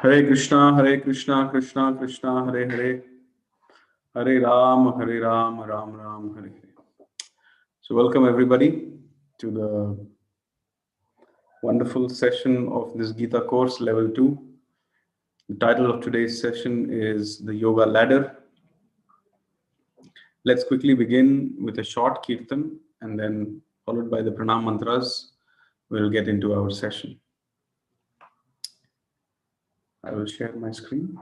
Hare Krishna, Krishna Krishna, Hare Hare, Hare Ram, Ram Ram, Hare Hare. So, welcome everybody to the wonderful session of this Gita course, level 2. The title of today's session is the Yoga Ladder. Let's quickly begin with a short kirtan and then, followed by the pranam mantras, we'll get into our session. I will share my screen.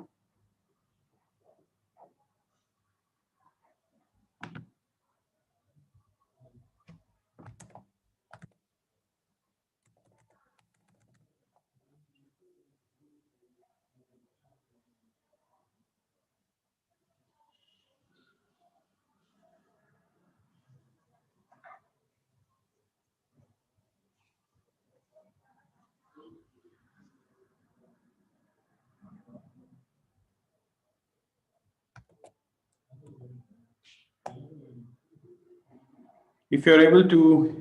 If you're able to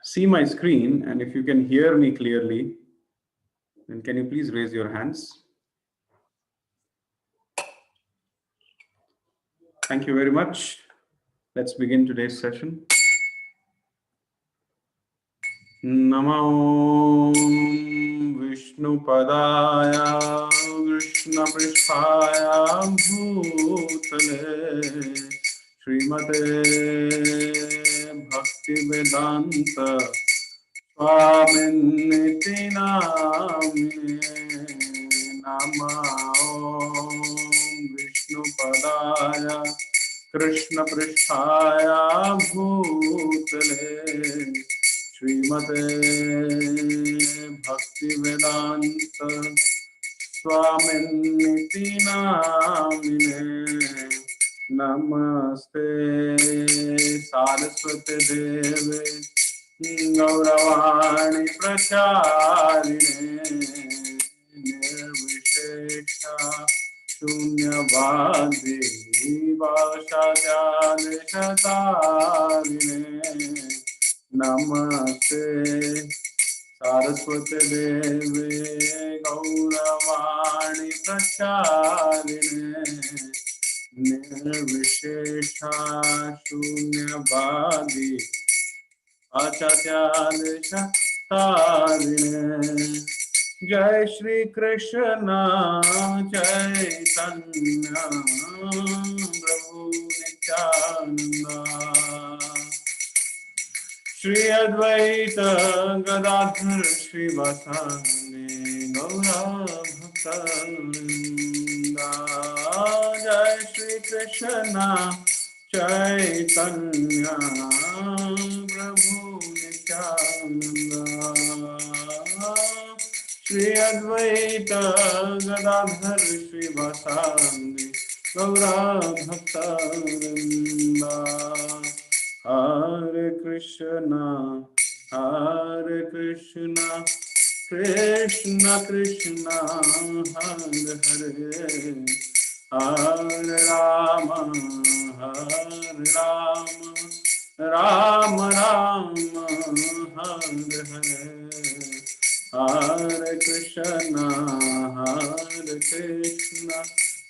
see my screen and if you can hear me clearly, then can you please raise your hands? Thank you very much. Let's begin today's session. Namo Vishnu Padaya Krishna Prishthaya Bhutale Srimate Bhakti Vedanta Swaminiti Namine Nama Vishnu Padaya Krishna Prishthaya Bhutale Srimate Bhakti Vedanta Swaminiti Namine Namaste Saraswati Deve Gauravani Pracharine Nirvishesha Shunyavadi Vashadyadeshatarine Namaste Saraswati Deve Gauravani Pracharine Nirvishesha Shunyavadi Vashadyadeshatarine Jai Shri Krishna Chaitanya Prabhu Nityananda Shri Advaita Gadadhar Shri Vasani Gaura Bhaktavinda Jai Shri Krishna Chaitanya Prabhu Nityananda Shri Advaita Gadadhar Shri Vasani Gaura Bhaktavinda Hare Krishna, Krishna Krishna, Hare Hare, Hare Rama, Rama Rama, Hare Hare, Hare Krishna,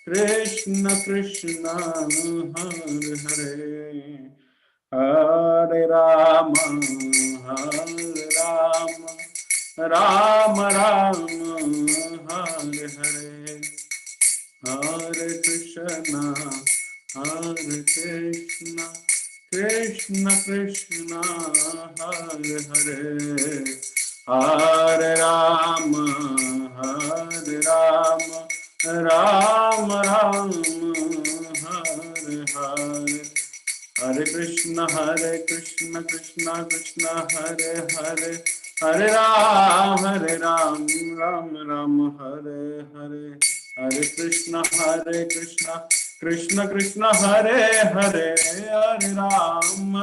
Krishna Krishna, Hare Hare. Hare Rama, Rama Rama, Hare Hare, Hare Krishna, Krishna Krishna, Hare Hare, Hare Rama, Rama Rama, Hare Hare. Hare Krishna, Krishna Krishna, Hare Hare, Hare Ram, Ram Ram, Hare Hare, Hare Krishna, Krishna Krishna, Hare Hare, Hare Ram,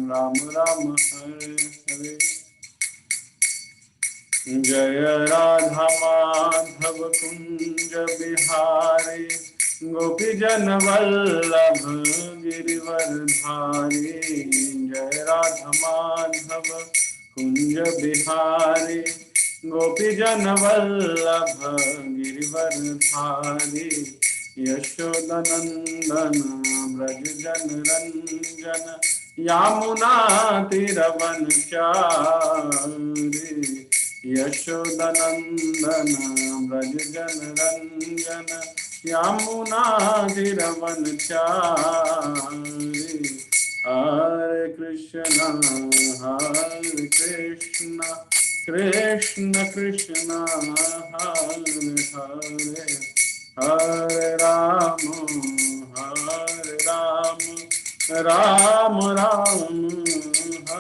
Ram Ram, Hare Hare. Jaya Radha Madhav Kunja Bihari Gopi Jana Vallabh Girivardhari Jai Radha Madhava Kunja Bihari गोपीजन Vallabh Girivardhari यशोदनंदन Braj जन रंजन यामुना तीरवनचारी यशोदनंदन ब्रज जन रंजन यामुना तीरवनचारी हरे कृष्णा कृष्ण कृष्ण हरे हरे हरे राम राम राम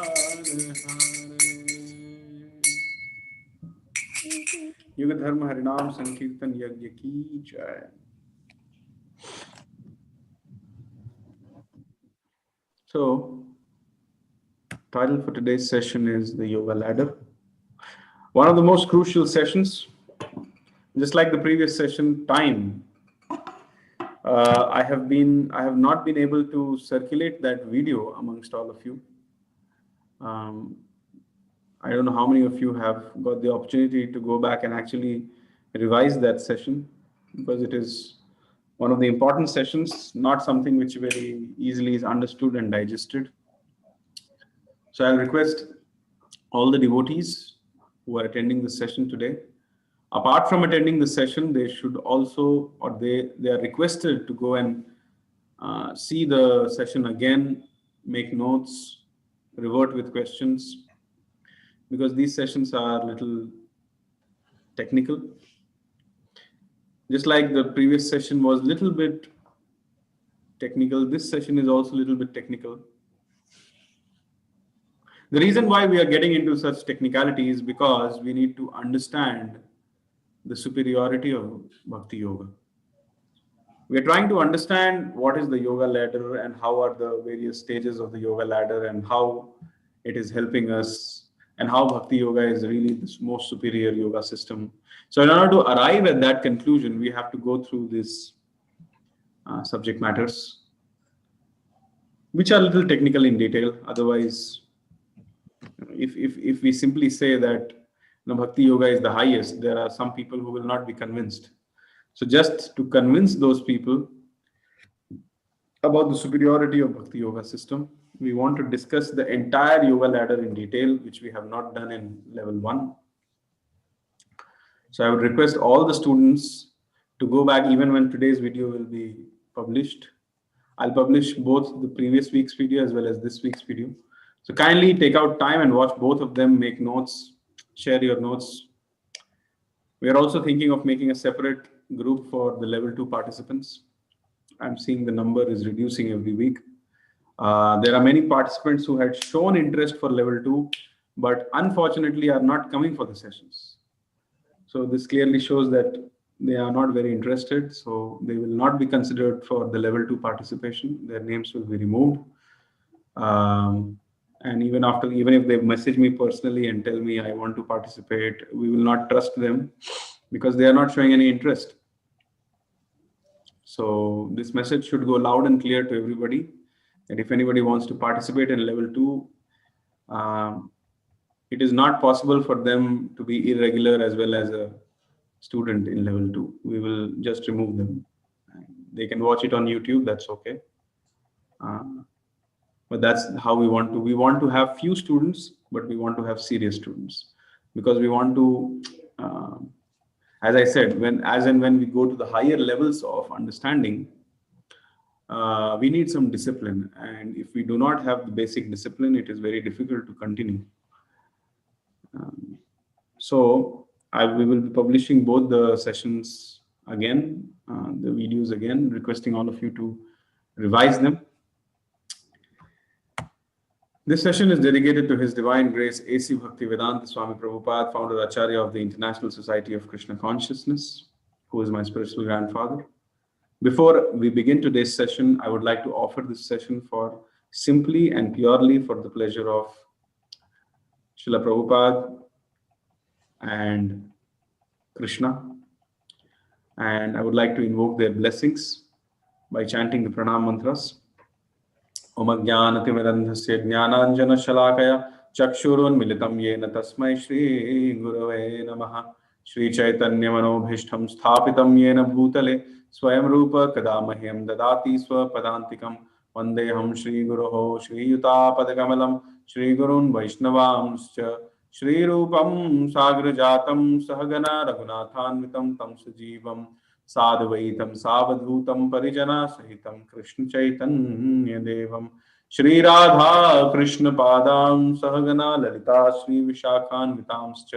हरे हरे। युग धर्म हरिनाम संकीर्तन यज्ञ की जय। So, title for today's session is the Yoga Ladder. One of the most crucial sessions, just like the previous session, time. I have not been able to circulate that video amongst all of you. I don't know how many of you have got the opportunity to go back and actually revise that session, because it is one of the important sessions, not something which very easily is understood and digested. So I'll request all the devotees who are attending the session today, apart from attending the session, they should also, or they are requested to go and see the session again, make notes, revert with questions, because these sessions are a little technical. Just like the previous session was a little bit technical, this session is also a little bit technical. The reason why we are getting into such technicality is because we need to understand the superiority of Bhakti Yoga. We are trying to understand what is the yoga ladder and how are the various stages of the yoga ladder and how it is helping us and how Bhakti Yoga is really the most superior yoga system. So in order to arrive at that conclusion, we have to go through these subject matters, which are a little technical in detail. Otherwise, if we simply say that Bhakti Yoga is the highest, there are some people who will not be convinced. So just to convince those people about the superiority of Bhakti Yoga system, we want to discuss the entire yoga ladder in detail, which we have not done in level 1. So I would request all the students to go back even when today's video will be published. I'll publish both the previous week's video as well as this week's video. So kindly take out time and watch both of them, make notes, share your notes. We are also thinking of making a separate group for the level 2 participants. I'm seeing the number is reducing every week. There are many participants who had shown interest for level 2, but unfortunately are not coming for the sessions. So this clearly shows that they are not very interested. So they will not be considered for the level 2 participation. Their names will be removed. And even if they message me personally and tell me I want to participate, we will not trust them because they are not showing any interest. So this message should go loud and clear to everybody that if anybody wants to participate in level 2, it is not possible for them to be irregular as well as a student in level 2. We will just remove them. They can watch it on YouTube, that's okay. But that's how we want to. We want to have few students, but we want to have serious students, because we want to, as I said, when we go to the higher levels of understanding, we need some discipline. And if we do not have the basic discipline, it is very difficult to continue. So we will be publishing both the sessions again, the videos again, requesting all of you to revise them. This session is dedicated to His Divine Grace A.C. Bhaktivedanta Swami Prabhupada, founder Acharya of the International Society of Krishna Consciousness, who is my spiritual grandfather. Before we begin today's session, I would like to offer this session for simply and purely for the pleasure of Srila Prabhupada and Krishna. And I would like to invoke their blessings by chanting the pranam mantras. Om Ajnanatimirandhasya Jnananjana Shalakaya चक्षुरुन्मिलितं येन तस्मै श्रीगुरवे नमः। श्रीचैतन्यमनोभीष्टं स्थापितं येन भूतले स्वयं रूप कदा मह्यं ददाति स्वपदान्तिकं। वन्देऽहं श्रीगुरोः श्रीयुतापदकमलं श्रीगुरून् वैष्णवांश्च श्रीरूपं साग्रजातं सहगना रघुनाथान्वितं तं सजीवं साद्वैतं सावधूतं परिजनसहितं कृष्णचैतन्यदेवं श्रीराधा कृष्णपादां सहगना ललिता श्रीविशाखान्वितांश्च।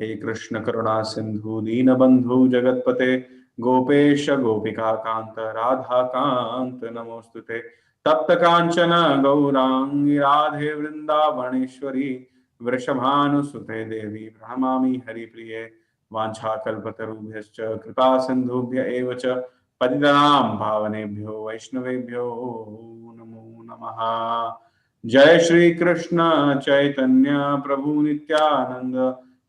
हे कृष्ण करुणा सिंधु दीनबंधु जगतपते गोपेश गोपिका कांत राधा कांत नमोस्तुते। तप्त कांचन गौरांगी राधे वृंदावनेश्वरी वृषभानुसुते देवी प्रणमामि हरिप्रिये। वाञ्छाकल्पतरुभ्यश्च कृपा सिन्धुभ्य एव च पतितानां पावनेभ्यो वैष्णवेभ्यो नमो नमः। जय श्री कृष्ण चैतन्य प्रभु नित्यानंद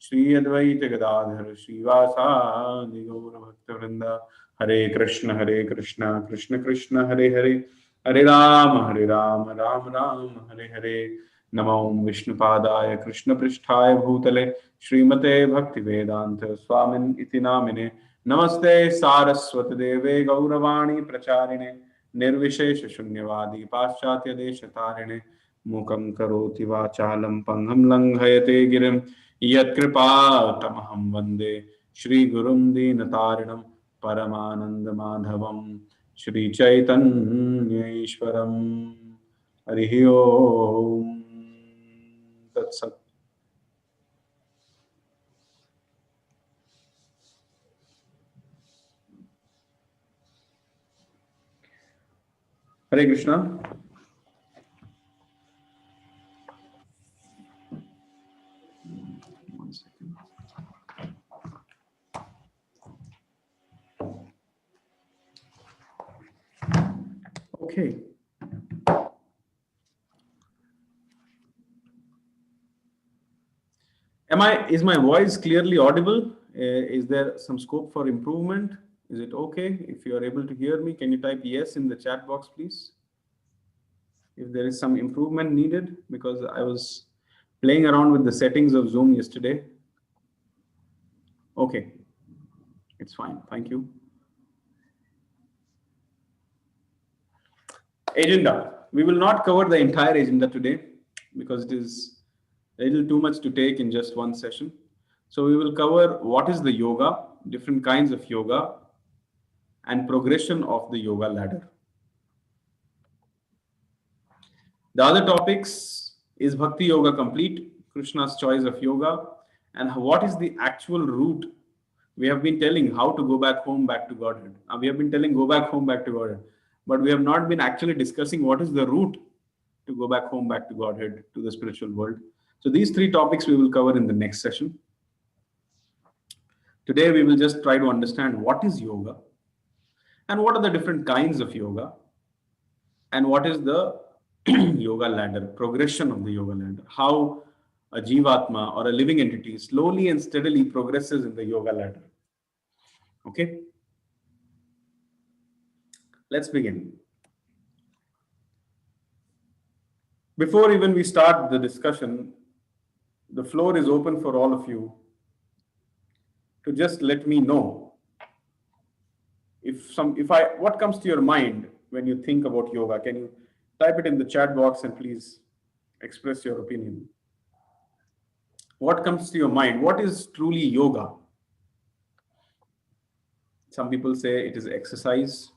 श्री अद्वैत गदाधर श्रीवासादि गौर भक्तवृंद। हरे कृष्ण कृष्ण कृष्ण हरे हरे, हरे राम राम राम हरे हरे। नमो विष्णुपादाय कृष्ण पृष्ठाय भूतले श्रीमते भक्ति वेदांत स्वामिन इति नामिने। नमस्ते सारस्वत देवे गौरवाणी प्रचारिणे निर्विशेष शून्यवादी पाश्चात्य देश तारिणे। मूकं करोति वाचालं पंगं लंघयते गिरिं यत्कृपातमहं वन्दे श्रीगुरुं दीनतारिणं परमानन्दमाधवं श्रीचैतन्यैश्वरम्। हरिः ओम् तत्सत्। हरे Krishna. One second. Okay. Is my voice clearly audible? Is there some scope for improvement? Is it okay? If you are able to hear me, can you type yes in the chat box, please? If there is some improvement needed, because I was playing around with the settings of Zoom yesterday. Okay, it's fine. Thank you. Agenda. We will not cover the entire agenda today because it is a little too much to take in just one session. So we will cover what is the yoga, different kinds of yoga, and progression of the yoga ladder. The other topics is Bhakti Yoga Complete, Krishna's choice of yoga, and what is the actual route. We have been telling how to go back home, back to Godhead. We have been telling go back home, back to Godhead. But we have not been actually discussing what is the route to go back home, back to Godhead, to the spiritual world. So these three topics we will cover in the next session. Today we will just try to understand what is yoga and what are the different kinds of yoga and what is the yoga ladder, progression of the yoga ladder, how a jivatma or a living entity slowly and steadily progresses in the yoga ladder. Okay, let's begin. Before even we start the discussion, the floor is open for all of you to just let me know what comes to your mind when you think about yoga. Can you type it in the chat box and please express your opinion? What comes to your mind? What is truly yoga? Some people say it is exercise.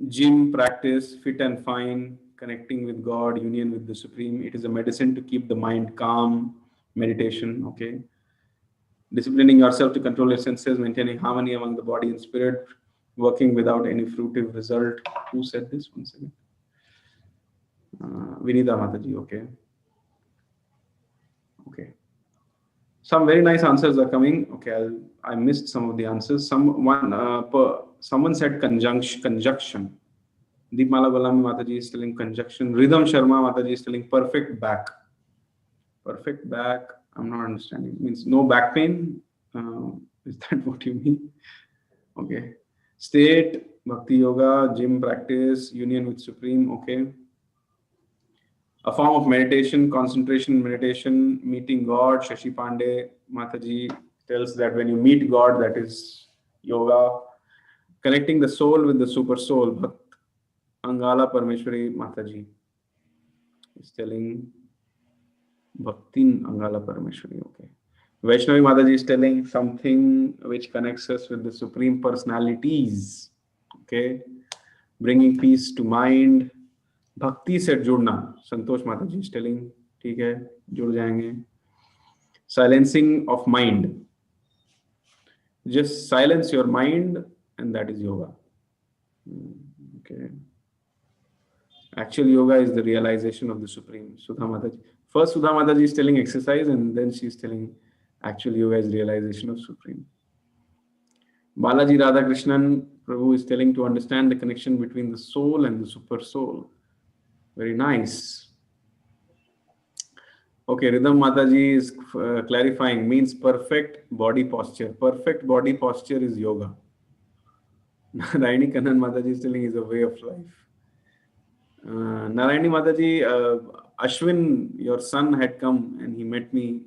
Gym practice, fit and fine, connecting with God, union with the Supreme. It is a medicine to keep the mind calm, meditation, okay? Disciplining yourself to control your senses, maintaining harmony among the body and spirit, working without any fruitive result. Who said this? One second. Vinita Mataji, okay. Okay. Some very nice answers are coming. Okay, I missed some of the answers. Someone said conjunction. Deepmala Golami Mataji is telling conjunction. Rhythm Sharma Mataji is telling perfect back. Perfect back. I'm not understanding. It means no back pain. Is that what you mean? Okay. State Bhakti yoga, gym practice, union with Supreme. Okay. A form of meditation, concentration meditation, meeting God. Shashi Pandey Mataji tells that when you meet God, that is yoga. Connecting the soul with the super soul. Bhakt Angala Parmeshwari Mataji is telling Bhaktin Angala Parameshwari. Okay. Vaishnavi Mataji is telling something which connects us with the Supreme Personalities. Okay. Bringing peace to mind. Bhakti से जुड़ना. Santosh Mataji is telling, ठीक है, जुड़ जाएंगे. Silencing of mind. Just silence your mind, and that is yoga. Okay. Actual yoga is the realization of the Supreme. Sudha Mataji. First, Sudha Mataji is telling exercise, and then she is telling actual yoga is realization of Supreme. Balaji Radhakrishnan Prabhu is telling to understand the connection between the soul and the super soul. Very nice. Okay, Rhythm Mataji is clarifying, means perfect body posture. Perfect body posture is yoga. Narayani Kannan Mataji is telling is a way of life. Narayani Mataji, Ashwin, your son had come and he met me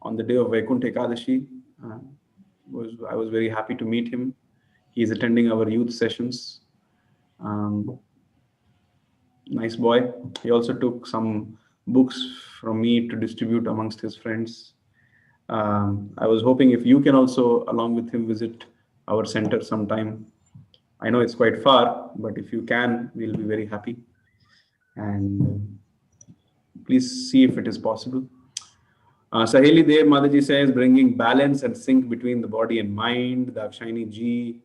on the day of Vaikuntha Ekadashi. I was very happy to meet him. He is attending our youth sessions. Nice boy. He also took some books from me to distribute amongst his friends. I was hoping if you can also, along with him, visit our center sometime. I know it's quite far, but if you can, we'll be very happy. And please see if it is possible. Saheli Dev Mataji says, bringing balance and sync between the body and mind. Dakshayani Ji,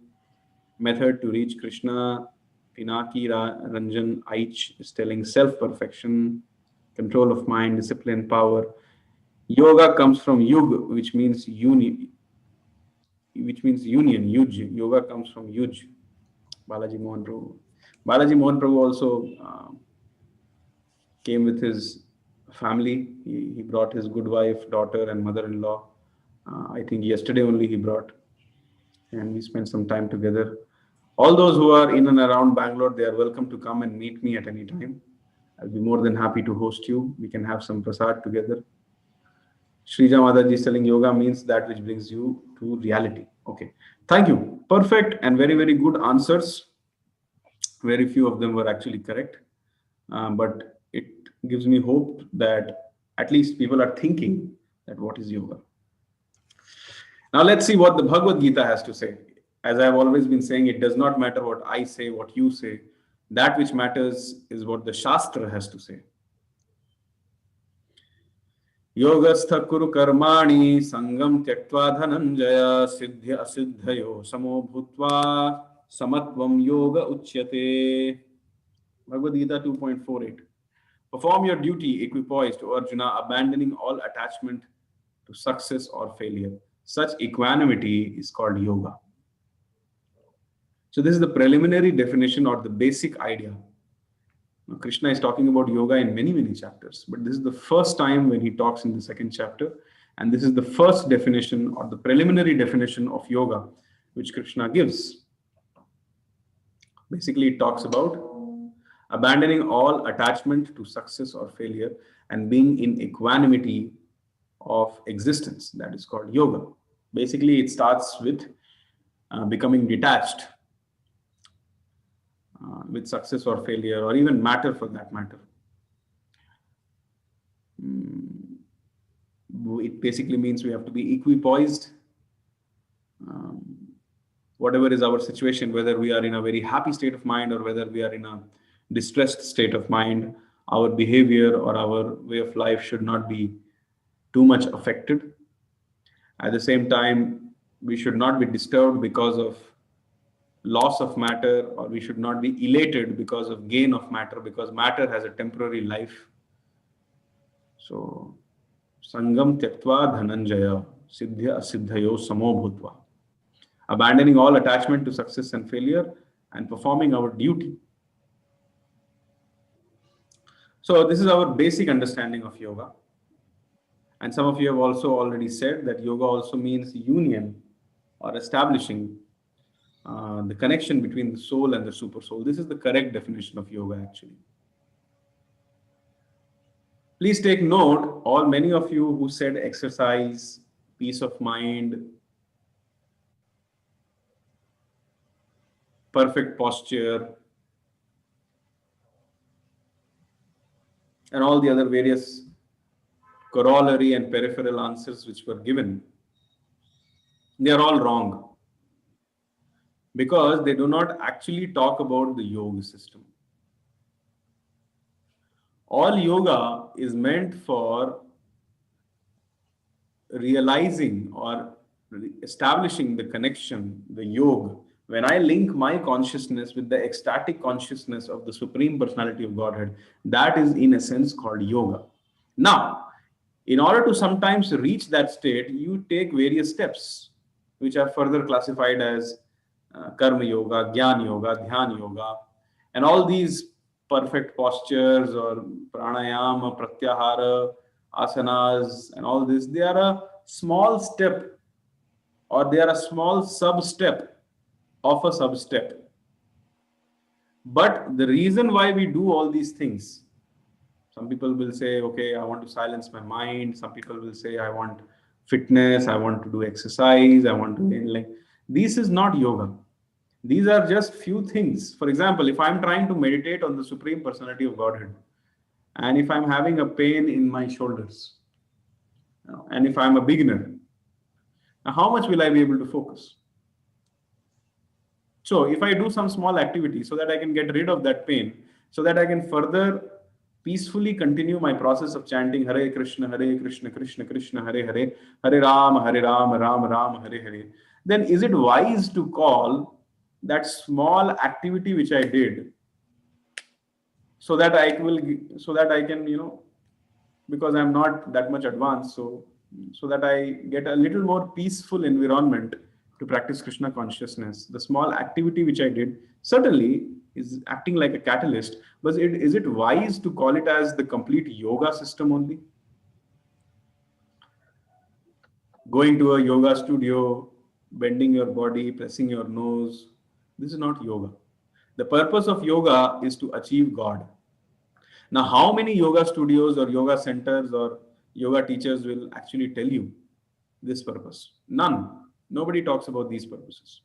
method to reach Krishna. Pinaki Ranjan Aich is telling self-perfection, control of mind, discipline, power. Yoga comes from yug, which means union. Yuj. Yoga comes from yuj. Balaji Mohan Prabhu. Balaji Mohan Prabhu also came with his family. He brought his good wife, daughter, and mother-in-law. I think yesterday only he brought, and we spent some time together. All those who are in and around Bangalore, they are welcome to come and meet me at any time. I'll be more than happy to host you. We can have some prasad together. Shrija Mataji is telling yoga means that which brings you to reality. Okay. Thank you. Perfect and very, very good answers. Very few of them were actually correct. But it gives me hope that at least people are thinking that what is yoga. Now let's see what the Bhagavad Gita has to say. As I've always been saying, it does not matter what I say, what you say. That which matters is what the Shastra has to say. Yogastha kuru karmani sangam tyaktva dhananjaya siddhya asiddhayo samo bhutva samatvam yoga uchyate. Bhagavad Gita 2.48. Perform your duty equipoised, O Arjuna, abandoning all attachment to success or failure. Such equanimity is called yoga. So this is the preliminary definition or the basic idea. Now, Krishna is talking about yoga in many, many chapters, but this is the first time when he talks in the second chapter. And this is the first definition or the preliminary definition of yoga, which Krishna gives. Basically, it talks about abandoning all attachment to success or failure and being in equanimity of existence. That is called yoga. Basically, it starts with becoming detached with success or failure, or even matter for that matter. It basically means we have to be equipoised. Whatever is our situation, whether we are in a very happy state of mind or whether we are in a distressed state of mind, our behavior or our way of life should not be too much affected. At the same time, we should not be disturbed because of loss of matter, or we should not be elated because of gain of matter, because matter has a temporary life. So, Sangam Tyaktva Dhananjaya Siddhya Asiddhayo Samo Bhutva. Abandoning all attachment to success and failure and performing our duty. So, this is our basic understanding of yoga. And some of you have also already said that yoga also means union or establishing the connection between the soul and the super soul. This is the correct definition of yoga, actually. Please take note, all many of you who said exercise, peace of mind, perfect posture, and all the other various corollary and peripheral answers which were given, they are all wrong because they do not actually talk about the yoga system. All yoga is meant for realizing or establishing the connection, the yoga. When I link my consciousness with the ecstatic consciousness of the Supreme Personality of Godhead, that is in a sense called yoga. Now, in order to sometimes reach that state, you take various steps, which are further classified as karma yoga, jnana yoga, dhyana yoga, and all these perfect postures or pranayama, pratyahara, asanas, and all this, they are a small step or they are a small sub step of a sub step. But the reason why we do all these things, some people will say, okay, I want to silence my mind. Some people will say, I want fitness, I want to do exercise, I want to like this is not yoga. These are just few things. For example, if I'm trying to meditate on the Supreme Personality of Godhead, and if I'm having a pain in my shoulders, and if I'm a beginner, now how much will I be able to focus? So if I do some small activity so that I can get rid of that pain, so that I can further peacefully continue my process of chanting Hare Krishna, Krishna Krishna, Hare Hare, Hare Ram, Ram Ram, Hare Hare, then is it wise to call that small activity which I did so that I can, because I'm not that much advanced, so that I get a little more peaceful environment to practice Krishna consciousness. The small activity which I did certainly is acting like a catalyst, but is it wise to call it as the complete yoga system only? Going to a yoga studio, bending your body, pressing your nose, this is not yoga. The purpose of yoga is to achieve God. Now, how many yoga studios or yoga centers or yoga teachers will actually tell you this purpose? None. Nobody talks about these purposes.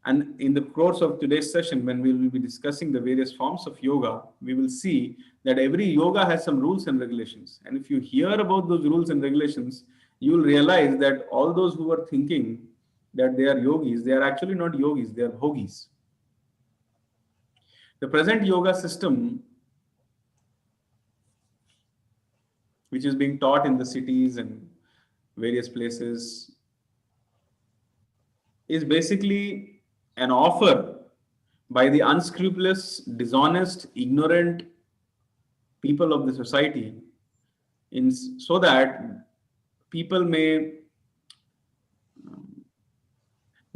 And in the course of today's session, when we will be discussing the various forms of yoga, we will see that every yoga has some rules and regulations. And if you hear about those rules and regulations, you will realize that all those who are thinking that they are yogis, they are actually not yogis, they are bhogis. The present yoga system, which is being taught in the cities and various places, is basically an offer by the unscrupulous, dishonest, ignorant people of the society so that people may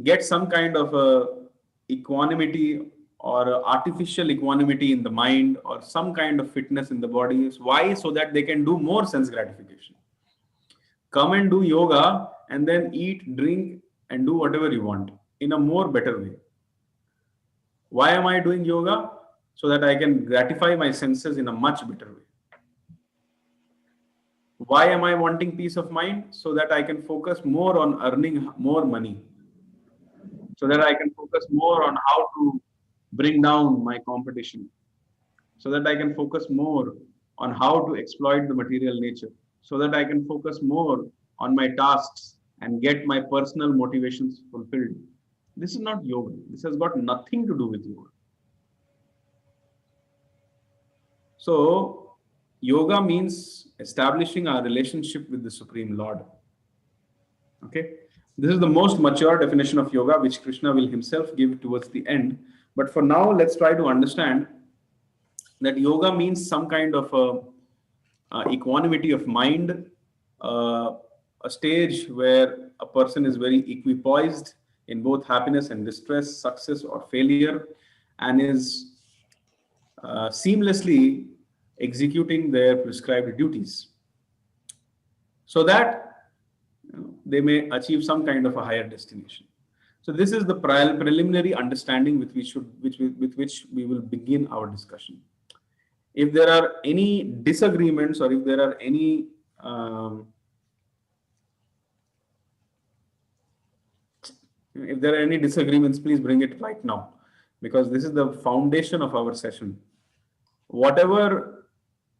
get some kind of equanimity or artificial equanimity in the mind or some kind of fitness in the body. Why? So that they can do more sense gratification. Come and do yoga and then eat, drink, and do whatever you want in a more better way. Why am I doing yoga? So that I can gratify my senses in a much better way. Why am I wanting peace of mind? So that I can focus more on earning more money. So that I can focus more on how to bring down my competition. So that I can focus more on how to exploit the material nature. So that I can focus more on my tasks and get my personal motivations fulfilled. This is not yoga. This has got nothing to do with yoga. So, yoga means establishing our relationship with the Supreme Lord. Okay? This is the most mature definition of yoga, which Krishna will himself give towards the end. But for now, let's try to understand that yoga means some kind of equanimity of mind, a stage where a person is very equipoised in both happiness and distress, success or failure, and is seamlessly executing their prescribed duties so that they may achieve some kind of a higher destination. So this is the preliminary understanding with which we will begin our discussion. If there are any disagreements, or if there are any disagreements, please bring it right now, because this is the foundation of our session. Whatever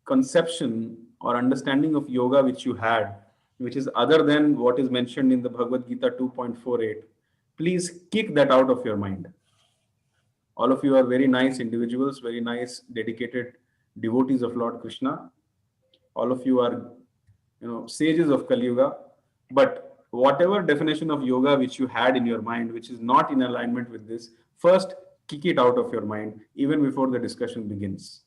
conception or understanding of yoga which you had, which is other than what is mentioned in the Bhagavad Gita 2.48, please kick that out of your mind. All of you are very nice individuals, very nice, dedicated devotees of Lord Krishna. All of you are, sages of Kali Yuga. But whatever definition of yoga which you had in your mind, which is not in alignment with this, first kick it out of your mind, even before the discussion begins.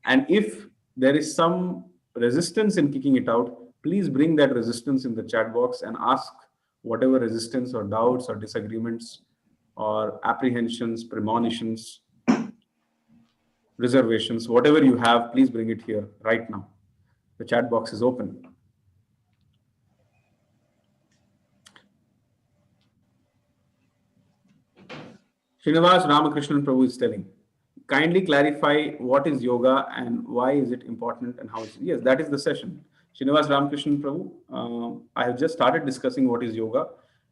And if there is some resistance in kicking it out, please bring that resistance in the chat box and ask whatever resistance or doubts or disagreements or apprehensions, premonitions, reservations, whatever you have, please bring it here right now. The chat box is open. Srinivas Ramakrishnan Prabhu is telling, kindly clarify what is yoga and why is it important and how is it? Yes, that is the session. Srinivas Ramakrishnan Prabhu, I have just started discussing what is yoga.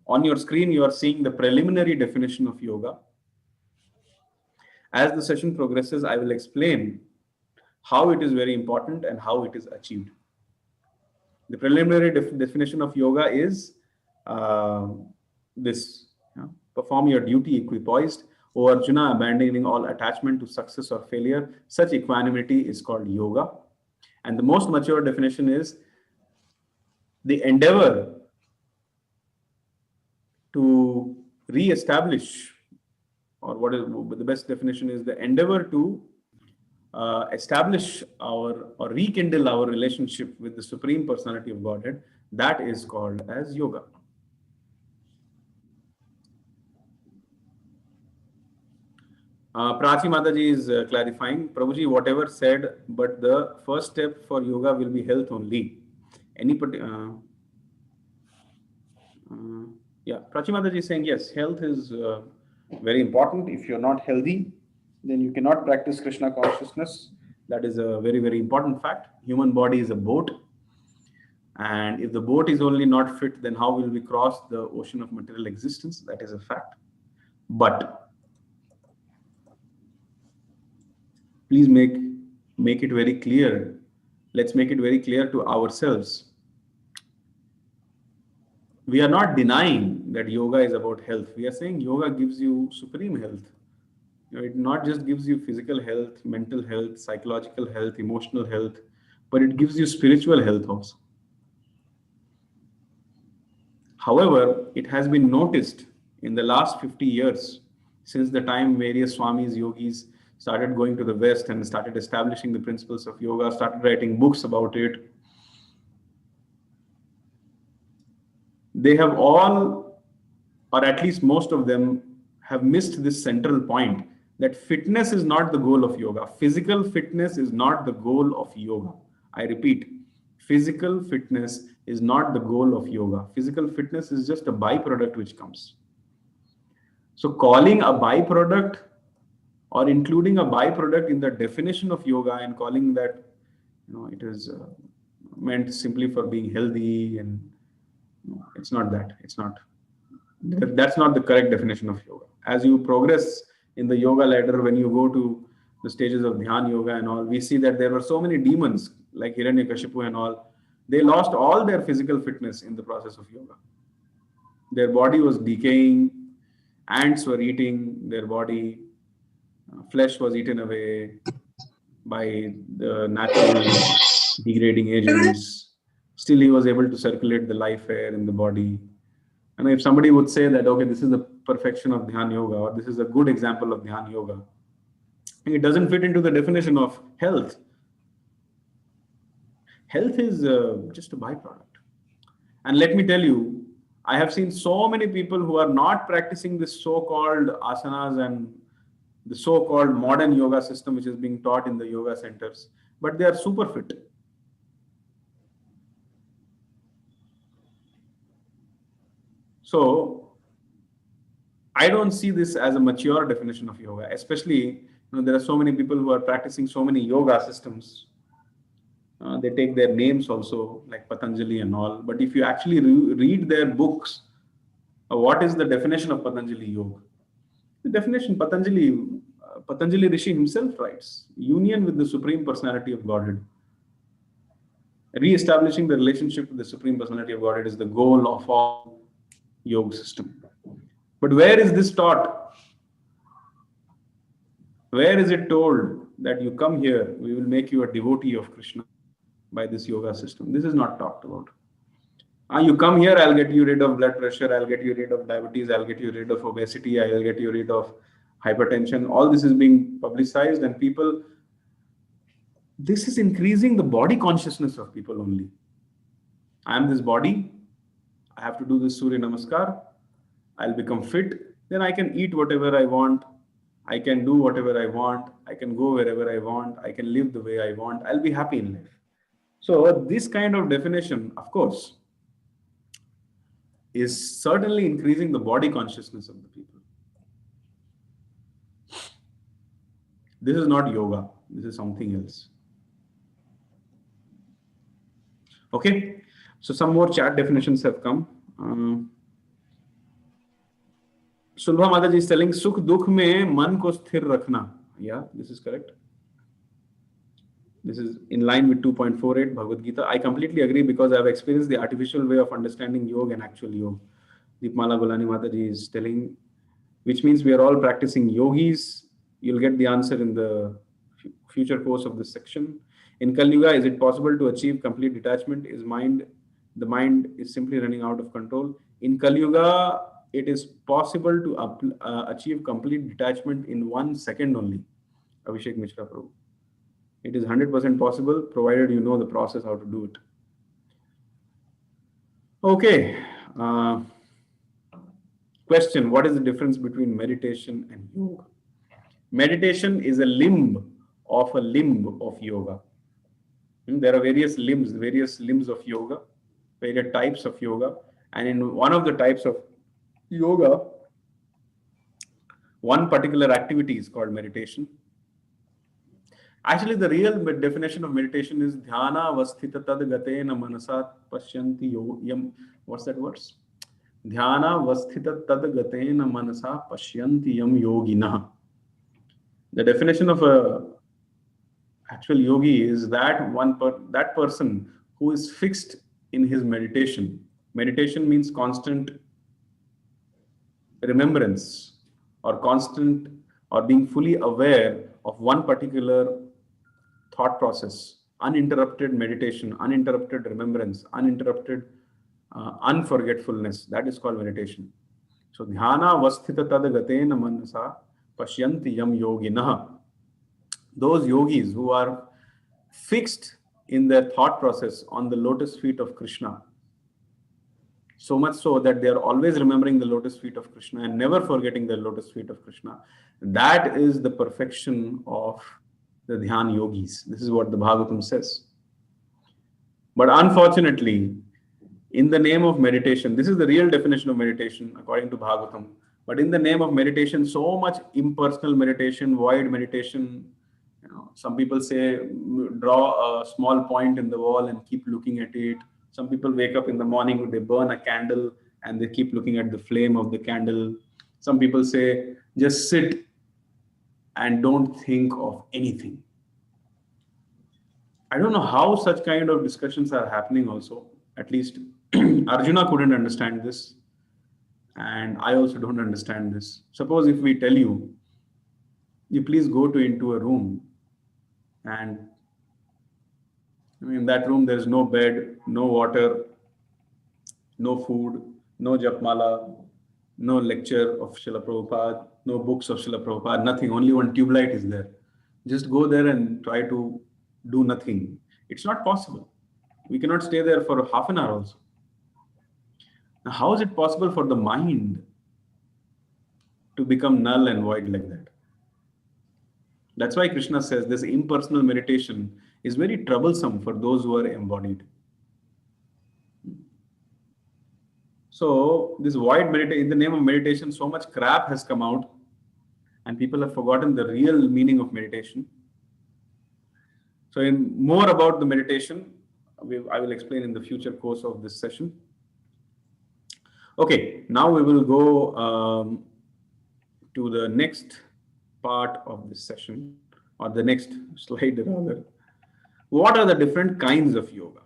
On your screen, you are seeing the preliminary definition of yoga. As the session progresses, I will explain how it is very important and how it is achieved. The preliminary definition of yoga is this: perform your duty equipoised, O Arjuna, abandoning all attachment to success or failure. Such equanimity is called yoga. And the most mature definition is the endeavor to re-establish, or what is the best definition is the endeavor to establish or rekindle our relationship with the Supreme Personality of Godhead. That is called as yoga. Prachi Mataji is clarifying, Prabhuji, whatever said, but the first step for yoga will be health only. Yeah, Prachi Mataji is saying, yes, health is very important. If you're not healthy, then you cannot practice Krishna consciousness. That is a very, very important fact. Human body is a boat. And if the boat is only not fit, then how will we cross the ocean of material existence? That is a fact. But please make it very clear. Let's make it very clear to ourselves. We are not denying that yoga is about health. We are saying yoga gives you supreme health. It not just gives you physical health, mental health, psychological health, emotional health, but it gives you spiritual health also. However, it has been noticed in the last 50 years, since the time various swamis, yogis started going to the West and started establishing the principles of yoga, started writing books about it. They have all, or at least most of them, have missed this central point that fitness is not the goal of yoga. Physical fitness is not the goal of yoga. I repeat, physical fitness is not the goal of yoga. Physical fitness is just a byproduct which comes. So calling a byproduct or including a byproduct in the definition of yoga and calling that, it is meant simply for being healthy, and it's not that. It's not. That's not the correct definition of yoga. As you progress in the yoga ladder, when you go to the stages of Dhyan Yoga and all, we see that there were so many demons like Hiranyakashipu and all. They lost all their physical fitness in the process of yoga. Their body was decaying, ants were eating their body, flesh was eaten away by the natural degrading agents. Still, he was able to circulate the life air in the body. And if somebody would say that, okay, this is the perfection of Dhyan Yoga, or this is a good example of Dhyan Yoga, it doesn't fit into the definition of health. Health is just a byproduct. And let me tell you, I have seen so many people who are not practicing this so-called asanas and the so-called modern yoga system which is being taught in the yoga centers, but they are super fit. So I don't see this as a mature definition of yoga, especially, there are so many people who are practicing so many yoga systems. They take their names also, like Patanjali and all. But if you actually read their books, what is the definition of Patanjali Yoga? The definition Patanjali Rishi himself writes: union with the Supreme Personality of Godhead. Re-establishing the relationship with the Supreme Personality of Godhead is the goal of all yoga system. But where is this taught? Where is it told that you come here, we will make you a devotee of Krishna by this yoga system? This is not talked about. You come here, I'll get you rid of blood pressure, I'll get you rid of diabetes, I'll get you rid of obesity, I'll get you rid of hypertension. All this is being publicized, and people, this is increasing the body consciousness of people only. I am this body, I have to do this Surya Namaskar, I'll become fit, then I can eat whatever I want, I can do whatever I want, I can go wherever I want, I can live the way I want, I'll be happy in life. So this kind of definition, of course, is certainly increasing the body consciousness of the people. This is not yoga, this is something else. Okay, so some more chat definitions have come. Sulbha Mataji is telling, Sukh Dukh mein man ko sthir rakhna. Yeah, this is correct. This is in line with 2.48 Bhagavad Gita. I completely agree because I have experienced the artificial way of understanding yoga and actual yoga. Deepmala Golani Mataji is telling, which means we are all practicing yogis. You'll get the answer in the future course of this section. In Kali Yuga, is it possible to achieve complete detachment? The mind is simply running out of control. In Kali Yuga, it is possible to achieve complete detachment in 1 second only. Abhishek Mishra Prabhu. It is 100% possible, provided you know the process, how to do it. Okay. Question, what is the difference between meditation and yoga? Meditation is a limb of yoga. There are various limbs of yoga, various types of yoga. And in one of the types of yoga, one particular activity is called meditation. Actually, the real definition of meditation is dhyana vasthita tad gatena manasa pashyanti yam. What's that words? Dhyana vasthita tad gatena manasa pashyanti yam yoginah. The definition of a actual yogi is that that person who is fixed in his meditation. Meditation means constant remembrance or constant or being fully aware of one particular thought process, uninterrupted meditation, uninterrupted remembrance, uninterrupted unforgetfulness. That is called meditation. So dhyana vasthita tad gatena manasa pashyanti yam yoginah. Those yogis who are fixed in their thought process on the lotus feet of Krishna, so much so that they are always remembering the lotus feet of Krishna and never forgetting the lotus feet of Krishna. That is the perfection of the Dhyan yogis. This is what the Bhagavatam says. But unfortunately, in the name of meditation, this is the real definition of meditation according to Bhagavatam. But in the name of meditation, so much impersonal meditation, void meditation. Some people say draw a small point in the wall and keep looking at it. Some people wake up in the morning, they burn a candle and they keep looking at the flame of the candle. Some people say just sit and don't think of anything. I don't know how such kind of discussions are happening also. At least Arjuna couldn't understand this. And I also don't understand this. Suppose if we tell you, you please go into a room, and in that room there's no bed, no water, no food, no japmala, no lecture of Srila Prabhupada, no books of Srila Prabhupada, nothing, only one tube light is there. Just go there and try to do nothing. It's not possible. We cannot stay there for half an hour also. Now, how is it possible for the mind to become null and void like that? That's why Krishna says this impersonal meditation is very troublesome for those who are embodied. So this void meditation, in the name of meditation, so much crap has come out and people have forgotten the real meaning of meditation. So in more about the meditation, I will explain in the future course of this session. Okay, now we will go to the next part of this session, or the next slide rather. What are the different kinds of yoga?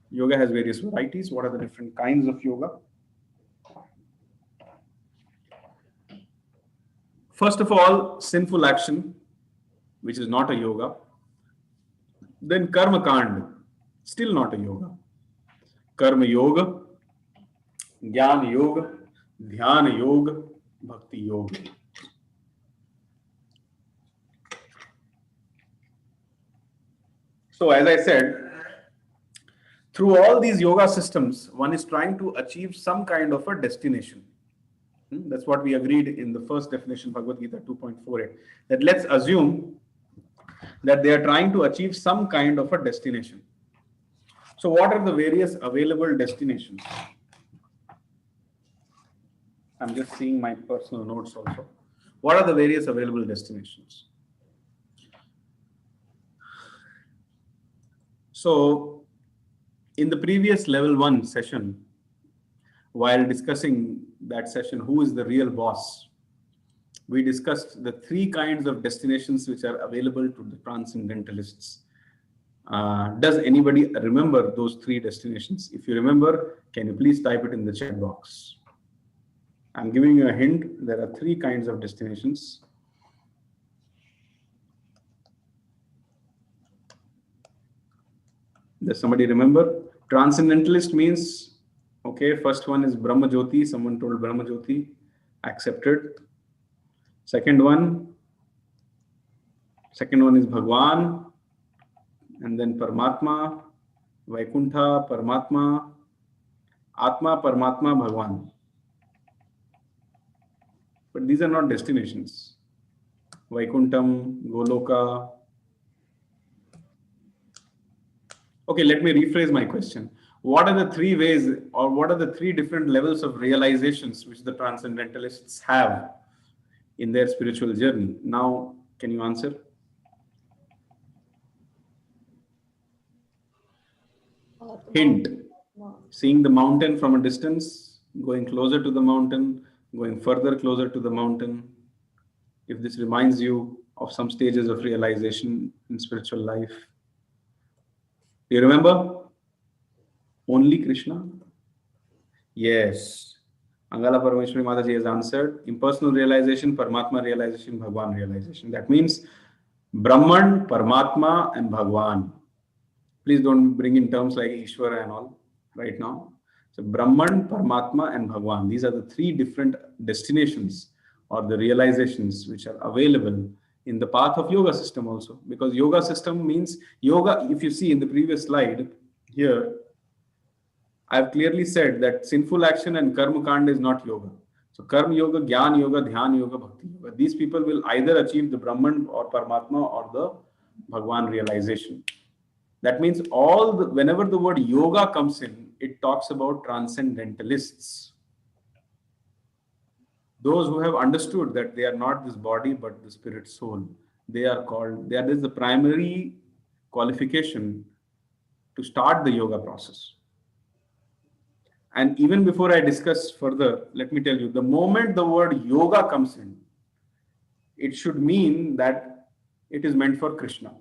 Yoga has various varieties. What are the different kinds of yoga? First of all, sinful action, which is not a yoga. Then karma kand, still not a yoga. Karma yoga, jnana yoga, dhyana yoga, bhakti yoga. So as I said, through all these yoga systems, one is trying to achieve some kind of a destination. That's what we agreed in the first definition, Bhagavad Gita 2.48. That let's assume that they are trying to achieve some kind of a destination. So what are the various available destinations? I'm just seeing my personal notes also. What are the various available destinations? So in the previous level 1 session, while discussing that session, who is the real boss, we discussed the 3 kinds of destinations which are available to the transcendentalists. Does anybody remember those 3 destinations? If you remember, can you please type it in the chat box? I'm giving you a hint. There are 3 kinds of destinations. Does somebody remember? Transcendentalist means, okay, first one is Brahma Jyoti. Someone told Brahma Jyoti, accepted. Second one is Bhagwan, and then Paramatma, Vaikuntha, Paramatma, Atma, Paramatma, Bhagwan. But these are not destinations. Vaikuntham, Goloka. Okay, let me rephrase my question. What are the 3 ways, or what are the 3 different levels of realizations which the transcendentalists have in their spiritual journey? Now, can you answer? Hint. Seeing the mountain from a distance, going closer to the mountain, going further closer to the mountain. If this reminds you of some stages of realization in spiritual life. Do you remember? Only Krishna? Yes. Angala Parameshwari Mataji has answered. Impersonal realization, Paramatma realization, Bhagwan realization. That means Brahman, Paramatma and Bhagwan. Please don't bring in terms like Ishvara and all right now. So Brahman, Paramatma and Bhagwan. These are the 3 different destinations or the realizations which are available in the path of yoga system also. Because yoga system means yoga, if you see in the previous slide here, I've clearly said that sinful action and karma kanda is not yoga. So karma yoga, jnana yoga, dhyana yoga, bhakti yoga. These people will either achieve the Brahman or Paramatma or the Bhagwan realization. That means whenever the word yoga comes in, it talks about transcendentalists. Those who have understood that they are not this body but the spirit soul. That is the primary qualification to start the yoga process. And even before I discuss further, let me tell you, the moment the word yoga comes in, it should mean that it is meant for Krishna.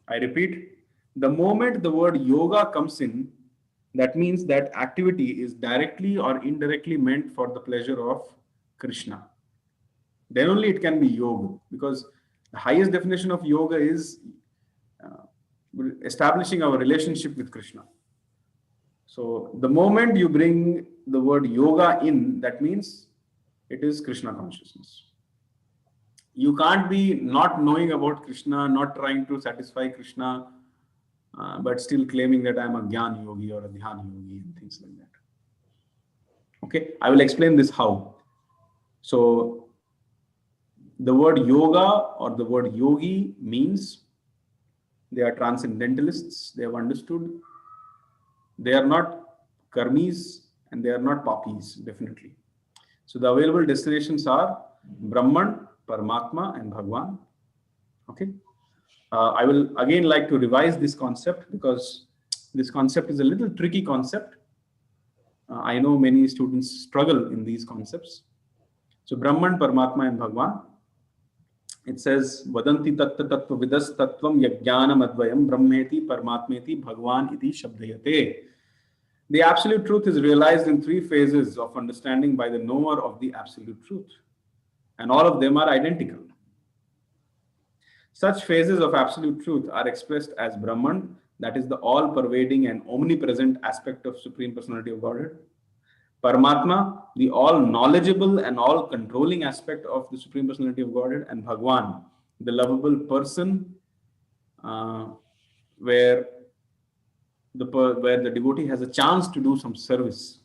I repeat, the moment the word yoga comes in, that means that activity is directly or indirectly meant for the pleasure of Krishna. Then only it can be yoga, because the highest definition of yoga is establishing our relationship with Krishna. So the moment you bring the word yoga in, that means it is Krishna consciousness. You can't be not knowing about Krishna, not trying to satisfy Krishna, but still claiming that I'm a Jnana yogi or a Dhyana yogi and things like that. Okay, I will explain this how. So the word yoga or the word yogi means they are transcendentalists. They have understood. They are not karmis and they are not poppies, definitely. So the available destinations are Brahman, Paramatma, and Bhagwan. Okay. I will again like to revise this concept because this concept is a little tricky concept. I know many students struggle in these concepts. So Brahman, Paramatma, and Bhagwan. It says, Vadanti tattva tattva vidas tattvam yajnanam advayam brahmeti paramatmeti bhagwan iti shabdayate. The absolute truth is realized in three phases of understanding by the knower of the absolute truth. And all of them are identical. Such phases of absolute truth are expressed as Brahman, that is the all-pervading and omnipresent aspect of Supreme Personality of Godhead. Paramatma, the all-knowledgeable and all-controlling aspect of the Supreme Personality of Godhead. And Bhagwan, the lovable person, where the devotee has a chance to do some service,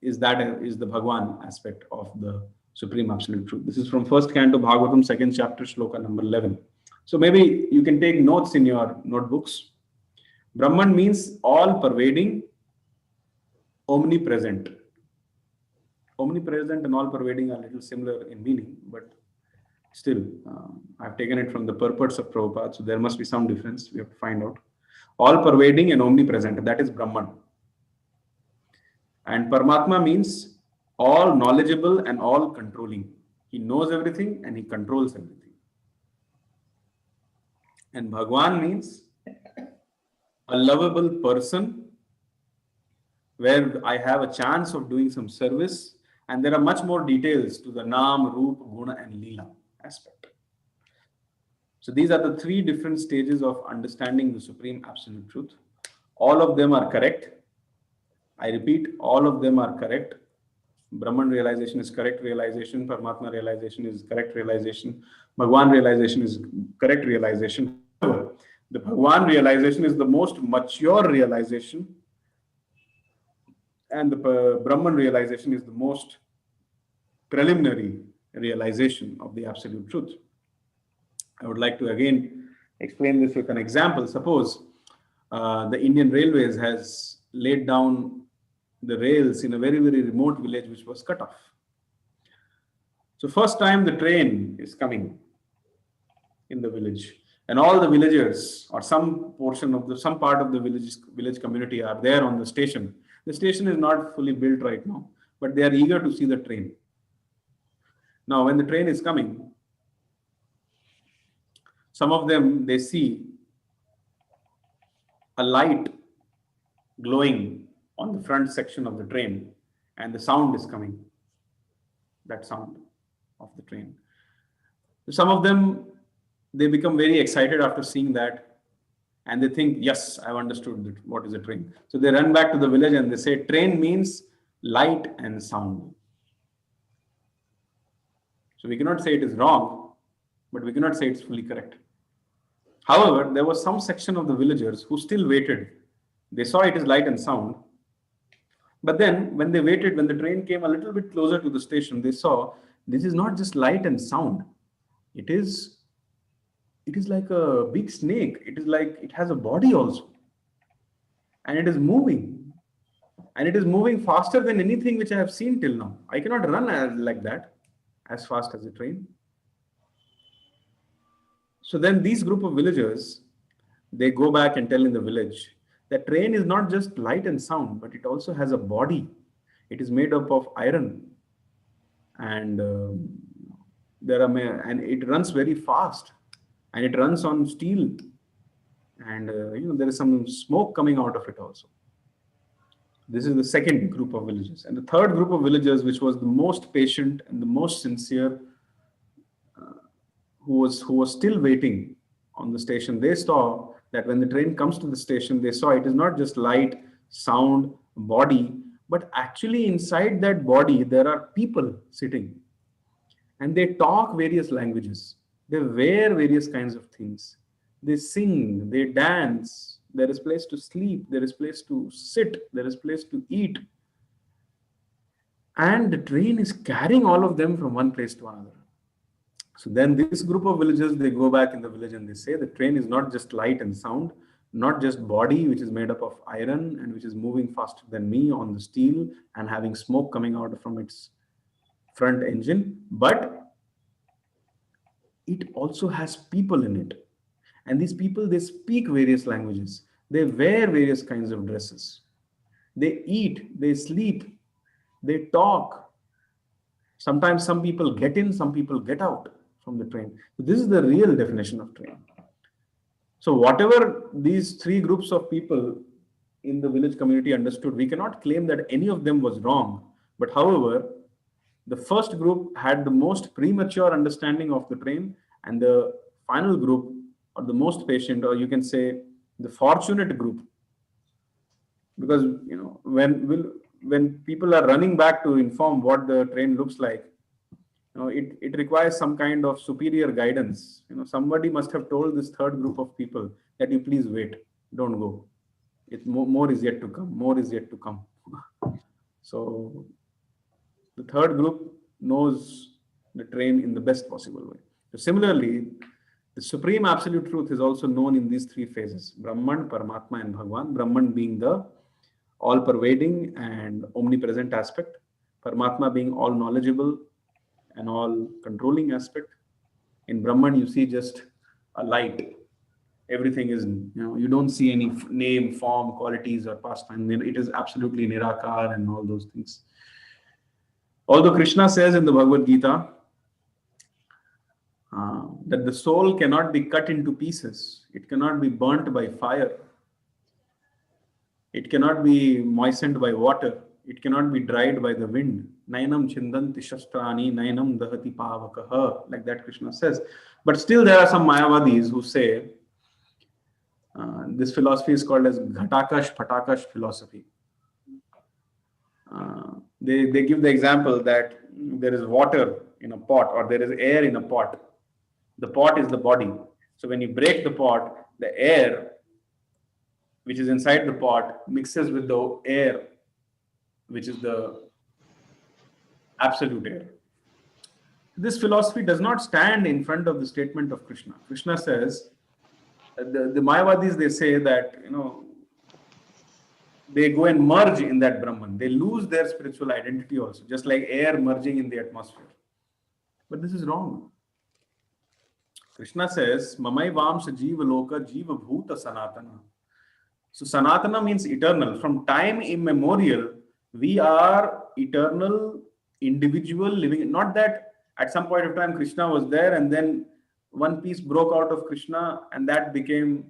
is the Bhagwan aspect of the Supreme Absolute Truth. This is from first canto Bhagavatam, second chapter, shloka number 11. So maybe you can take notes in your notebooks. Brahman means all-pervading, omnipresent. Omnipresent and all-pervading are a little similar in meaning, but still, I've taken it from the purports of Prabhupada, so there must be some difference. We have to find out. All-pervading and omnipresent, that is Brahman. And Paramatma means all-knowledgeable and all-controlling. He knows everything and he controls everything. And Bhagwan means a lovable person where I have a chance of doing some service, and there are much more details to the Nam, Roop, Guna and Leela aspect. So these are the three different stages of understanding the Supreme Absolute Truth. All of them are correct. I repeat, all of them are correct. Brahman realization is correct realization. Paramatma realization is correct realization. Bhagwan realization is correct realization. The Bhagwan realization is the most mature realization, and the Brahman realization is the most preliminary realization of the Absolute Truth. I would like to again explain this with an example. Suppose the Indian Railways has laid down the rails in a very, very remote village which was cut off. So first time the train is coming in the village, and all the villagers or some part of the village community are there on the station. The station is not fully built right now, but they are eager to see the train. Now, when the train is coming, some of them, they see a light glowing on the front section of the train, and the sound is coming, that sound of the train. Some of them, they become very excited after seeing that, and they think, yes, I've understood what is a train. So they run back to the village and they say, train means light and sound. So we cannot say it is wrong, but we cannot say it's fully correct. However, there was some section of the villagers who still waited. They saw it is light and sound. But then when they waited, when the train came a little bit closer to the station, they saw this is not just light and sound. It is like a big snake. It is like it has a body also. And it is moving. And it is moving faster than anything which I have seen till now. I cannot run like that, as fast as a train. So then these group of villagers, they go back and tell in the village that train is not just light and sound, but it also has a body. It is made up of iron, and and it runs very fast, and it runs on steel, and there is some smoke coming out of it also. This is the second group of villagers. And the third group of villagers, which was the most patient and the most sincere, who was still waiting on the station, they saw that when the train comes to the station, they saw it is not just light, sound, body, but actually inside that body, there are people sitting. And they talk various languages. They wear various kinds of things. They sing, they dance. There is place to sleep. There is place to sit. There is place to eat. And the train is carrying all of them from one place to another. So then this group of villagers, they go back in the village and they say the train is not just light and sound, not just body which is made up of iron and which is moving faster than me on the steel and having smoke coming out from its front engine, but it also has people in it. And these people, they speak various languages, they wear various kinds of dresses, they eat, they sleep, they talk. Sometimes some people get in, some people get out from the train. So this is the real definition of train. So whatever these three groups of people in the village community understood, we cannot claim that any of them was wrong. But however, the first group had the most premature understanding of the train, and the final group, or the most patient, or you can say the fortunate group, because when people are running back to inform what the train looks like, it requires some kind of superior guidance. Somebody must have told this third group of people that you please wait, don't go. More is yet to come. More is yet to come. So the third group knows the train in the best possible way. So similarly, the supreme absolute truth is also known in these three phases: Brahman, Paramatma, and Bhagwan. Brahman being the all-pervading and omnipresent aspect, Paramatma being all knowledgeable and all controlling aspect. In Brahman, you see just a light. Everything is, you don't see any name, form, qualities, or pastime. It is absolutely Nirakar and all those things. Although Krishna says in the Bhagavad Gita that the soul cannot be cut into pieces, it cannot be burnt by fire, it cannot be moistened by water, it cannot be dried by the wind. Nainam chindanti shastrani, nainam dahati pavakaha, like that Krishna says. But still there are some Mayavadis who say this philosophy is called as Ghatakash Patakash philosophy. They give the example that there is water in a pot, or there is air in a pot. The pot is the body. So when you break the pot, the air which is inside the pot mixes with the air which is the absolute air. This philosophy does not stand in front of the statement of Krishna. Krishna says, the Mayavadis, they say that, they go and merge in that Brahman. They lose their spiritual identity also, just like air merging in the atmosphere. But this is wrong. Krishna says, Mamai Vamsa Jiva Loka Jiva Bhuta Sanatana. So Sanatana means eternal. From time immemorial, we are eternal, individual, living. Not that at some point of time Krishna was there and then one piece broke out of Krishna and that became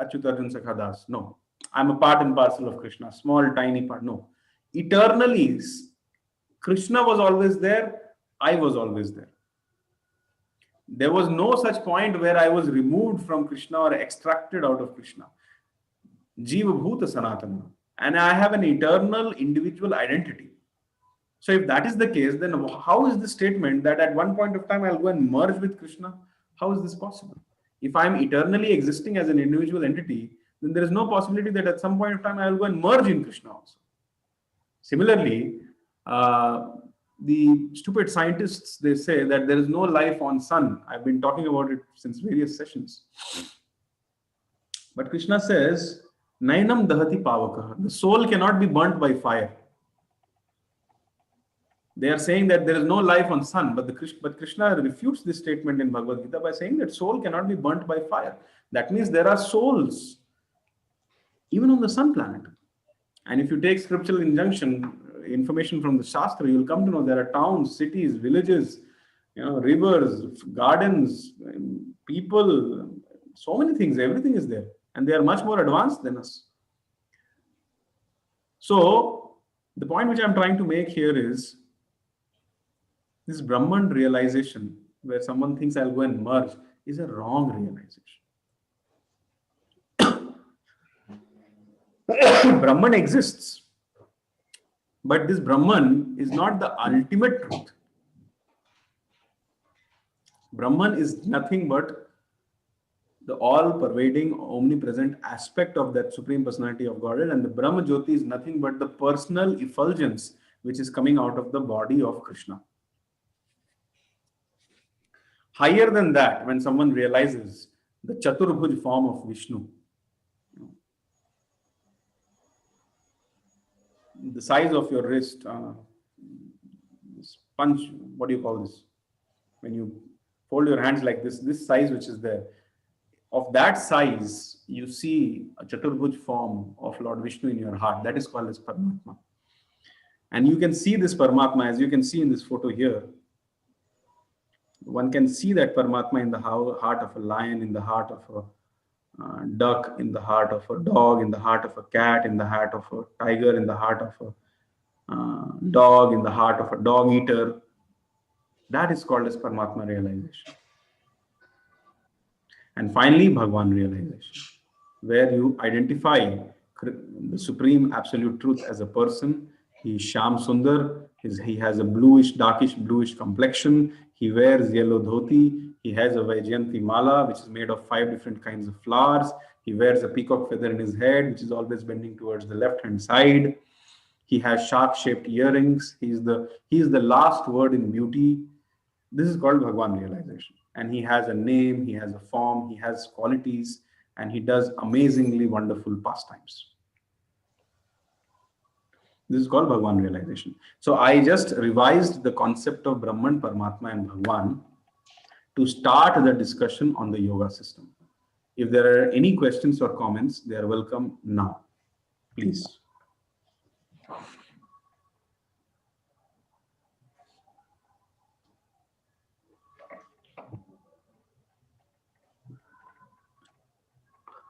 Acyuta Arjunasakha Das. No. I'm a part and parcel of Krishna, small, tiny part. No. Eternally, Krishna was always there, I was always there. There was no such point where I was removed from Krishna or extracted out of Krishna. Jiva Bhuta Sanatana. And I have an eternal individual identity. So if that is the case, then how is the statement that at one point of time I'll go and merge with Krishna? How is this possible? If I'm eternally existing as an individual entity, then there is no possibility that at some point of time I'll go and merge in Krishna also. Similarly, the stupid scientists, they say that there is no life on sun. I've been talking about it since various sessions. But Krishna says, Nainam dahati pavakaha. The soul cannot be burnt by fire. They are saying that there is no life on sun, but Krishna refutes this statement in Bhagavad Gita by saying that soul cannot be burnt by fire. That means there are souls even on the sun planet. And if you take scriptural injunction, information from the Shastra, you will come to know there are towns, cities, villages, rivers, gardens, people, so many things, everything is there. And they are much more advanced than us. So, the point which I'm trying to make here is this Brahman realization, where someone thinks I'll go and merge, is a wrong realization. Brahman exists, but this Brahman is not the ultimate truth. Brahman is nothing but the all-pervading, omnipresent aspect of that Supreme Personality of Godhead, and the Brahma Jyoti is nothing but the personal effulgence which is coming out of the body of Krishna. Higher than that, when someone realizes the Chaturbhuj form of Vishnu, the size of your wrist, punch, what do you call this? When you fold your hands like this size which is there, of that size, you see a Chaturbhuj form of Lord Vishnu in your heart. That is called as Paramatma. And you can see this Paramatma, as you can see in this photo here. One can see that Paramatma in the heart of a lion, in the heart of a duck, in the heart of a dog, in the heart of a cat, in the heart of a tiger, in the heart of a dog, in the heart of a dog eater. That is called as Paramatma realization. And finally, Bhagwan realization, where you identify the supreme absolute truth as a person. He is Shyam Sundar. He has a darkish bluish complexion. He wears yellow dhoti. He has a Vaijayanti mala, which is made of 5 different kinds of flowers. He wears a peacock feather in his head, which is always bending towards the left-hand side. He has shark-shaped earrings. He is the last word in beauty. This is called Bhagwan realization. And he has a name, he has a form, he has qualities, and he does amazingly wonderful pastimes. This is called Bhagwan realization. So I just revised the concept of Brahman, Paramatma, and Bhagwan to start the discussion on the yoga system. If there are any questions or comments, they are welcome now. Please.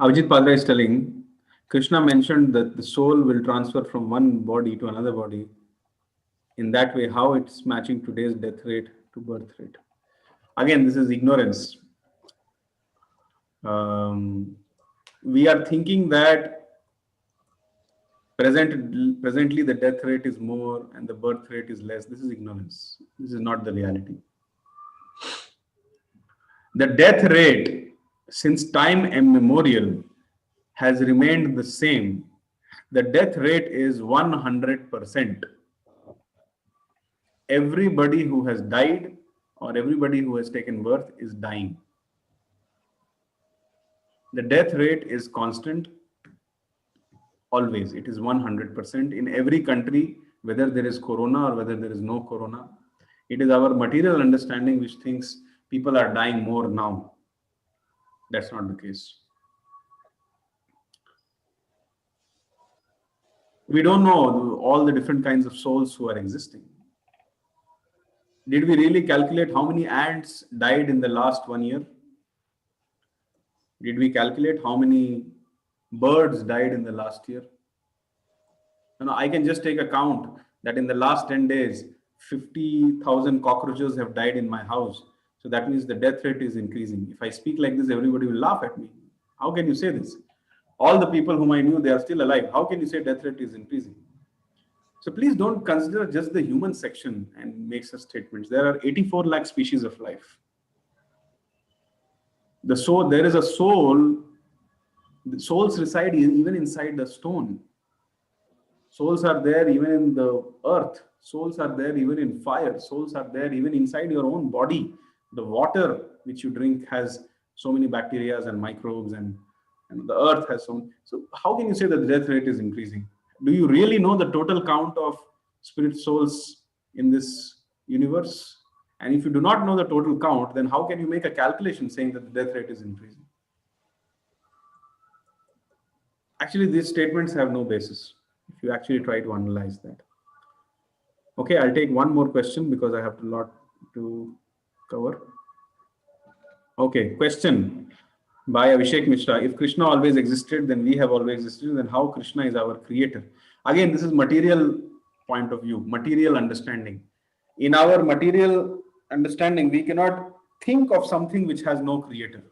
Avijit Padra is telling, Krishna mentioned that the soul will transfer from one body to another body. In that way, how it's matching today's death rate to birth rate. Again, this is ignorance. We are thinking that presently the death rate is more and the birth rate is less. This is ignorance. This is not the reality. The death rate, since time immemorial, has remained the same. The death rate is 100%. Everybody who has died or everybody who has taken birth is dying. The death rate is constant. Always. It is 100% in every country, whether there is corona or whether there is no corona. It is our material understanding which thinks people are dying more now. That's not the case. We don't know all the different kinds of souls who are existing. Did we really calculate how many ants died in the last 1 year? Did we calculate how many birds died in the last year? No, I can just take a count that in the last 10 days, 50,000 cockroaches have died in my house. So that means the death rate is increasing. If I speak like this, everybody will laugh at me. How can you say this? All the people whom I knew, they are still alive. How can you say death rate is increasing? So please don't consider just the human section and make such statements. There are 84 lakh species of life. The soul, there is a soul. The souls reside even inside the stone. Souls are there even in the earth. Souls are there even in fire. Souls are there even inside your own body. The water which you drink has so many bacteria and microbes, and the earth has some. So how can you say that the death rate is increasing? Do you really know the total count of spirit souls in this universe? And if you do not know the total count, then how can you make a calculation saying that the death rate is increasing? Actually, these statements have no basis if you actually try to analyze that. Okay, I'll take one more question because I have a lot to cover. Okay, question by Abhishek Mishra. If Krishna always existed, then we have always existed, then how Krishna is our creator? Again, this is material point of view, material understanding. In our material understanding, we cannot think of something which has no creator.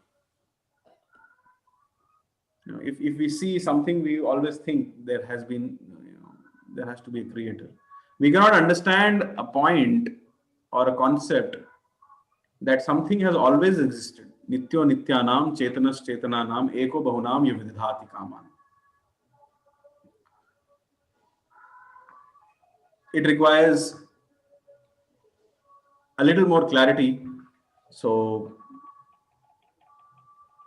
You know, if we see something, we always think there has been, there has to be a creator. We cannot understand a point or a concept that something has always existed. Nityo nityanam chetanas chetananam eko bahunam yavidhati kaman. It requires a little more clarity. So,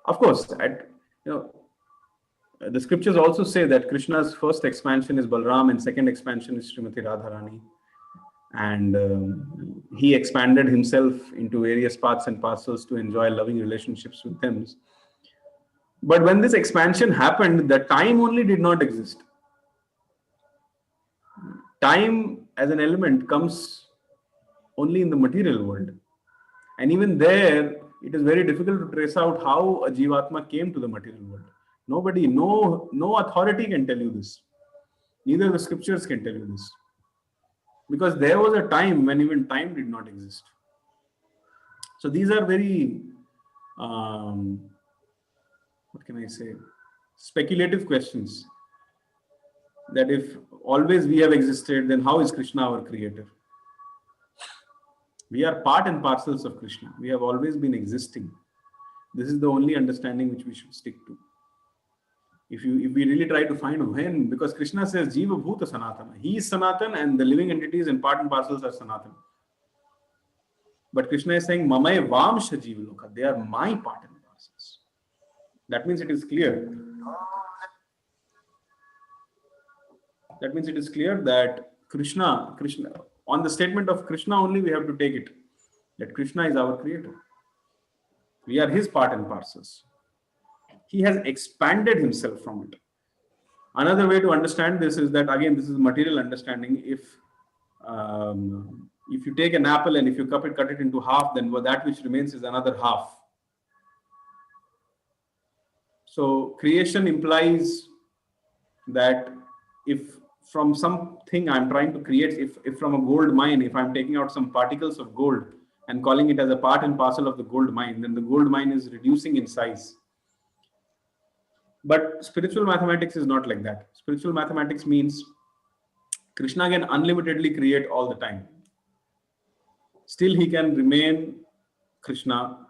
of course, the scriptures also say that Krishna's first expansion is Balram and second expansion is Srimati Radharani. And he expanded himself into various parts and parcels to enjoy loving relationships with them. But when this expansion happened, the time only did not exist. Time as an element comes only in the material world. And even there, it is very difficult to trace out how a Jivatma came to the material world. Nobody, no authority can tell you this. Neither the scriptures can tell you this. Because there was a time when even time did not exist. So these are very, what can I say, speculative questions. That if always we have existed, then how is Krishna our creator? We are part and parcels of Krishna. We have always been existing. This is the only understanding which we should stick to. If we really try to find when, because Krishna says Jiva Bhuta Sanatana. He is Sanatan and the living entities and part and parcels are Sanatan. But Krishna is saying Mamay Vamsha Jiva Loka. They are my part and parcels. That means it is clear. That means it is clear that Krishna, on the statement of Krishna only we have to take it. That Krishna is our creator. We are his part and parcels. He has expanded himself from it. Another way to understand this is that, again, this is material understanding. If you take an apple and if you cut it into half, then that which remains is another half. So creation implies that if from something I'm trying to create, if from a gold mine, if I'm taking out some particles of gold and calling it as a part and parcel of the gold mine, then the gold mine is reducing in size. But spiritual mathematics is not like that. Spiritual mathematics means Krishna can unlimitedly create all the time. Still, he can remain Krishna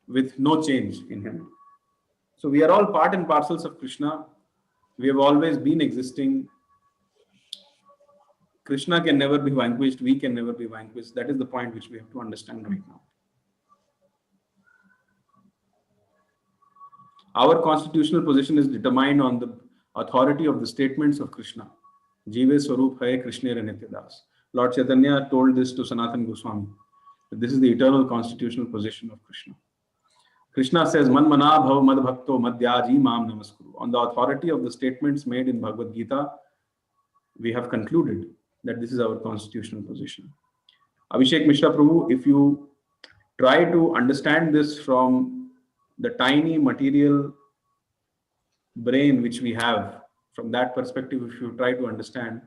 with no change in him. So we are all part and parcels of Krishna. We have always been existing. Krishna can never be vanquished. We can never be vanquished. That is the point which we have to understand right now. Our constitutional position is determined on the authority of the statements of Krishna. Jive Swarup Hai Krishna Nityadas. Lord Chaitanya told this to Sanatan Goswami. This is the eternal constitutional position of Krishna. Krishna says, Man mana bhav mad bhakto madhyaji mam namaskuru. On the authority of the statements made in Bhagavad Gita, we have concluded that this is our constitutional position. Abhishek Mishra Prabhu, if you try to understand this from the tiny material brain which we have, from that perspective, if you try to understand,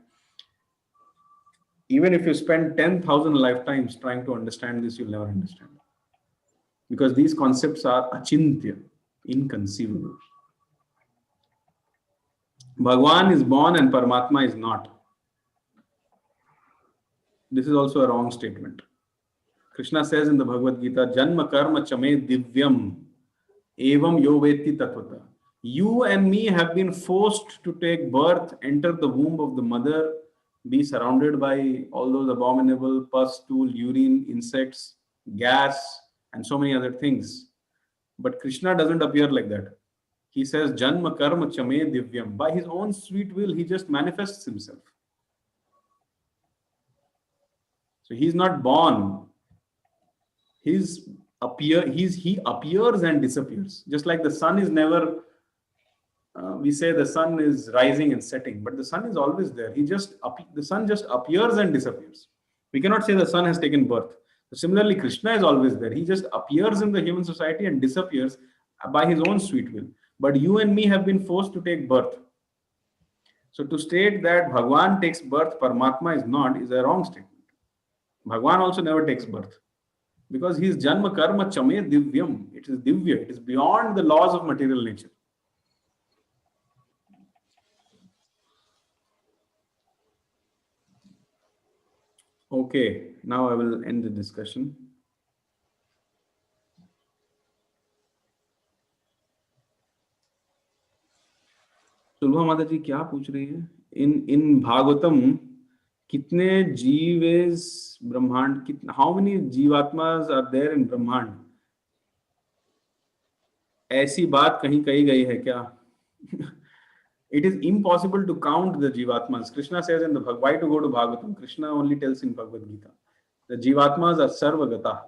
even if you spend 10,000 lifetimes trying to understand this, you'll never understand. Because these concepts are achintya, inconceivable. Bhagwan is born and Paramatma is not. This is also a wrong statement. Krishna says in the Bhagavad Gita, Janma karma chame divyam evam yo veti tatvata. You and me have been forced to take birth, enter the womb of the mother, be surrounded by all those abominable pus, stool, urine, insects, gas, and so many other things. But Krishna doesn't appear like that. He says, Janma karma chame divyam. By his own sweet will, he just manifests himself. So he's not born. He appears and disappears. Just like the sun is never, we say the sun is rising and setting, but the sun is always there. The sun just appears and disappears. We cannot say the sun has taken birth. So similarly, Krishna is always there. He just appears in the human society and disappears by his own sweet will. But you and me have been forced to take birth. So to state that Bhagwan takes birth, Paramatma is not, is a wrong statement. Bhagwan also never takes birth. Because he is Janma Karma Chame Divyam. It is Divya. It is beyond the laws of material nature. Okay, now I will end the discussion. सुलभा माता जी क्या पूछ रही है? In Bhagavatam, कितने जीवेस ब्रह्मांड, how many जीवात्मास are there in ब्रह्मांड? ऐसी बात कहीं कही गई है क्या? It is impossible to count the Jivatmas. Krishna says in the why to go to Bhagavatam? Krishna only tells in Bhagavad Gita. The Jivatmas are Sarvagata.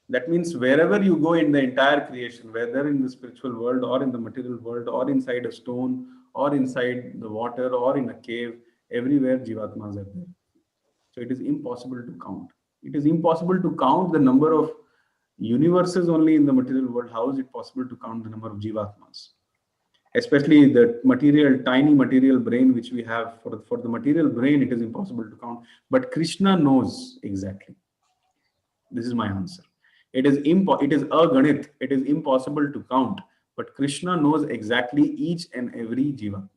That means wherever you go in the entire creation, whether in the spiritual world or in the material world or inside a stone or inside the water or in a cave, everywhere Jivatmas are there. So it is impossible to count. It is impossible to count the number of universes only in the material world. How is it possible to count the number of Jivatmas? Especially the material, tiny material brain which we have. For the material brain, it is impossible to count. But Krishna knows exactly. This is my answer. It is aganit. It is impossible to count. But Krishna knows exactly each and every jiva.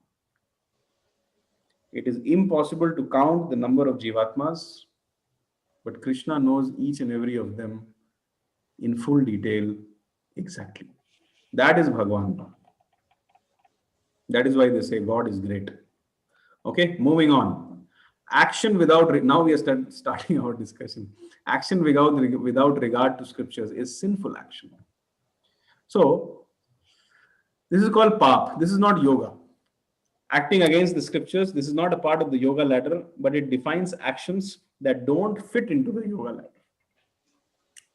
It is impossible to count the number of jivatmas, but Krishna knows each and every of them in full detail exactly. That is Bhagavan. That is why they say God is great. Okay, moving on. Action without, now we are starting our discussion. Action without regard to scriptures is sinful action. So, this is called pap. This is not yoga. Acting against the scriptures, this is not a part of the yoga ladder, but it defines actions that don't fit into the yoga ladder.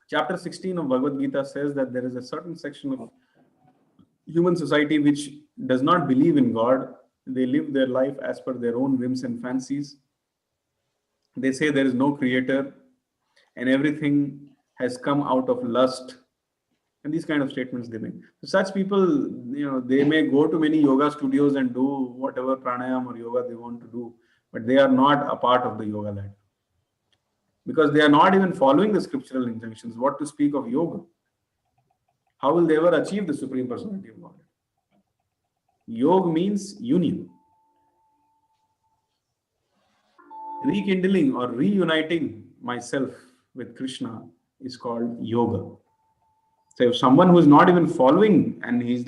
Chapter 16 of Bhagavad Gita says that there is a certain section of human society which does not believe in God. They live their life as per their own whims and fancies. They say there is no creator and everything has come out of lust. And these kind of statements they make. So such people, they may go to many yoga studios and do whatever pranayam or yoga they want to do, but they are not a part of the yoga ladder. Because they are not even following the scriptural injunctions. What to speak of yoga? How will they ever achieve the Supreme Personality of Godhead? Yoga means union. Rekindling or reuniting myself with Krishna is called yoga. So if someone who is not even following and he's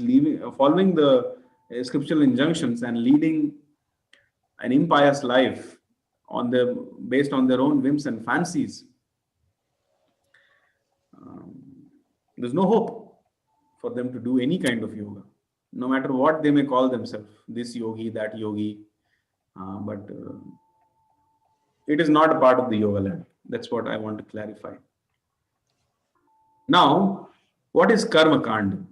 following the scriptural injunctions and leading an impious life based on their own whims and fancies, there's no hope for them to do any kind of yoga, no matter what they may call themselves, this yogi, that yogi, but it is not a part of the yoga ladder. That's what I want to clarify. Now, what is karma kand?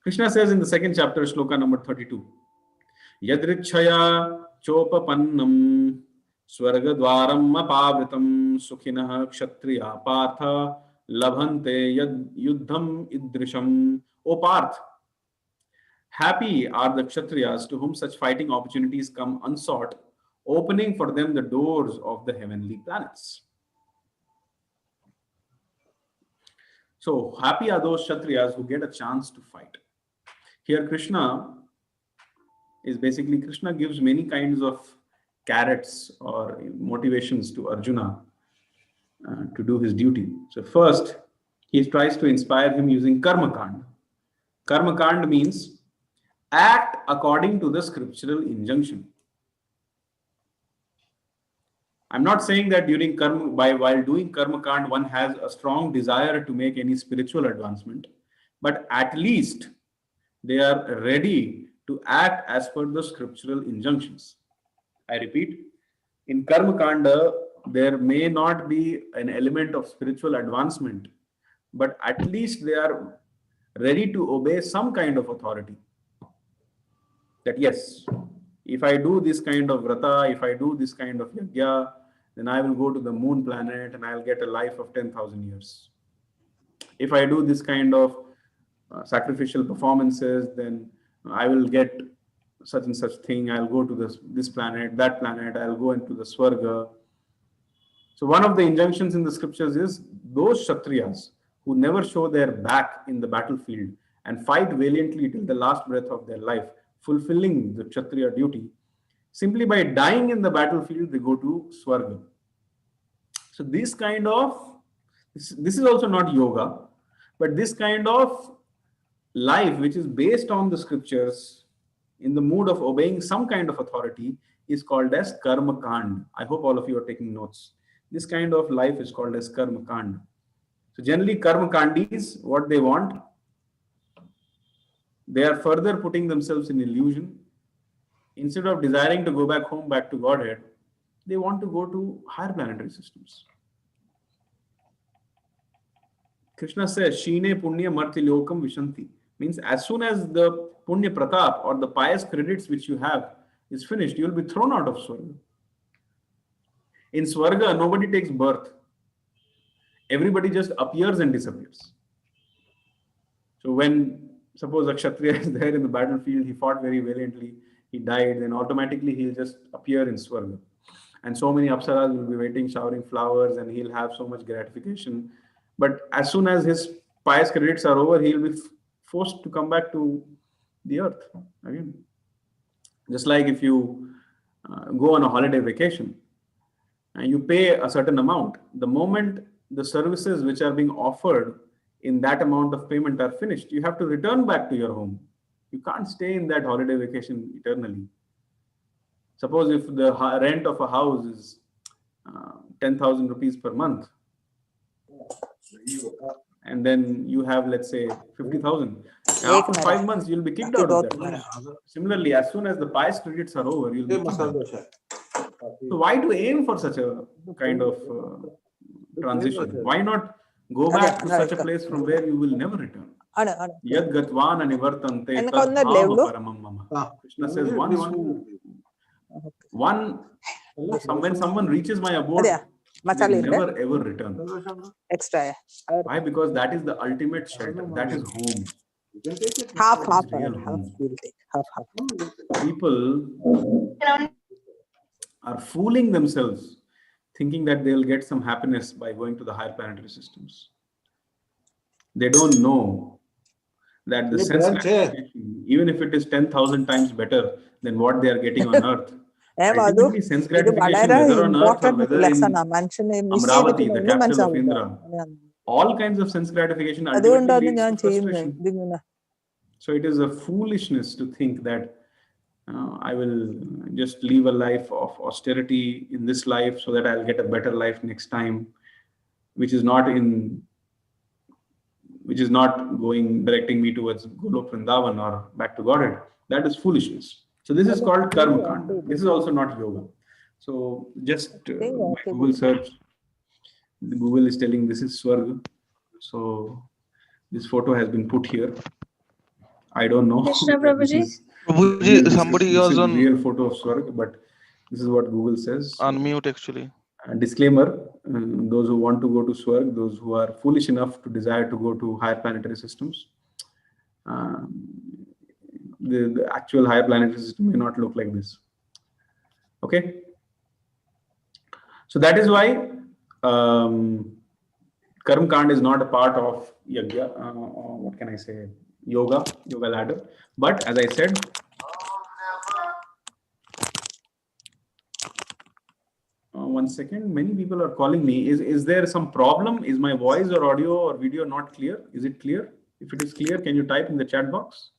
Krishna says in the second chapter, shloka number 32, Yadrichaya chopapannam swargadvaram apavritam sukhinah kshatriya partha labhante yad yuddham idrisham. O Parth, happy are the kshatriyas to whom such fighting opportunities come unsought, opening for them the doors of the heavenly planets. So happy are those Kshatriyas who get a chance to fight. Here Krishna gives many kinds of carrots or motivations to Arjuna to do his duty. So first, he tries to inspire him using karma kand. Karma kand means act according to the scriptural injunction. I'm not saying that while doing karma kand, one has a strong desire to make any spiritual advancement, but at least they are ready to act as per the scriptural injunctions. I repeat, in karma kanda, there may not be an element of spiritual advancement, but at least they are ready to obey some kind of authority. That yes, if I do this kind of vrata, if I do this kind of yajna, then I will go to the moon planet and I'll get a life of 10,000 years. If I do this kind of sacrificial performances, then I will get such and such thing. I'll go to this planet, that planet. I'll go into the Swarga. So one of the injunctions in the scriptures is those Kshatriyas who never show their back in the battlefield and fight valiantly till the last breath of their life, fulfilling the Kshatriya duty. Simply by dying in the battlefield, they go to Swarga. So this is also not yoga, but this kind of life which is based on the scriptures in the mood of obeying some kind of authority is called as karma kand. I hope all of you are taking notes. This kind of life is called as karma kand. So generally karma kandis, what they want they are further putting themselves in illusion. Instead of desiring to go back home, back to Godhead, they want to go to higher planetary systems. Krishna says, Shine Punya Marti Lokam Vishanti. Means as soon as the Punya Pratap or the pious credits which you have is finished, you will be thrown out of Swarga. In Swarga, nobody takes birth. Everybody just appears and disappears. So when, suppose a Kshatriya is there in the battlefield, he fought very valiantly, he died, then automatically he'll just appear in Swarga. And so many Apsaras will be waiting, showering flowers, and he'll have so much gratification. But as soon as his pious credits are over, he'll be forced to come back to the earth again. Just like if you go on a holiday vacation and you pay a certain amount, the moment the services which are being offered in that amount of payment are finished, you have to return back to your home. You can't stay in that holiday vacation eternally. Suppose if the rent of a house is 10,000 rupees per month, and then you have, let's say, 50,000. After 5 months, you'll be kicked out of that. Similarly, as soon as the pious credits are over, you'll be kicked out. So why to aim for such a kind of transition? Why not go back to such a place from where you will never return? Yad gatvana nivartante tad bhava paramam mama. Krishna says, when someone reaches my abode, they never ever return. Extra. Why? Because that is the ultimate shelter. That is home. Half. We'll take half. People are fooling themselves, thinking that they'll get some happiness by going to the higher planetary systems. They don't know that the sense gratification, even if it is 10,000 times better than what they are getting on Earth, ultimately sense gratification, whether on Earth or whether in Amravati, the capital of Indra, all kinds of sense gratification ultimately leads to frustration. So it is a foolishness to think that I will just live a life of austerity in this life so that I'll get a better life next time, which is not directing me towards Golok Vrindavan or back to Godhead. That is foolishness. So this is called Karma Kanda. This is also not yoga. So just Google search. Google is telling this is Swarga. So this photo has been put here. I don't know. Krishna Prabhuji. Somebody was on real photo of Swarga, but this is what Google says. Unmute actually. Disclaimer, those who want to go to Swarg, those who are foolish enough to desire to go to higher planetary systems, the actual higher planetary system may not look like this. Okay. So that is why Karma Kand is not a part of Yagya, what can I say, yoga ladder. But as I said, one second, many people are calling me. Is there some problem? Is my voice or audio or video not clear? Is it clear? If it is clear, can you type in the chat box?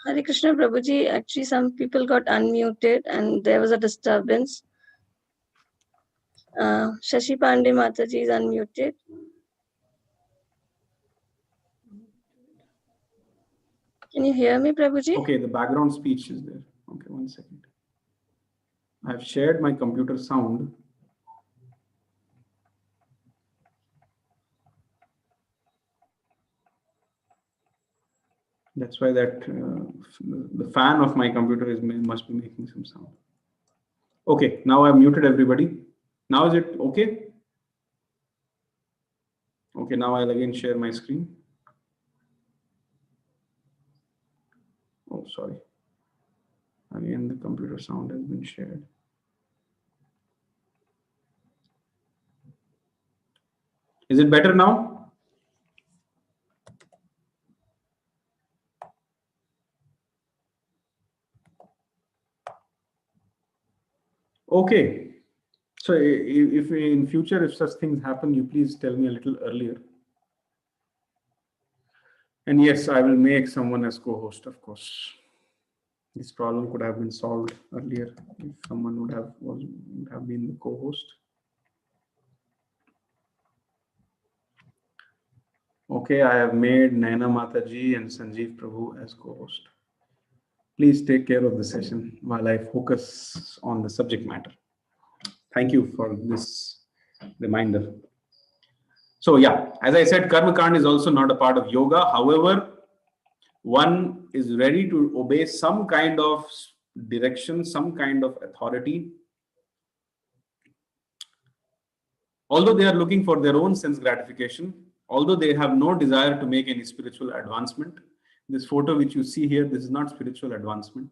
Hare Krishna Prabhuji, actually some people got unmuted and there was a disturbance. Shashi Pandey Mataji is unmuted. Can you hear me, Prabhuji? Okay, the background speech is there. Okay, one second. I've shared my computer sound. That's why that the fan of my computer must be making some sound. Okay, now I've muted everybody. Now is it okay? Okay, now I'll again share my screen. Oh, sorry. Again, the computer sound has been shared. Is it better now? Okay. So if in future, if such things happen, you please tell me a little earlier. And yes, I will make someone as co-host, of course. This problem could have been solved earlier if someone would have been the co-host. Okay, I have made Naina Mataji and Sanjeev Prabhu as co-host. Please take care of the session while I focus on the subject matter. Thank you for this reminder. So yeah, as I said, Karma Kand is also not a part of yoga. However, one is ready to obey some kind of direction, some kind of authority. Although they are looking for their own sense gratification, although they have no desire to make any spiritual advancement. This photo which you see here, this is not spiritual advancement.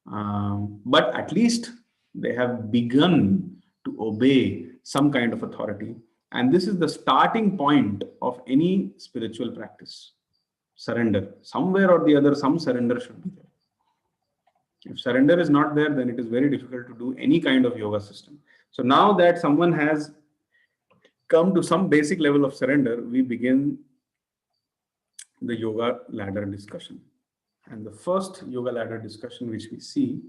But at least they have begun to obey some kind of authority. And this is the starting point of any spiritual practice. Surrender. Somewhere or the other, some surrender should be there. If surrender is not there, then it is very difficult to do any kind of yoga system. So now that someone has come to some basic level of surrender, we begin the yoga ladder discussion. And the first yoga ladder discussion which we see.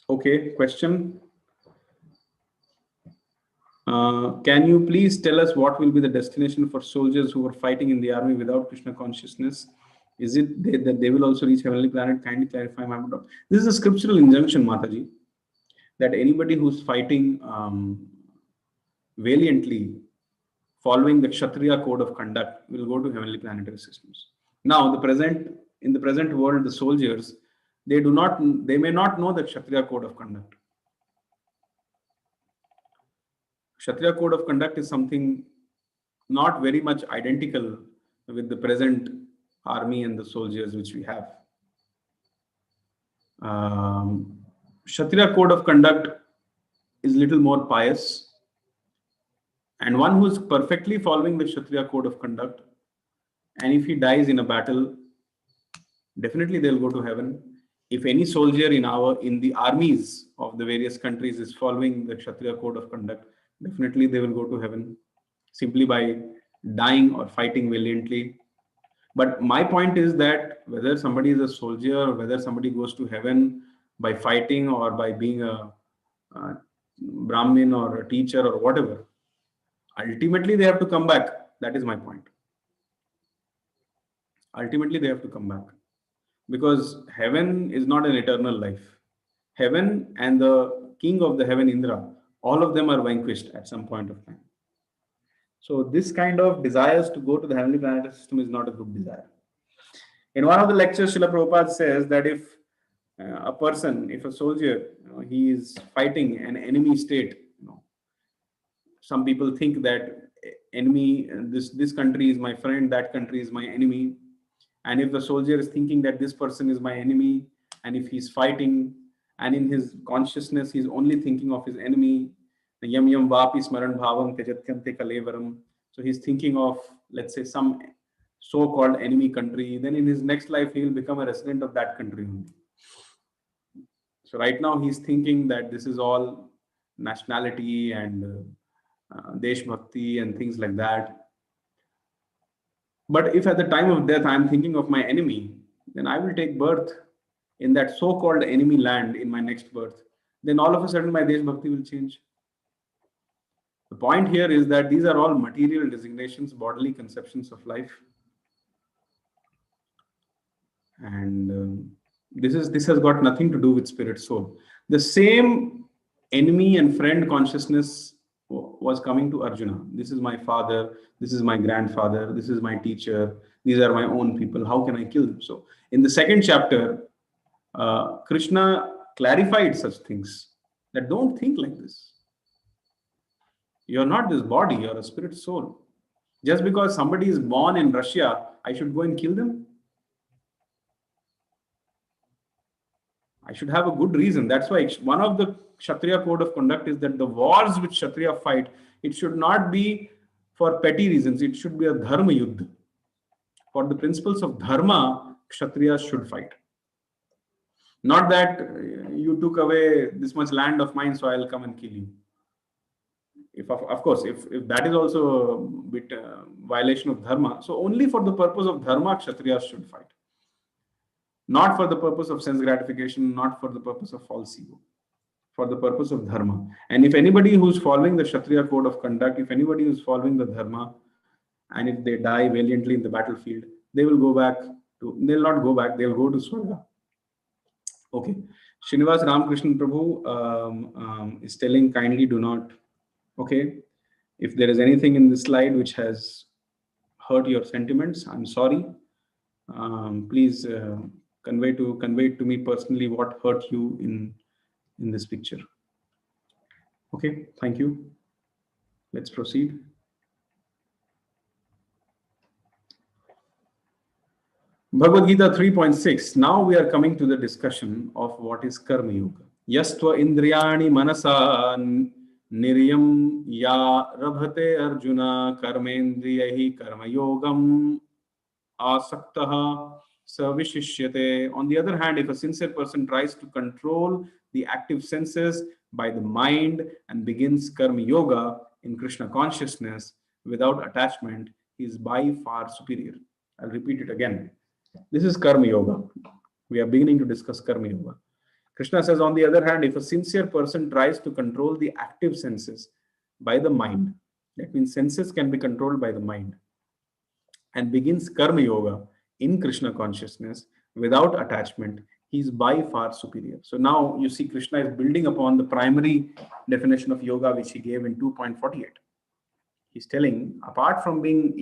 Okay, question. Can you please tell us what will be the destination for soldiers who are fighting in the army without Krishna consciousness? Is it that they will also reach heavenly planet? Kindly clarify my doubt. This is a scriptural injunction, Mataji, that anybody who's fighting valiantly, following the Kshatriya code of conduct, will go to heavenly planetary systems. Now, in the present world, the soldiers, they may not know the Kshatriya code of conduct. Kshatriya code of conduct is something not very much identical with the present army and the soldiers which we have. Kshatriya code of conduct is little more pious, and one who is perfectly following the Kshatriya code of conduct, and if he dies in a battle, definitely they'll go to heaven. If any soldier in the armies of the various countries is following the Kshatriya code of conduct, definitely they will go to heaven simply by dying or fighting valiantly. But my point is that whether somebody is a soldier or whether somebody goes to heaven by fighting or by being a Brahmin or a teacher or whatever, ultimately they have to come back. That is my point. Ultimately they have to come back, because heaven is not an eternal life. Heaven and the king of the heaven, Indra, all of them are vanquished at some point of time. So this kind of desires to go to the heavenly planetary system is not a good desire. In one of the lectures, Srila Prabhupada says that if a soldier, he is fighting an enemy state, some people think that enemy, this country is my friend, that country is my enemy. And if the soldier is thinking that this person is my enemy, and if he's fighting, and in his consciousness he's only thinking of his enemy, yam yam vapi smaran bhavam tejatyante kalevaram. So he's thinking of, let's say, some so-called enemy country. Then in his next life he will become a resident of that country only. So right now he's thinking that this is all nationality and desh bhakti and things like that. But if at the time of death I'm thinking of my enemy, then I will take birth in that so-called enemy land in my next birth. Then all of a sudden my desh bhakti will change. The point here is that these are all material designations, bodily conceptions of life. And this has got nothing to do with spirit soul. The same enemy and friend consciousness was coming to Arjuna. This is my father, this is my grandfather, this is my teacher, these are my own people. How can I kill them? So in the second chapter, Krishna clarified such things, that don't think like this. You're not this body, you're a spirit soul. Just because somebody is born in Russia, I should go and kill them? I should have a good reason. That's why one of the Kshatriya code of conduct is that the wars which Kshatriya fight, it should not be for petty reasons. It should be a dharma yuddha. For the principles of dharma, Kshatriyas should fight. Not that you took away this much land of mine, so I'll come and kill you. Of course, if that is also a bit violation of dharma, so only for the purpose of dharma, Kshatriyas should fight. Not for the purpose of sense gratification, not for the purpose of false ego. for the purpose of dharma. And if anybody who's following the Kshatriya code of conduct, if anybody who's following the dharma, and if they die valiantly in the battlefield, they will go back to, they'll not go back, they'll go to Swarga. Okay. Srinivas Ramakrishnan Prabhu is telling, kindly do not, okay, if there is anything in this slide which has hurt your sentiments, I'm sorry. Please convey it to me personally what hurt you in this picture. Okay, thank you. Let's proceed. Bhagavad Gita 3.6. Now we are coming to the discussion of what is Karma Yoga. Yastva Indriyani Manasa Niryam Ya Rabhate Arjuna Karmendriyahi Karma Yogam Asaktaha Savishishyate. On the other hand, if a sincere person tries to control the active senses by the mind and begins Karma Yoga in Krishna consciousness without attachment, he is by far superior. I'll repeat it again. This is Karma Yoga. We are beginning to discuss Karma Yoga. Krishna says, on the other hand, if a sincere person tries to control the active senses by the mind, that means senses can be controlled by the mind, and begins Karma Yoga in Krishna consciousness without attachment, he is by far superior. So now you see Krishna is building upon the primary definition of yoga which he gave in 2.48. He's telling, apart from being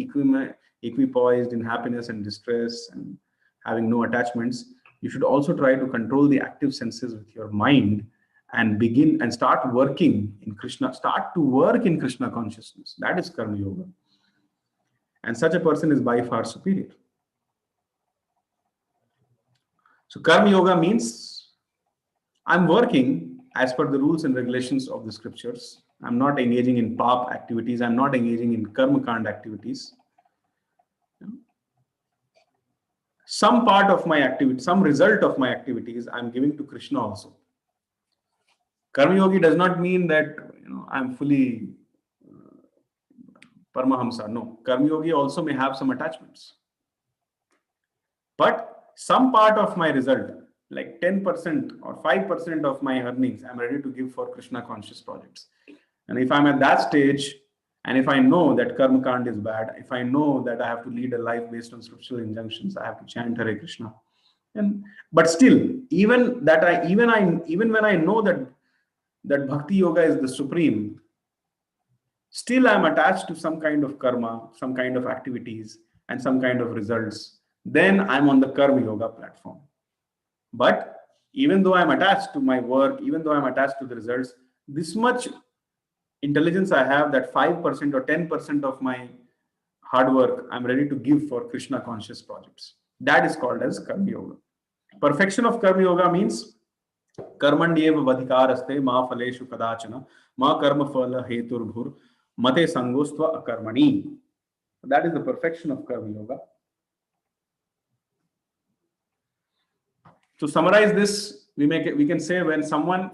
equipoised in happiness and distress and having no attachments, you should also try to control the active senses with your mind and begin and start working in Krishna, start to work in Krishna consciousness. That is Karma Yoga. And such a person is by far superior. So Karma Yoga means I'm working as per the rules and regulations of the scriptures. I'm not engaging in pap activities. I'm not engaging in karma kand activities. Some part of my activity, some result of my activities, I'm giving to Krishna also. Karma Yogi does not mean that I'm fully Paramahamsa. No, Karma Yogi also may have some attachments. But some part of my result, like 10% or 5% of my earnings, I'm ready to give for Krishna conscious projects. And if I'm at that stage, and if I know that karma kand is bad, if I know that I have to lead a life based on scriptural injunctions, I have to chant Hare Krishna. But still, even when I know that Bhakti Yoga is the supreme, still I'm attached to some kind of karma, some kind of activities, and some kind of results. Then I'm on the Karma Yoga platform. But even though I'm attached to my work, even though I'm attached to the results, this much intelligence I have that 5% or 10% of my hard work I'm ready to give for Krishna conscious projects. That is called as Karma Yoga. Perfection of Karma Yoga means Karmandyeva vadhikaraste ma phaleshu kadachana ma karma phala heturbhur mate sangostva akarmani. That is the perfection of Karma Yoga. To summarize this, we can say when someone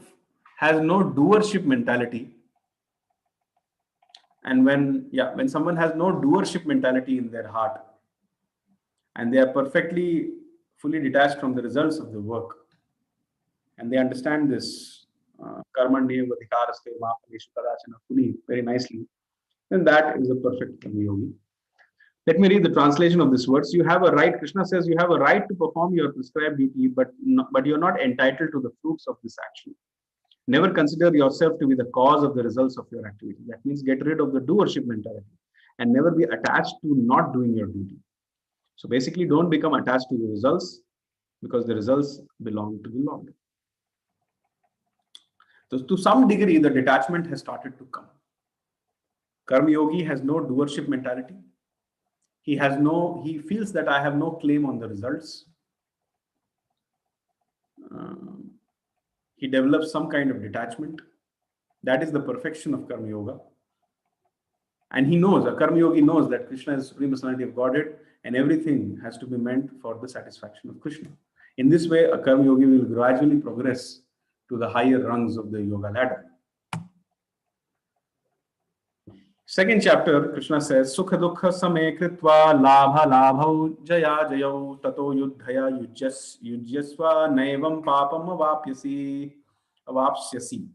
has no doership mentality, and when someone has no doership mentality in their heart, and they are fully detached from the results of the work, and they understand this karmandyeva vadhikaraste ma phaleshu kadachana fully, very nicely, then that is a perfect Karma Yogi. Let me read the translation of these words. You have a right, Krishna says, you have a right to perform your prescribed duty, but you're not entitled to the fruits of this action. Never consider yourself to be the cause of the results of your activity. That means get rid of the doership mentality and never be attached to not doing your duty. So basically, don't become attached to the results because the results belong to the Lord. So to some degree, the detachment has started to come. Karma Yogi has no doership mentality. He feels that I have no claim on the results. He develops some kind of detachment. That is the perfection of Karma Yoga. And a Karma Yogi knows that Krishna is the Supreme Personality of Godhead and everything has to be meant for the satisfaction of Krishna. In this way, a Karma Yogi will gradually progress to the higher rungs of the yoga ladder. Second chapter, Krishna says, Sukha dukha same kritva labha labhau jaya jayau tato yudhaya yujyasva naivam papam avapyasi. avapsyasi.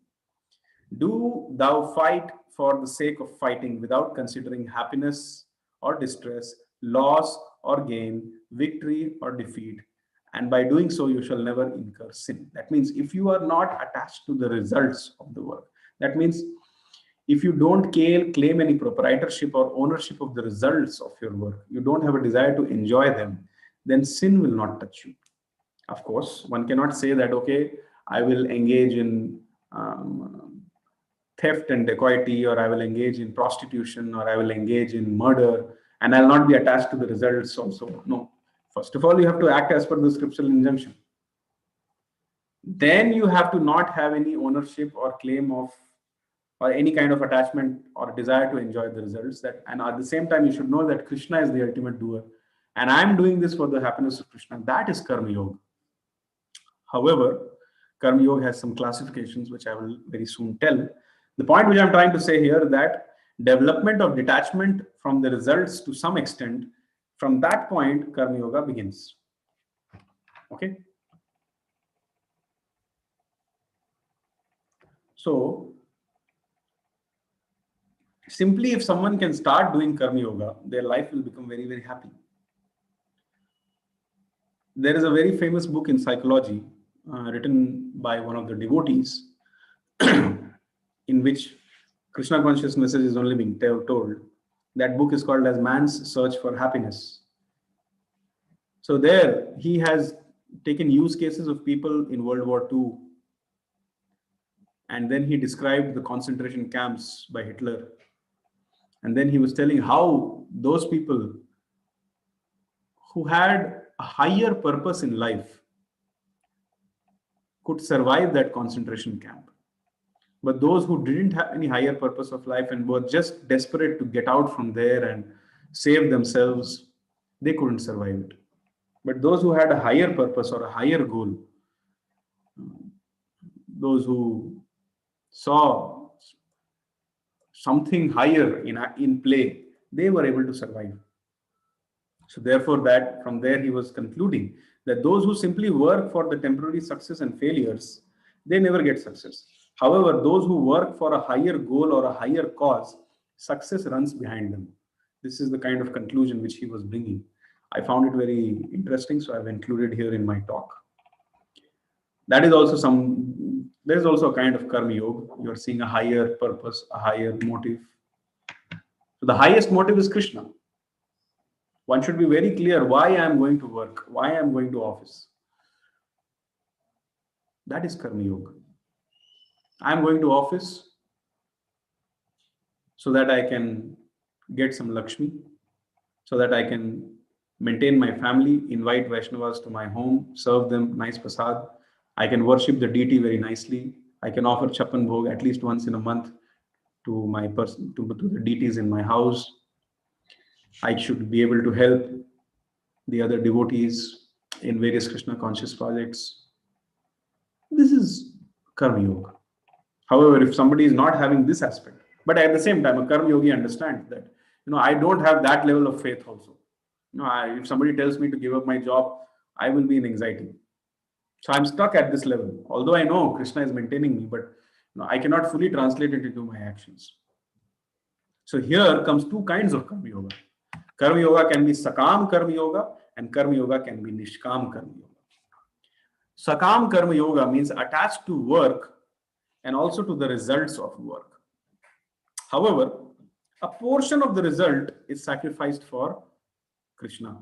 Do thou fight for the sake of fighting without considering happiness or distress, loss or gain, victory or defeat. And by doing so, you shall never incur sin. That means if you are not attached to the results of the work, that means if you don't claim any proprietorship or ownership of the results of your work, you don't have a desire to enjoy them, then sin will not touch you. Of course, one cannot say that, okay, I will engage in theft and dacoity, or I will engage in prostitution, or I will engage in murder, and I'll not be attached to the results also. No. First of all, you have to act as per the scriptural injunction. Then you have to not have any ownership or claim of, or any kind of attachment or desire to enjoy the results. That, and at the same time, you should know that Krishna is the ultimate doer, and I'm doing this for the happiness of Krishna. That is Karma Yoga. However, Karma Yoga has some classifications, which I will very soon tell. The point which I'm trying to say here is that development of detachment from the results to some extent, from that point, Karma Yoga begins. Okay. So, simply if someone can start doing Karma Yoga, their life will become very, very happy. There is a very famous book in psychology written by one of the devotees in which Krishna conscious message is only being told. That book is called as Man's Search for Happiness. So there he has taken use cases of people in World War II, and then he described the concentration camps by Hitler. And then he was telling how those people who had a higher purpose in life could survive that concentration camp. But those who didn't have any higher purpose of life and were just desperate to get out from there and save themselves, they couldn't survive it. But those who had a higher purpose or a higher goal, those who saw something higher in play, they were able to survive. So therefore, that from there he was concluding that those who simply work for the temporary success and failures, they never get success. However, those who work for a higher goal or a higher cause, success runs behind them. This is the kind of conclusion which he was bringing. I found it very interesting, so I've included here in my talk. That is also there is also a kind of Karma Yoga. You are seeing a higher purpose, a higher motive. So the highest motive is Krishna. One should be very clear why I am going to work, why I am going to office. That is Karma Yoga. I am going to office so that I can get some Lakshmi, so that I can maintain my family, invite Vaishnavas to my home, serve them nice prasad. I can worship the deity very nicely. I can offer Chapan Bhog at least once in a month to my person, to the deities in my house. I should be able to help the other devotees in various Krishna conscious projects. This is Karma Yoga. However, if somebody is not having this aspect, but at the same time, a Karma Yogi understands that, I don't have that level of faith also. If somebody tells me to give up my job, I will be in anxiety. So I'm stuck at this level. Although I know Krishna is maintaining me, but I cannot fully translate it into my actions. So here comes two kinds of Karma Yoga. Karma Yoga can be Sakam Karma Yoga, and Karma Yoga can be Nishkam Karma Yoga. Sakam Karma Yoga means attached to work and also to the results of work. However, a portion of the result is sacrificed for Krishna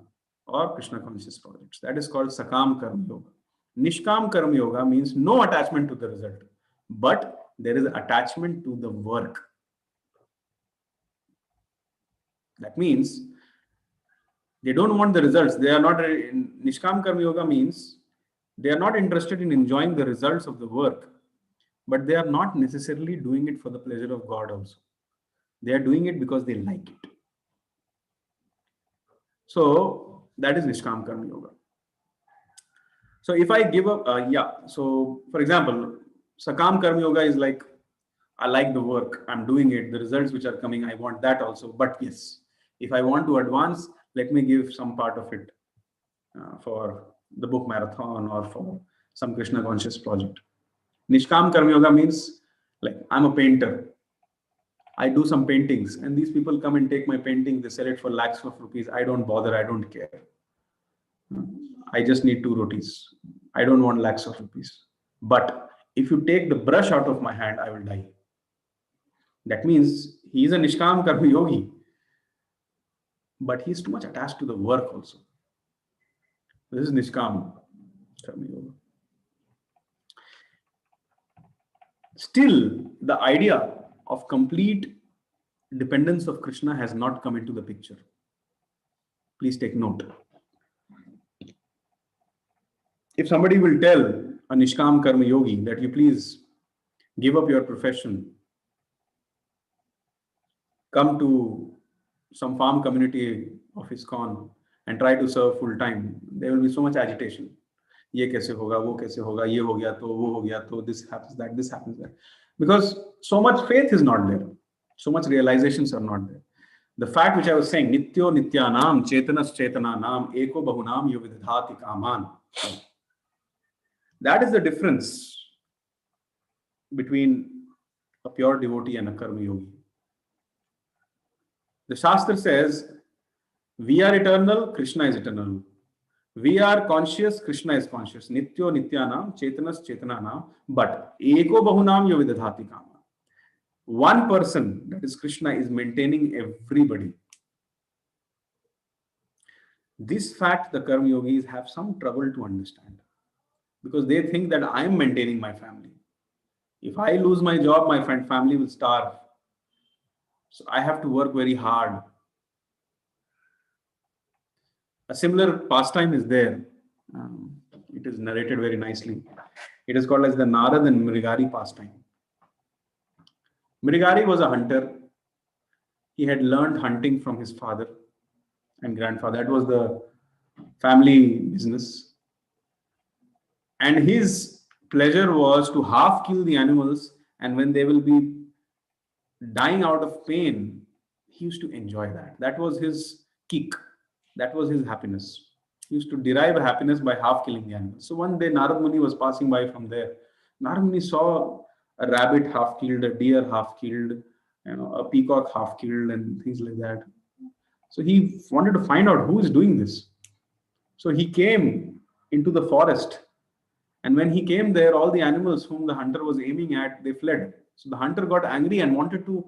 or Krishna conscious projects. That is called Sakam Karma Yoga. Nishkam Karma Yoga means no attachment to the result, but there is attachment to the work. That means they don't want the results. They are not, Nishkam Karma Yoga means they are not interested in enjoying the results of the work, but they are not necessarily doing it for the pleasure of God also. They are doing it because they like it. So that is Nishkam Karma Yoga. So if I give up, so for example, Sakam Karma Yoga is like, I like the work, I'm doing it, the results which are coming, I want that also. But yes, if I want to advance, let me give some part of it for the book marathon or for some Krishna conscious project. Nishkam Karma Yoga means like I'm a painter. I do some paintings and these people come and take my painting. They sell it for lakhs of rupees. I don't bother. I don't care. I just need 2 rotis. I don't want lakhs of rupees. But if you take the brush out of my hand, I will die. That means he is a Nishkam Karma Yogi. But he's too much attached to the work also. This is Nishkam Karma Yoga. Still, the idea of complete dependence of Krishna has not come into the picture. Please take note. If somebody will tell a Nishkam Karma Yogi that you please give up your profession, come to some farm community of Iskcon and try to serve full time, there will be so much agitation. ये कैसे होगा, वो कैसे होगा, ये हो गया तो, वो हो गया तो, this happens that. Because so much faith is not there. So much realizations are not there. The fact which I was saying, Nityo Nityanam, Chetanas Chetananam, Eko Bahunam Yuvidhati Kaman. That is the difference between a pure devotee and a karma yogi. The Shastra says, we are eternal, Krishna is eternal. We are conscious, Krishna is conscious. Nityo Nityanam, Chetanas Chetananam, but Eko Bahunam Yuvidhati Kaman. One person, that is Krishna, is maintaining everybody. This fact the karma yogis have some trouble to understand because they think that I am maintaining my family. If I lose my job, my family will starve. So I have to work very hard. A similar pastime is there. It is narrated very nicely. It is called as the Narad and Mrigari pastime. Mrigari was a hunter. He had learned hunting from his father and grandfather. That was the family business. And his pleasure was to half kill the animals, and when they will be dying out of pain, he used to enjoy that. That was his kick. That was his happiness. He used to derive happiness by half killing the animals. So one day Narad Muni was passing by from there. Narad Muni saw a rabbit half killed, a deer half killed, a peacock half killed, and things like that. So he wanted to find out who is doing this. So he came into the forest, and when he came there, all the animals whom the hunter was aiming at, they fled. So the hunter got angry and wanted to,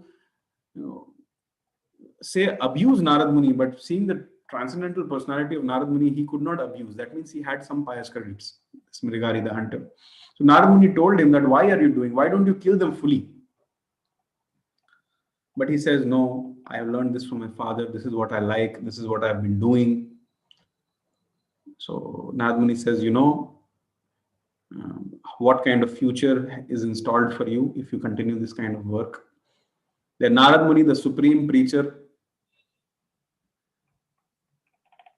abuse Narad Muni, but seeing the transcendental personality of Narad Muni, he could not abuse. That means he had some pious credits. This Mrigari, the hunter. So Narad Muni told him that, why are you doing? Why don't you kill them fully? But he says, no, I have learned this from my father. This is what I like. This is what I've been doing. So Narad Muni says, what kind of future is installed for you if you continue this kind of work? Then Narad Muni, the supreme preacher,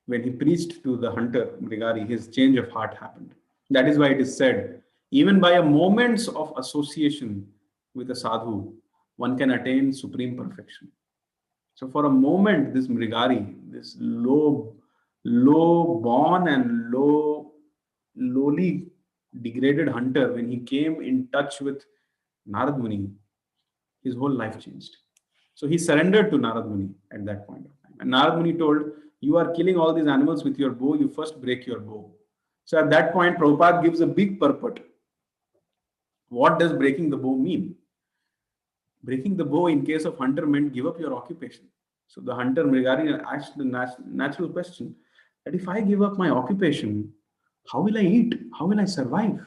when he preached to the hunter, Mrigari, his change of heart happened. That is why it is said, even by a moments of association with a sadhu, one can attain supreme perfection. So for a moment, this Mrigari, this low born and lowly degraded hunter, when he came in touch with Narad Muni, his whole life changed. So he surrendered to Narad Muni at that point of time. And Narad Muni told, you are killing all these animals with your bow, you first break your bow. So at that point, Prabhupada gives a big purport. What does breaking the bow mean? Breaking the bow in case of hunter meant give up your occupation. So the hunter Mrigari asked the natural question that if I give up my occupation, how will I eat? How will I survive?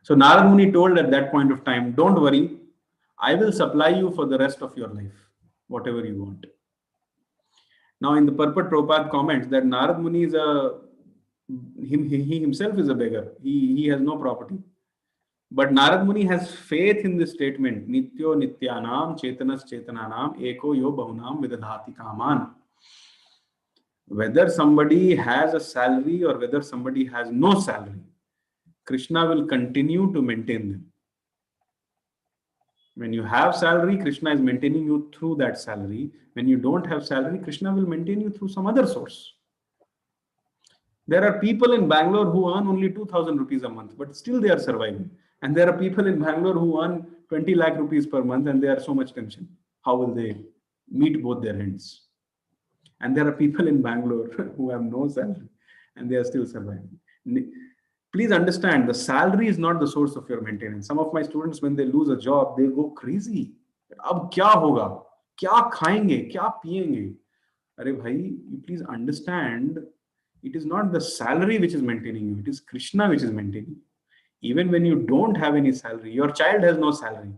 So Narad Muni told at that point of time, don't worry, I will supply you for the rest of your life, whatever you want. Now in the purport, Prabhupada comments that Narad Muni is he himself is a beggar. He has no property. But Narad Muni has faith in this statement, Nityo Nityanam, Chetanas Chetananam, Eko Yo Bahunam Vidadhati Kaman. Whether somebody has a salary or whether somebody has no salary, Krishna will continue to maintain them. When you have salary, Krishna is maintaining you through that salary. When you don't have salary, Krishna will maintain you through some other source. There are people in Bangalore who earn only 2,000 rupees a month, but still they are surviving. And there are people in Bangalore who earn 20 lakh rupees per month and they are so much tension. How will they meet both their ends? And there are people in Bangalore who have no salary and they are still surviving. Please understand, the salary is not the source of your maintenance. Some of my students, when they lose a job, they go crazy. Ab kya hoga? Kya khayenge? Kya piyenge? Are bhai, you please understand, it is not the salary which is maintaining you. It is Krishna which is maintaining you. Even when you don't have any salary, your child has no salary,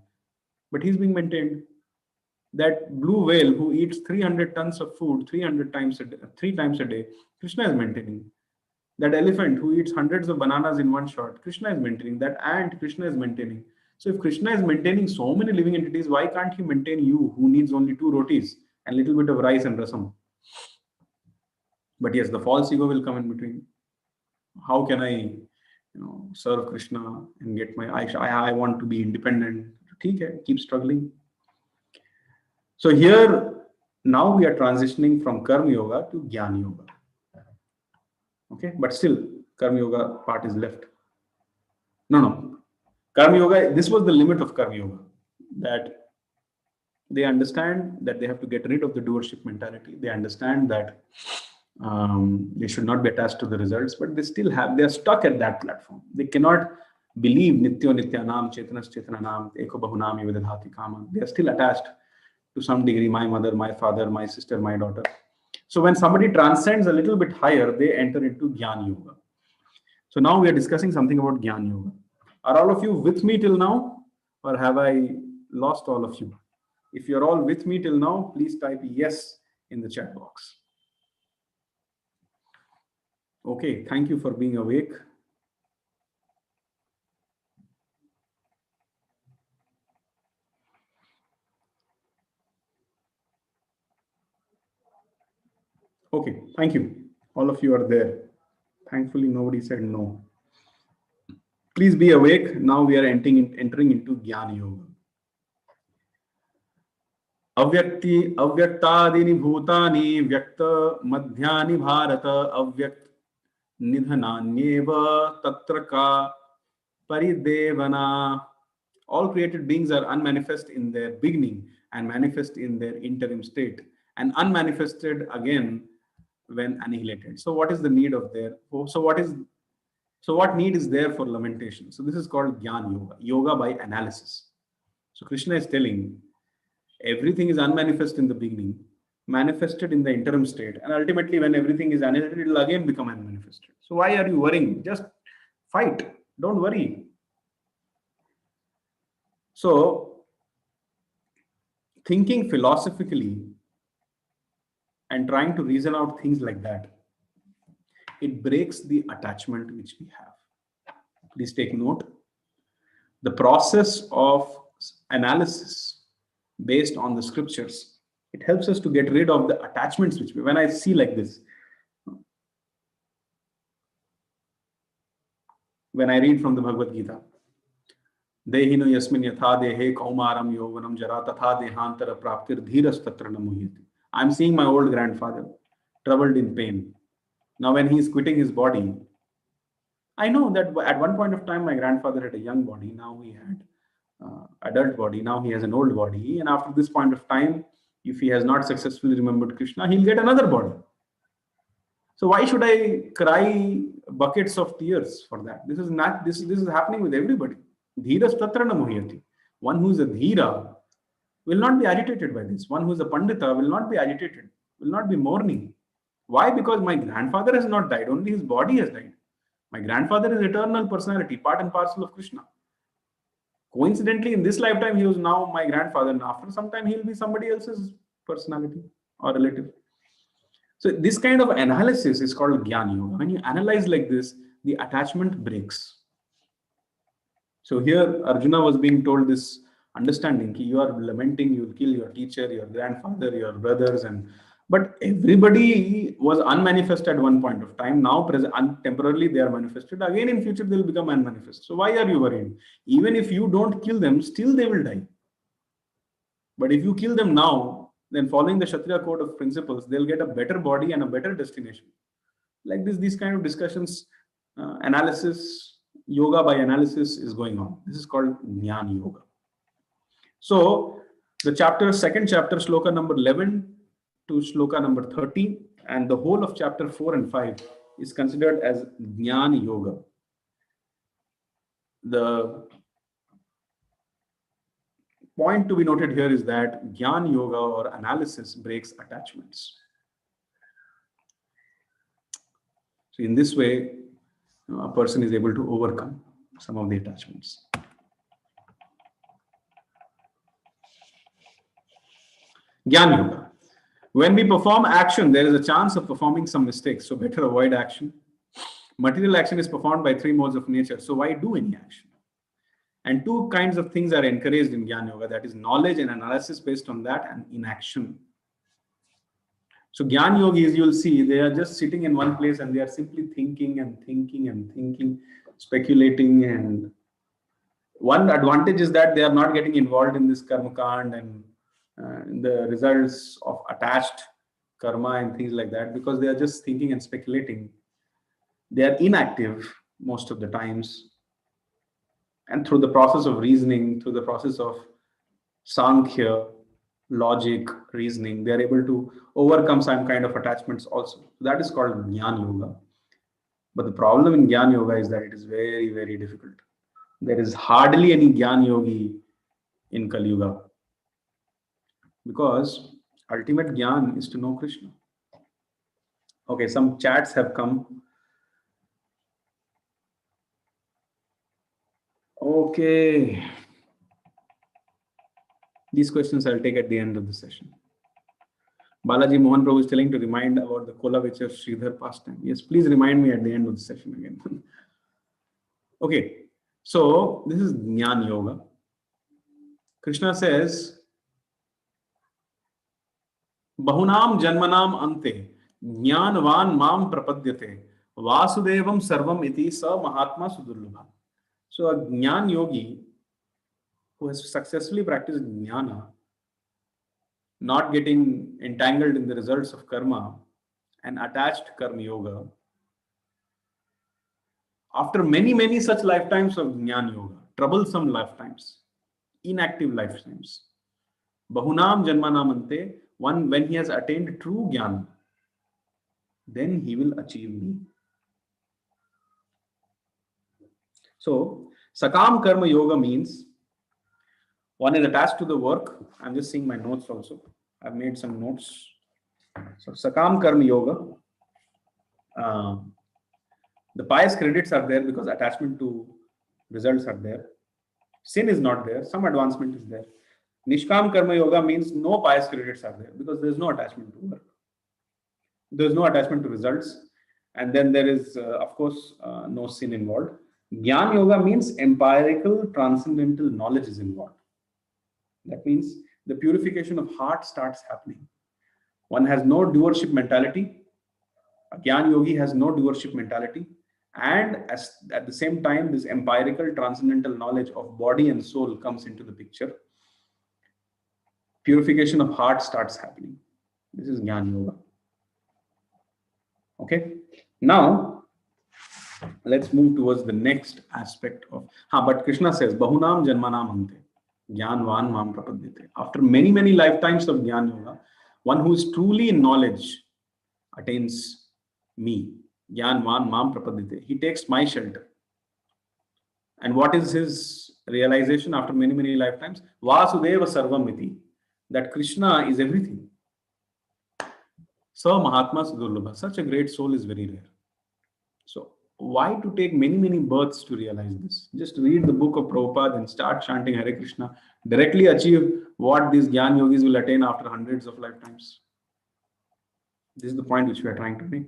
but he's being maintained. That blue whale who eats 300 tons of food 300 times a day, 3 times a day, Krishna is maintaining. That elephant who eats hundreds of bananas in one shot, Krishna is maintaining. That ant, Krishna is maintaining. So if Krishna is maintaining so many living entities, why can't he maintain you who needs only 2 rotis and little bit of rice and rasam? But yes, the false ego will come in between. How can I, serve Krishna and get my, I want to be independent. Okay, keep struggling. So here, now we are transitioning from Karma Yoga to Jnana Yoga. Okay, but still, Karma Yoga part is left. No. Karma Yoga, this was the limit of Karma Yoga. That they understand that they have to get rid of the doership mentality. They understand that they should not be attached to the results, but they are stuck at that platform. They cannot believe Nityo Nityanam, Chetanas Chetananam, Eko Bahunam Yavidadhati Kama. They are still attached to some degree, my mother, my father, my sister, my daughter. So when somebody transcends a little bit higher, they enter into Jnana Yoga. So now we are discussing something about Jnana Yoga. Are all of you with me till now, or have I lost all of you? If you're all with me till now, please type yes in the chat box. Okay, thank you for being awake. Okay, thank you. All of you are there. Thankfully, nobody said no. Please be awake. Now we are entering into Jnana Yoga. Avyaktadini bhutani vyakta madhyani bharata avyakt nidhananyeva tatraka paridevana. All created beings are unmanifest in their beginning and manifest in their interim state, and unmanifested again when annihilated. So what is the need of there? So what need is there for lamentation? So this is called Jnana Yoga, yoga by analysis. So Krishna is telling everything is unmanifest in the beginning, manifested in the interim state, and ultimately when everything is annihilated, it will again become unmanifested. So why are you worrying? Just fight. Don't worry. So thinking philosophically and trying to reason out things like that, it breaks the attachment which we have. Please take note. The process of analysis based on the scriptures, it helps us to get rid of the attachments which when I see like this, when I read from the Bhagavad Gita, Dehino yasmin yatha dehe kaumaram yovanam jara tatha dehantara praptir dhiras tatra namuhyati. I'm seeing my old grandfather troubled in pain. Now when he is quitting his body, I know that at one point of time my grandfather had a young body, now he had adult body, now he has an old body, and after this point of time, if he has not successfully remembered Krishna, he'll get another body. So why should I cry buckets of tears for that? This is happening with everybody. Dhiras tatra na muhyati. One who is a dhira will not be agitated by this. One who is a pandita will not be agitated, will not be mourning. Why? Because my grandfather has not died, only his body has died. My grandfather is eternal personality, part and parcel of Krishna. Coincidentally, in this lifetime, he was now my grandfather, and after some time, he'll be somebody else's personality or relative. So this kind of analysis is called Jnana Yoga. When you analyze like this, the attachment breaks. So here, Arjuna was being told this understanding that you are lamenting, you will kill your teacher, your grandfather, your brothers, but everybody was unmanifest at one point of time. Now, temporarily, they are manifested. Again, in future, they will become unmanifest. So why are you worried? Even if you don't kill them, still they will die. But if you kill them now, then following the Kshatriya code of principles, they'll get a better body and a better destination. Like this, these kind of discussions, analysis, yoga by analysis is going on. This is called Jnana Yoga. So the chapter, second chapter, shloka number 11 to shloka number 13, and the whole of chapter 4 and 5 is considered as Jnana Yoga. The point to be noted here is that Jnana Yoga or analysis breaks attachments. So in this way, a person is able to overcome some of the attachments. Jnana Yoga. When we perform action, there is a chance of performing some mistakes, so better avoid action. Material action is performed by three modes of nature, so why do any action? And two kinds of things are encouraged in Jnana Yoga, that is knowledge and analysis based on that, and inaction. So Jnana Yogis, you'll see, they are just sitting in one place and they are simply thinking and thinking and thinking, speculating. And one advantage is that they are not getting involved in this karma kand and the results of attached karma and things like that, because they are just thinking and speculating. They are inactive most of the times. And through the process of reasoning, through the process of Sankhya, logic, reasoning, they are able to overcome some kind of attachments also. That is called Jnana Yoga. But the problem in Jnana Yoga is that it is very, very difficult. There is hardly any Jnana Yogi in Kali Yuga, because ultimate Jnana is to know Krishna. Okay, some chats have come. Okay. These questions I'll take at the end of the session. Balaji Mohan Prabhu is telling to remind about the Kola Vichar Sridhar pastime. Yes, please remind me at the end of the session again. Okay, so this is Jnana Yoga. Krishna says, Bahunam Janmanam Ante Jnanvan Mam Prapadyate Vasudevam Sarvam Iti Sa Mahatma Sudurlubha. So a Jnana Yogi who has successfully practiced Jnana, not getting entangled in the results of karma and attached karma yoga, after many, many such lifetimes of Jnana Yoga, troublesome lifetimes, inactive lifetimes, Bahunam Janmanam Ante, when he has attained true Jnana, then he will achieve me. So, Sakam Karma Yoga means one is attached to the work. I'm just seeing my notes also. I've made some notes. So, Sakam Karma Yoga. The pious credits are there because attachment to results are there. Sin is not there. Some advancement is there. Nishkam Karma Yoga means no pious credits are there because there is no attachment to work. There is no attachment to results. And then there is, of course, no sin involved. Jnana Yoga means empirical transcendental knowledge is involved. That means the purification of heart starts happening. One has no doership mentality. A Jnana Yogi has no doership mentality. And at the same time, this empirical transcendental knowledge of body and soul comes into the picture. Purification of heart starts happening. This is Jnana Yoga. Okay. Now, let's move towards the next aspect of. But Krishna says, Bahunam Janmanam Ante. Jnanvan Mam Prapadyate. After many, many lifetimes of Jnana Yoga, one who is truly in knowledge attains me. Jnanvan Mam Prapadyate. He takes my shelter. And what is his realization after many, many lifetimes? Vasudeva Sarvam Iti. That Krishna is everything. Sa Mahatma Sudurlabha. Such a great soul is very rare. So, why to take many, many births to realize this? Just read the book of Prabhupada and start chanting Hare Krishna. Directly achieve what these Jnana Yogis will attain after hundreds of lifetimes. This is the point which we are trying to make.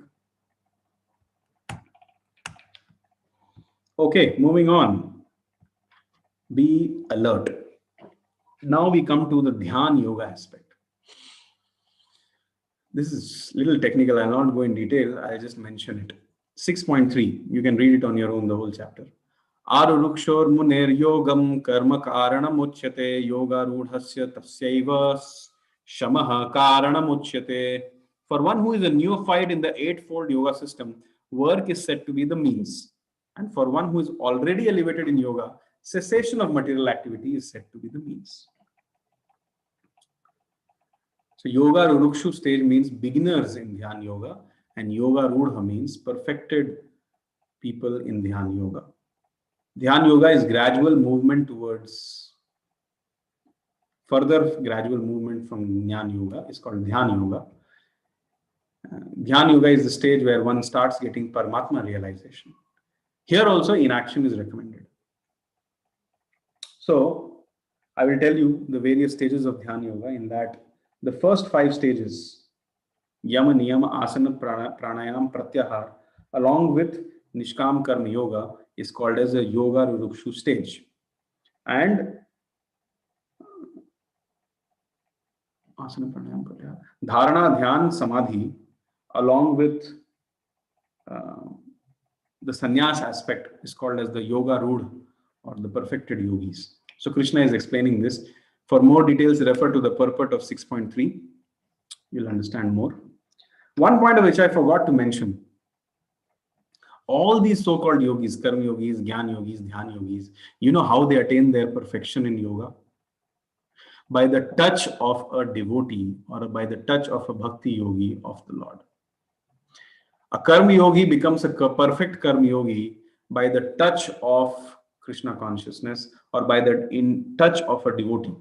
Okay, moving on. Be alert. Now we come to the Dhyan Yoga aspect. This is a little technical. I'll not go in detail. I'll just mention it. 6.3. You can read it on your own, the whole chapter. Arurukshor muner yogam karma karanam uchyate yoga rudhasya tasyaiva shamaha karanam uchyate. For one who is a neophyte in the eightfold yoga system, work is said to be the means. And for one who is already elevated in yoga, cessation of material activity is said to be the means. So yoga rurukshu stage means beginners in Dhyan yoga, and yoga rudha means perfected people in Dhyan yoga. Dhyan yoga is gradual movement towards further gradual movement from Jnana yoga is called Dhyan yoga. Dhyan yoga is the stage where one starts getting Paramatma realization. Here also inaction is recommended. So I will tell you the various stages of Dhyan yoga in that the first 5 stages, Yama, Niyama, Asana, Pranayam, Pratyahar, along with Nishkam Karma Yoga is called as a Yoga Rurukshu stage. And Asana, Pranayam, Pratyahar, Dharana, Dhyan, Samadhi, along with the sannyas aspect is called as the Yoga Rudha or the perfected yogis. So Krishna is explaining this. For more details, refer to the purport of 6.3. You'll understand more. One point of which I forgot to mention, all these so-called yogis, karma yogis, jnana yogis, dhyan yogis, you know how they attain their perfection in yoga? By the touch of a devotee or by the touch of a bhakti yogi of the Lord. A karma yogi becomes a perfect karma yogi by the touch of Krishna consciousness or by the in touch of a devotee.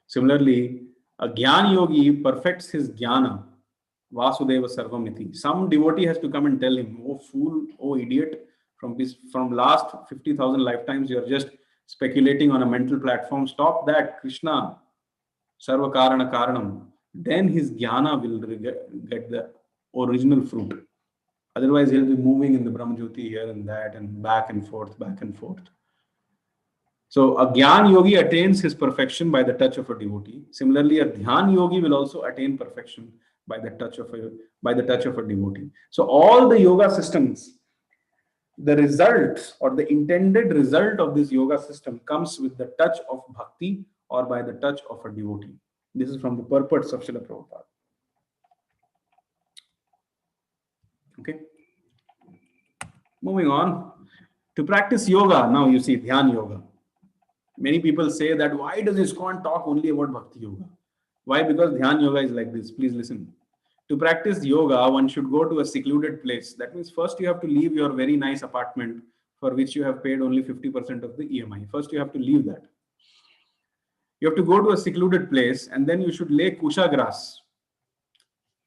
Similarly, a jnana yogi perfects his jnana, Vasudeva Sarvamiti. Some devotee has to come and tell him, oh fool, oh idiot, from last 50,000 lifetimes, you're just speculating on a mental platform. Stop that, Krishna, Sarva Karana Karanam. Then his jnana will get the original fruit. Otherwise, he'll be moving in the Brahmajyoti here and that and back and forth, back and forth. So a Gyan yogi attains his perfection by the touch of a devotee. Similarly, a Dhyan yogi will also attain perfection by the touch of a devotee. So all the yoga systems, the result or the intended result of this yoga system comes with the touch of bhakti or by the touch of a devotee. This is from the purports of Srila Prabhupada. Okay. Moving on. To practice yoga, now you see Dhyan yoga. Many people say that why does Iskcon talk only about Bhakti yoga? Why? Because Dhyan yoga is like this. Please listen. To practice yoga, one should go to a secluded place. That means first you have to leave your very nice apartment for which you have paid only 50% of the EMI. First you have to leave that. You have to go to a secluded place and then you should lay kusha grass.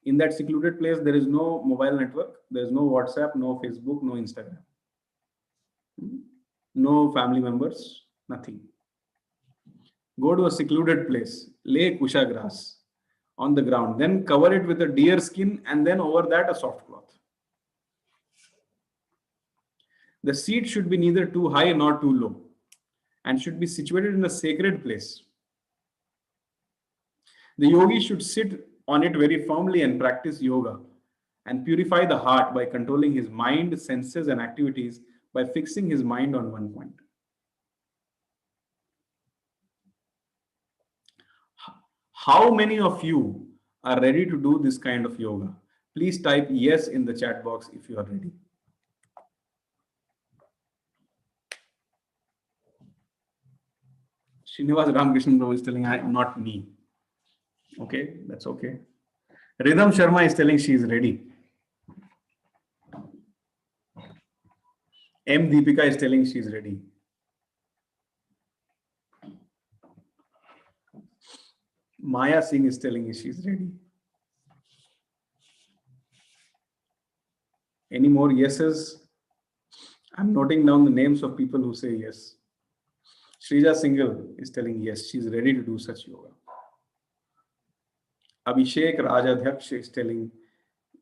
In that secluded place, there is no mobile network. There is no WhatsApp, no Facebook, no Instagram. No family members, nothing. Go to a secluded place, lay kusha grass on the ground, then cover it with a deer skin and then over that a soft cloth. The seat should be neither too high nor too low and should be situated in a sacred place. The yogi should sit on it very firmly and practice yoga and purify the heart by controlling his mind, senses and activities by fixing his mind on one point. How many of you are ready to do this kind of yoga? Please type yes in the chat box if you are ready. Srinivas Ramakrishnan Prabhu is telling, not me. Okay, that's okay. Rhythm Sharma is telling she is ready. M. Deepika is telling she is ready. Maya Singh is telling she is ready. Any more yeses? I'm noting down the names of people who say yes. Shrija Singhal is telling yes, she is ready to do such yoga. Abhishek Rajadhyaksh is telling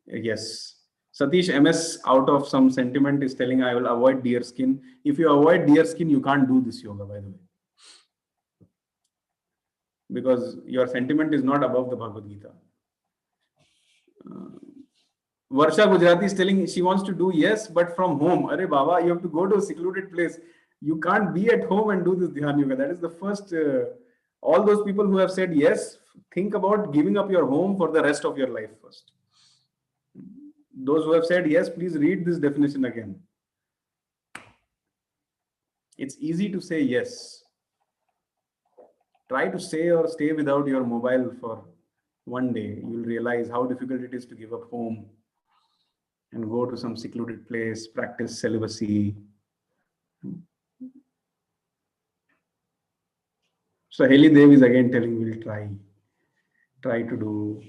yes. Satish MS out of some sentiment is telling I will avoid deer skin. If you avoid deer skin, you can't do this yoga, by the way. Because your sentiment is not above the Bhagavad Gita. Varsha Gujarati is telling she wants to do yes, but from home. Arey Baba, you have to go to a secluded place. You can't be at home and do this Dhyan yoga. That is the first. All those people who have said yes, think about giving up your home for the rest of your life first. Those who have said yes, please read this definition again. It's easy to say yes. Try to say or stay without your mobile for one day. You'll realize how difficult it is to give up home and go to some secluded place, practice celibacy. So Heli Dev is again telling we'll try to do.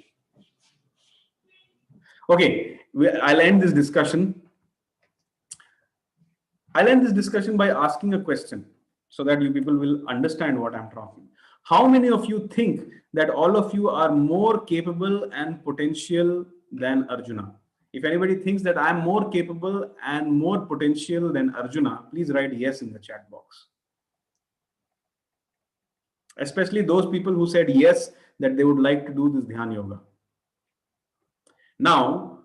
Okay, I'll end this discussion. I'll end this discussion by asking a question so that you people will understand what I'm talking. How many of you think that all of you are more capable and potential than Arjuna? If anybody thinks that I'm more capable and more potential than Arjuna, please write yes in the chat box. Especially those people who said yes, that they would like to do this Dhyan Yoga. Now,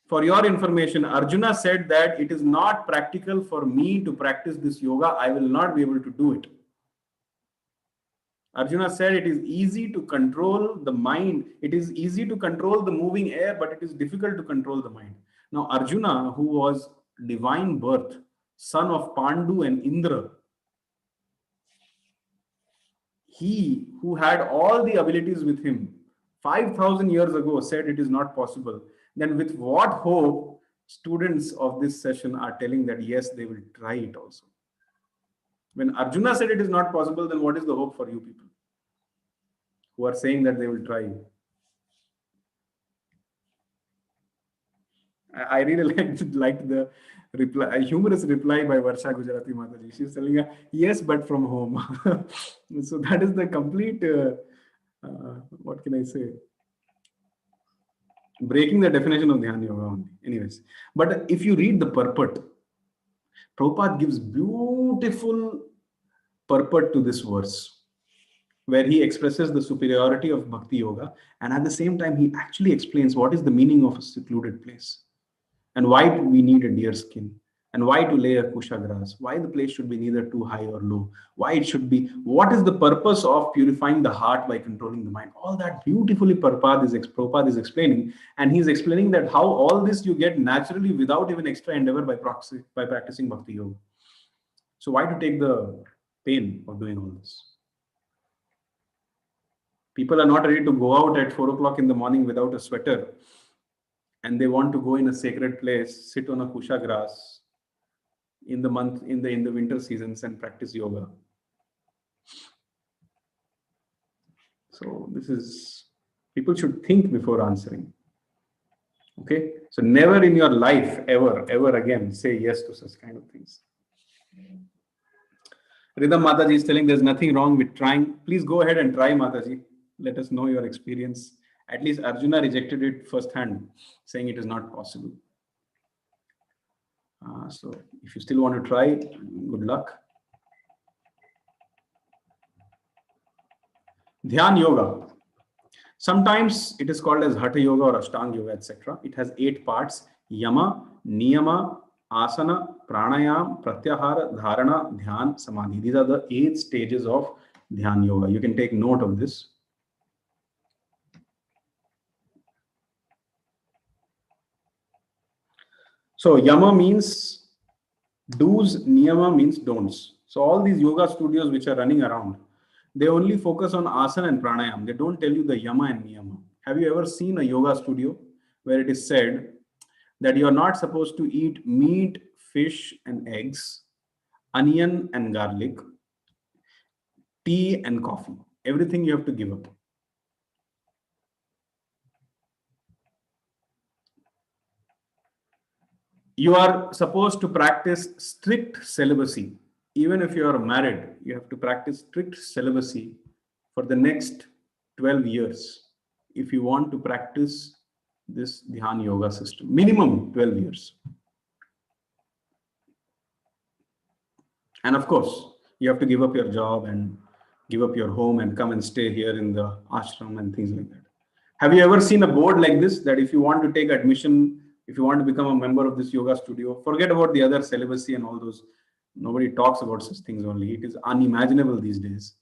for your information, Arjuna said that it is not practical for me to practice this yoga. I will not be able to do it. Arjuna said it is easy to control the mind. It is easy to control the moving air, but it is difficult to control the mind. Now, Arjuna, who was divine birth, son of Pandu and Indra, he who had all the abilities with him 5,000 years ago said it is not possible. Then with what hope students of this session are telling that yes, they will try it also. When Arjuna said it is not possible, then what is the hope for you people who are saying that they will try? I really liked the reply, a humorous reply by Varsha Gujarati Mataji. She's telling her, yes, but from home. So that is the complete, what can I say? Breaking the definition of Dhyan Yoga only. Anyways, but if you read the purport, Prabhupada gives beautiful purport to this verse, where he expresses the superiority of Bhakti Yoga, and at the same time, he actually explains what is the meaning of a secluded place, and why we need a deer skin, and why to lay a kusha grass, why the place should be neither too high or low, why it should be, what is the purpose of purifying the heart by controlling the mind. All that beautifully Prabhupada is explaining, and he's explaining that how all this you get naturally without even extra endeavor by practicing Bhakti Yoga. So why to take the pain of doing all this? People are not ready to go out at 4 o'clock in the morning without a sweater, and they want to go in a sacred place, sit on a kusha grass in the winter seasons and practice yoga. So this is, people should think before answering. Okay, so never in your life ever again say yes to such kind of things. Ridham Mataji is telling there's nothing wrong with trying. Please go ahead and try, Mataji. Let us know your experience. At least Arjuna rejected it firsthand, saying it is not possible. So if you still want to try, good luck. Dhyan Yoga. Sometimes it is called as Hatha Yoga or Ashtanga Yoga, etc. It has 8 parts: Yama, Niyama, Asana, Pranayam, Pratyahara, Dharana, Dhyan, Samadhi. These are the 8 stages of Dhyan Yoga. You can take note of this. So Yama means do's, Niyama means don'ts. So all these yoga studios which are running around, they only focus on asana and pranayam. They don't tell you the Yama and Niyama. Have you ever seen a yoga studio where it is said that you are not supposed to eat meat, fish and eggs, onion and garlic, tea and coffee? Everything you have to give up. You are supposed to practice strict celibacy. Even if you are married, you have to practice strict celibacy for the next 12 years if you want to practice this Dhyan Yoga system. Minimum 12 years. And of course, you have to give up your job and give up your home and come and stay here in the ashram and things like that. Have you ever seen a board like this, that if you want to take admission, if you want to become a member of this yoga studio, forget about the other celibacy and all those. Nobody talks about such things only. It is unimaginable these days.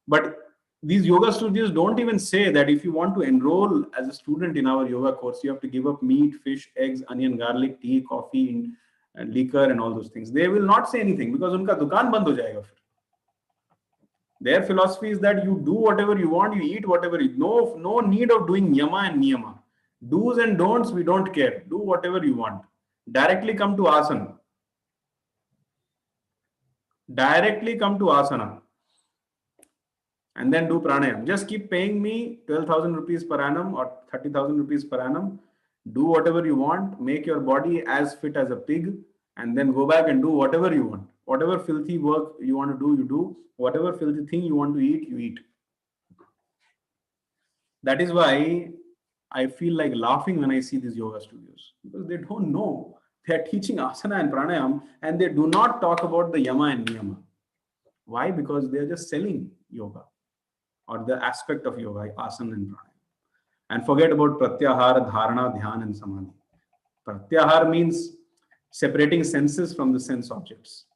But These yoga studios don't even say that if you want to enroll as a student in our yoga course, you have to give up meat, fish, eggs, onion, garlic, tea, coffee, and liquor and all those things. They will not say anything because unka dukaan band ho jayega fir. Their philosophy is that you do whatever you want, you eat whatever you no need of doing yama and niyama. Do's and don'ts, we don't care. Do whatever you want. Directly come to asana. Directly come to asana. And then do pranayam. Just keep paying me 12,000 rupees per annum or 30,000 rupees per annum. Do whatever you want. Make your body as fit as a pig. And then go back and do whatever you want. Whatever filthy work you want to do, you do. Whatever filthy thing you want to eat, you eat. That is why I feel like laughing when I see these yoga studios. Because they don't know. They are teaching asana and pranayam and they do not talk about the yama and niyama. Why? Because they are just selling yoga or the aspect of yoga, asana and pranayam. And forget about pratyahara, dharana, dhyan and samadhi. Pratyahara means separating senses from the sense objects.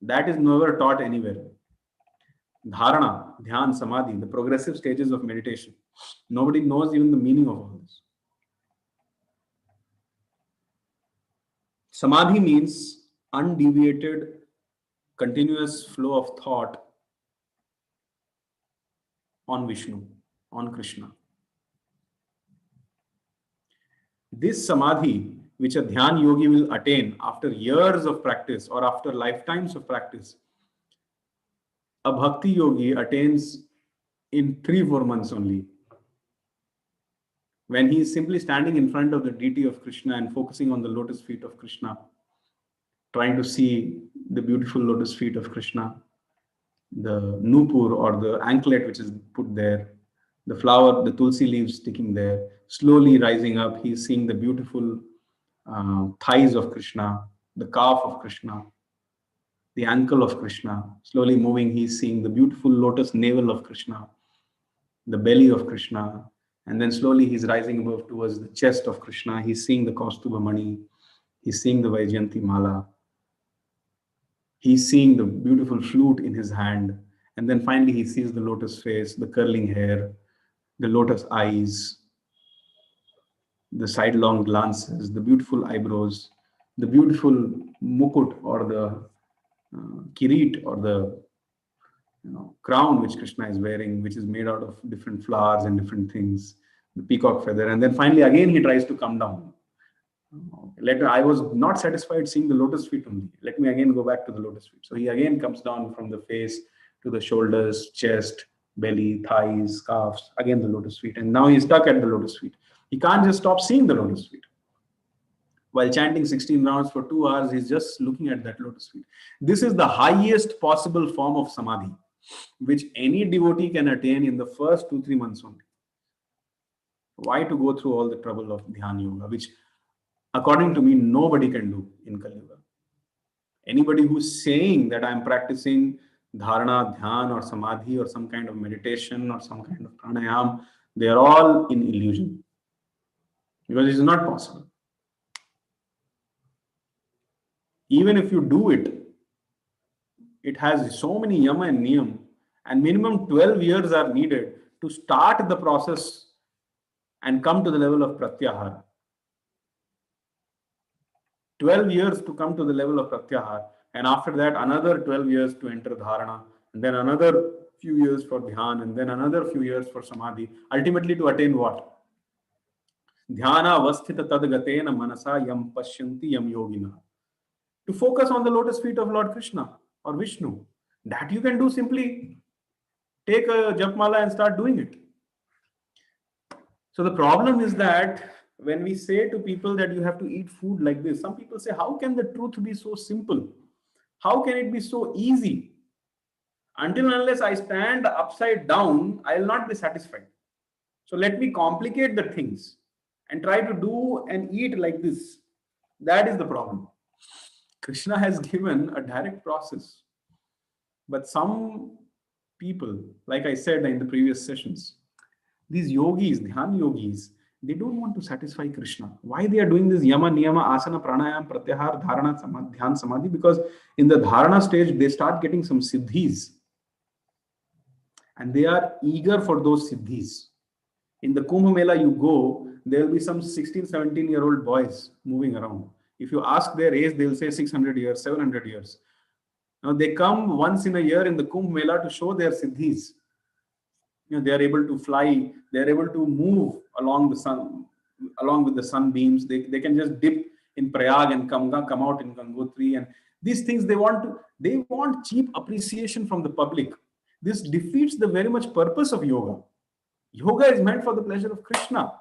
That is never taught anywhere. Dharana, dhyan, samadhi, the progressive stages of meditation. Nobody knows even the meaning of all this. Samadhi means undeviated, continuous flow of thought on Vishnu, on Krishna. This samadhi, which a dhyan yogi will attain after years of practice or after lifetimes of practice, a bhakti yogi attains in 3-4 months only. When he is simply standing in front of the deity of Krishna and focusing on the lotus feet of Krishna, trying to see the beautiful lotus feet of Krishna, the nupur or the anklet which is put there, the flower, the tulsi leaves sticking there, slowly rising up, he is seeing the beautiful thighs of Krishna, the calf of Krishna, the ankle of Krishna. Slowly moving, he is seeing the beautiful lotus navel of Krishna, the belly of Krishna, and then slowly he's rising above towards the chest of Krishna. He's seeing the Kaustubha Mani, he's seeing the Vaijayanti Mala, he's seeing the beautiful flute in his hand, and then finally he sees the lotus face, the curling hair, the lotus eyes, the sidelong glances, the beautiful eyebrows, the beautiful mukut or the kirit or the crown which Krishna is wearing, which is made out of different flowers and different things, the peacock feather, and then finally again he tries to come down. I was not satisfied seeing the lotus feet only. Let me again go back to the lotus feet. So he again comes down from the face to the shoulders, chest, belly, thighs, calves, again the lotus feet, and now he's stuck at the lotus feet. He can't just stop seeing the lotus feet. While chanting 16 rounds for 2 hours, he's just looking at that lotus feet. This is the highest possible form of samadhi, which any devotee can attain in the first 2-3 months only. Why to go through all the trouble of dhyan yoga, which according to me, nobody can do in Kali Yuga. Anybody who's saying that I'm practicing dharana, dhyan or samadhi or some kind of meditation or some kind of pranayam, they are all in illusion. Because it is not possible. Even if you do it, it has so many yama and niyam, and minimum 12 years are needed to start the process and come to the level of pratyahara. 12 years to come to the level of pratyahara, and after that another 12 years to enter dharana, and then another few years for dhyan, and then another few years for samadhi, ultimately to attain what? Dhyana avasthita tadgatena manasa yam pashyanti yam yogina. To focus on the lotus feet of Lord Krishna or Vishnu. That you can do simply take a japmala and start doing it. So the problem is that when we say to people that you have to eat food like this, some people say, how can the truth be so simple? How can it be so easy? Until and unless I stand upside down, I will not be satisfied. So let me complicate the things and try to do and eat like this. That is the problem. Krishna has given a direct process. But some people, like I said in the previous sessions, these yogis, dhyan yogis, they don't want to satisfy Krishna. Why they are doing this yama, niyama, asana, pranayam, pratyahara, dharana, samadhi, dhyan, samadhi? Because in the dharana stage, they start getting some siddhis. and they are eager for those siddhis. In the Kumbh Mela you go, there will be some 16, 17-year-old boys moving around. If you ask their age, they'll say 600 years, 700 years. Now they come once in a year in the Kumbh Mela to show their siddhis. They are able to fly, they are able to move along the sun, along with the sunbeams. They can just dip in Prayag and come out in Gangotri, and these things they want cheap appreciation from the public. This defeats the very much purpose of yoga. Yoga is meant for the pleasure of Krishna.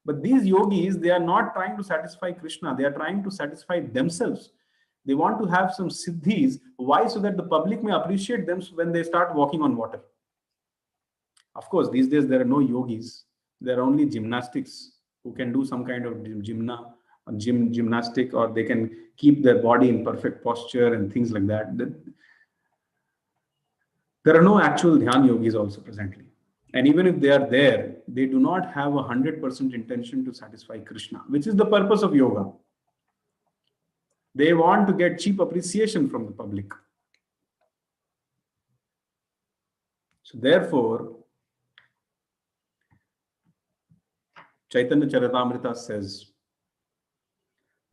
But these yogis, they are not trying to satisfy Krishna. They are trying to satisfy themselves. They want to have some siddhis. Why? So that the public may appreciate them when they start walking on water. Of course, these days there are no yogis. There are only gymnastics who can do some kind of gymnastic, or they can keep their body in perfect posture and things like that. There are no actual dhyan yogis also presently. And even if they are there, they do not have 100% intention to satisfy Krishna, which is the purpose of yoga. They want to get cheap appreciation from the public. So therefore, Chaitanya Charitamrita says,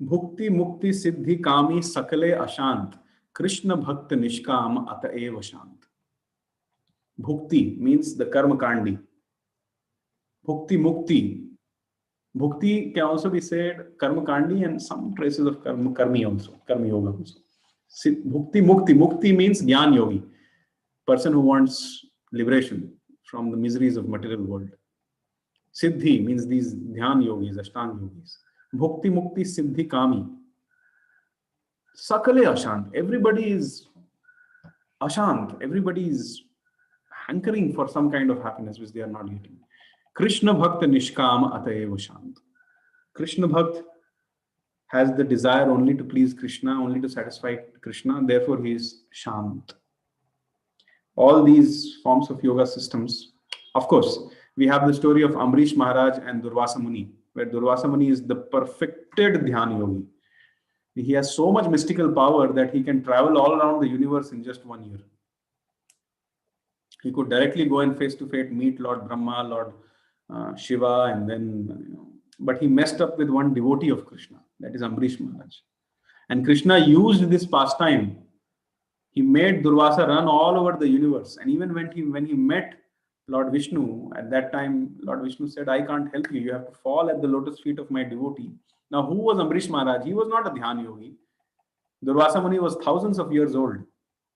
Bhukti Mukti Siddhi Kami Sakale Ashant, Krishna Bhakta Nishkam Ata Eva Shant. Bhukti means the karma kandi. Bhukti Mukti. Bhukti can also be said karma kandi and some traces of karmi also, karma yoga also. Bhukti Mukti. Mukti means jnana yogi, person who wants liberation from the miseries of material world. Siddhi means these dhyan yogis, ashtanga yogis. Bhukti Mukti Siddhi Kami. Sakale Ashant. Everybody is ashant. Everybody is hankering for some kind of happiness which they are not getting. Krishna Bhakta Nishkam Atayeva Shant. Krishna Bhakt has the desire only to please Krishna, only to satisfy Krishna, therefore he is Shant. All these forms of yoga systems, of course, we have the story of Amrish Maharaj and Durvasa Muni, where Durvasa Muni is the perfected Dhyan yogi. He has so much mystical power that he can travel all around the universe in just 1 year. He could directly go and face-to-face meet Lord Brahma, Lord Shiva, and then, but he messed up with one devotee of Krishna, that is Amrish Maharaj. And Krishna used this pastime. He made Durvasa run all over the universe. And even when he met Lord Vishnu, at that time, Lord Vishnu said, I can't help you. You have to fall at the lotus feet of my devotee. Now, who was Amrish Maharaj? He was not a Dhyan yogi. Durvasa Muni was thousands of years old,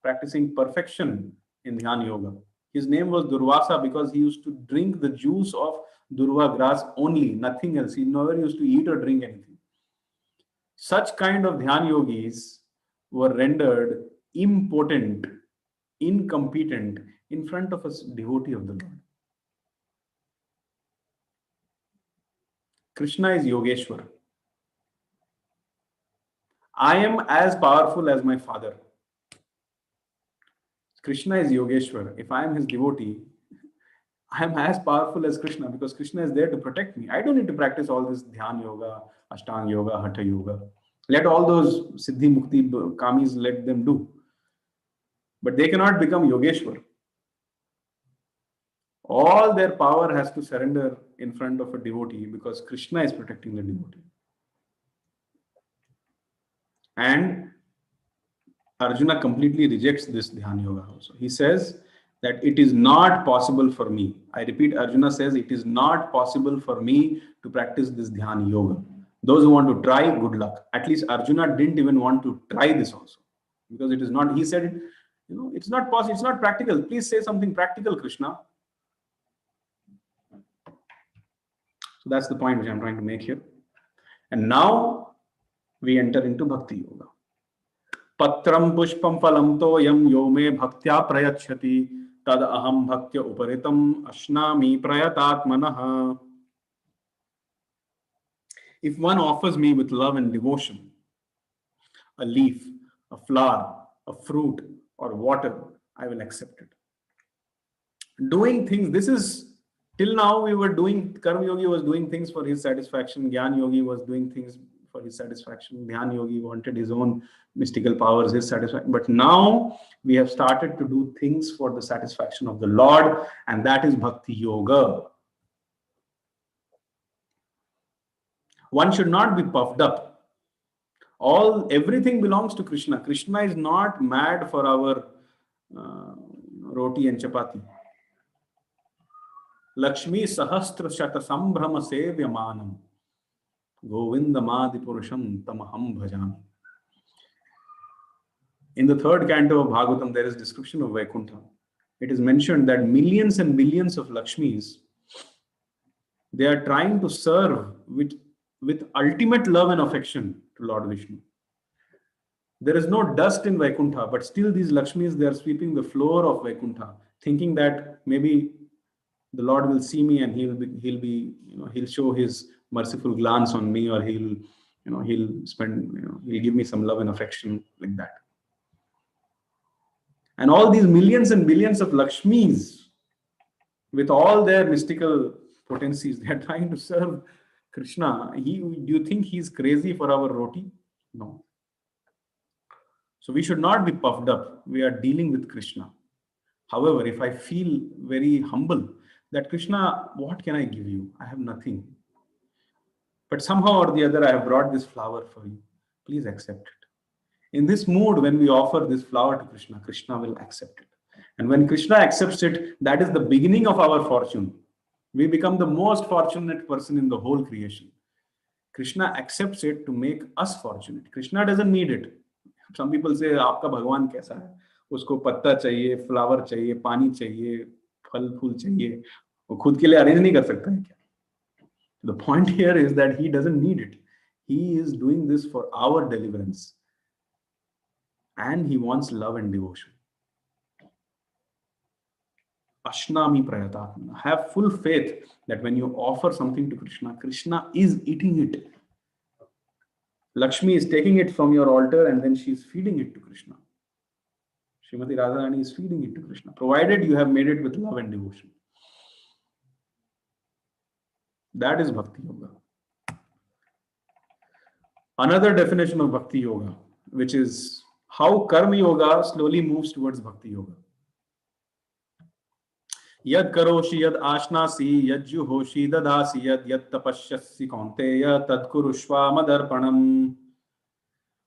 practicing perfection in Dhyan yoga. His name was Durvasa because he used to drink the juice of Durva grass only, nothing else. He never used to eat or drink anything. Such kind of Dhyan yogis were rendered impotent, incompetent in front of a devotee of the Lord. Krishna is Yogeshwar. I am as powerful as my father. Krishna is Yogeshwar. If I am his devotee, I am as powerful as Krishna because Krishna is there to protect me. I don't need to practice all this Dhyan yoga, Ashtanga yoga, Hatha yoga. Let all those Siddhi Mukti Kamis, let them do. But they cannot become Yogeshwar. All their power has to surrender in front of a devotee because Krishna is protecting the devotee. And Arjuna completely rejects this Dhyan yoga also. He says that it is not possible for me. I repeat, Arjuna says it is not possible for me to practice this Dhyan yoga. Those who want to try, good luck. At least Arjuna didn't even want to try this also. Because it is not, he said, it's not possible, it's not practical. Please say something practical, Krishna. So that's the point which I'm trying to make here. And now we enter into Bhakti Yoga. Patram pushpam phalam toyam yo me bhaktya prayachyati tad aham bhaktya uparitam ashnami prayatatmanah. If one offers me with love and devotion a leaf, a flower, a fruit, or water, I will accept it. Doing things, this is, till now we were doing, Karma Yogi was doing things for his satisfaction, Gyan Yogi was doing things for his satisfaction. Dhyan yogi wanted his own mystical powers, his satisfaction. But now we have started to do things for the satisfaction of the Lord, and that is bhakti yoga. One should not be puffed up. Everything belongs to Krishna. Krishna is not mad for our roti and chapati. Lakshmi sahastra shata sambhrama sevyamanam govindamadi purusham tamaham bhajami. In the third canto of Bhagavatam, there is description of Vaikuntha. It is mentioned that millions and millions of Lakshmis, they are trying to serve with ultimate love and affection to Lord Vishnu. There is no dust in Vaikuntha, but still these Lakshmis, they are sweeping the floor of Vaikuntha, thinking that maybe the Lord will see me and he'll show his merciful glance on me, or he'll give me some love and affection, like that. And all these millions and billions of Lakshmis, with all their mystical potencies, they are trying to serve Krishna. Do you think he's crazy for our roti? No. So we should not be puffed up. We are dealing with Krishna. However, if I feel very humble that Krishna, what can I give you? I have nothing. But somehow or the other, I have brought this flower for you. Please accept it. In this mood, when we offer this flower to Krishna, Krishna will accept it. And when Krishna accepts it, that is the beginning of our fortune. We become the most fortunate person in the whole creation. Krishna accepts it to make us fortunate. Krishna doesn't need it. Some people say, आपका भगवान कैसा है? उसको पत्ता चाहिए, flower चाहिए, पानी चाहिए, फल फूल चाहिए. वो खुद के लिए अरेंज नहीं कर सकता है क्या? The point here is that he doesn't need it. He is doing this for our deliverance. And he wants love and devotion. Ashnami prayatatma. Have full faith that when you offer something to Krishna, Krishna is eating it. Lakshmi is taking it from your altar and then she is feeding it to Krishna. Srimati Radharani is feeding it to Krishna, provided you have made it with love and devotion. That is Bhakti Yoga. Another definition of Bhakti Yoga, which is how Karma Yoga slowly moves towards Bhakti Yoga. Yad karoshi yad ashnasi yad juhoshi dadasi yad tapashyasi kaunteya tad kurushva madarpanam.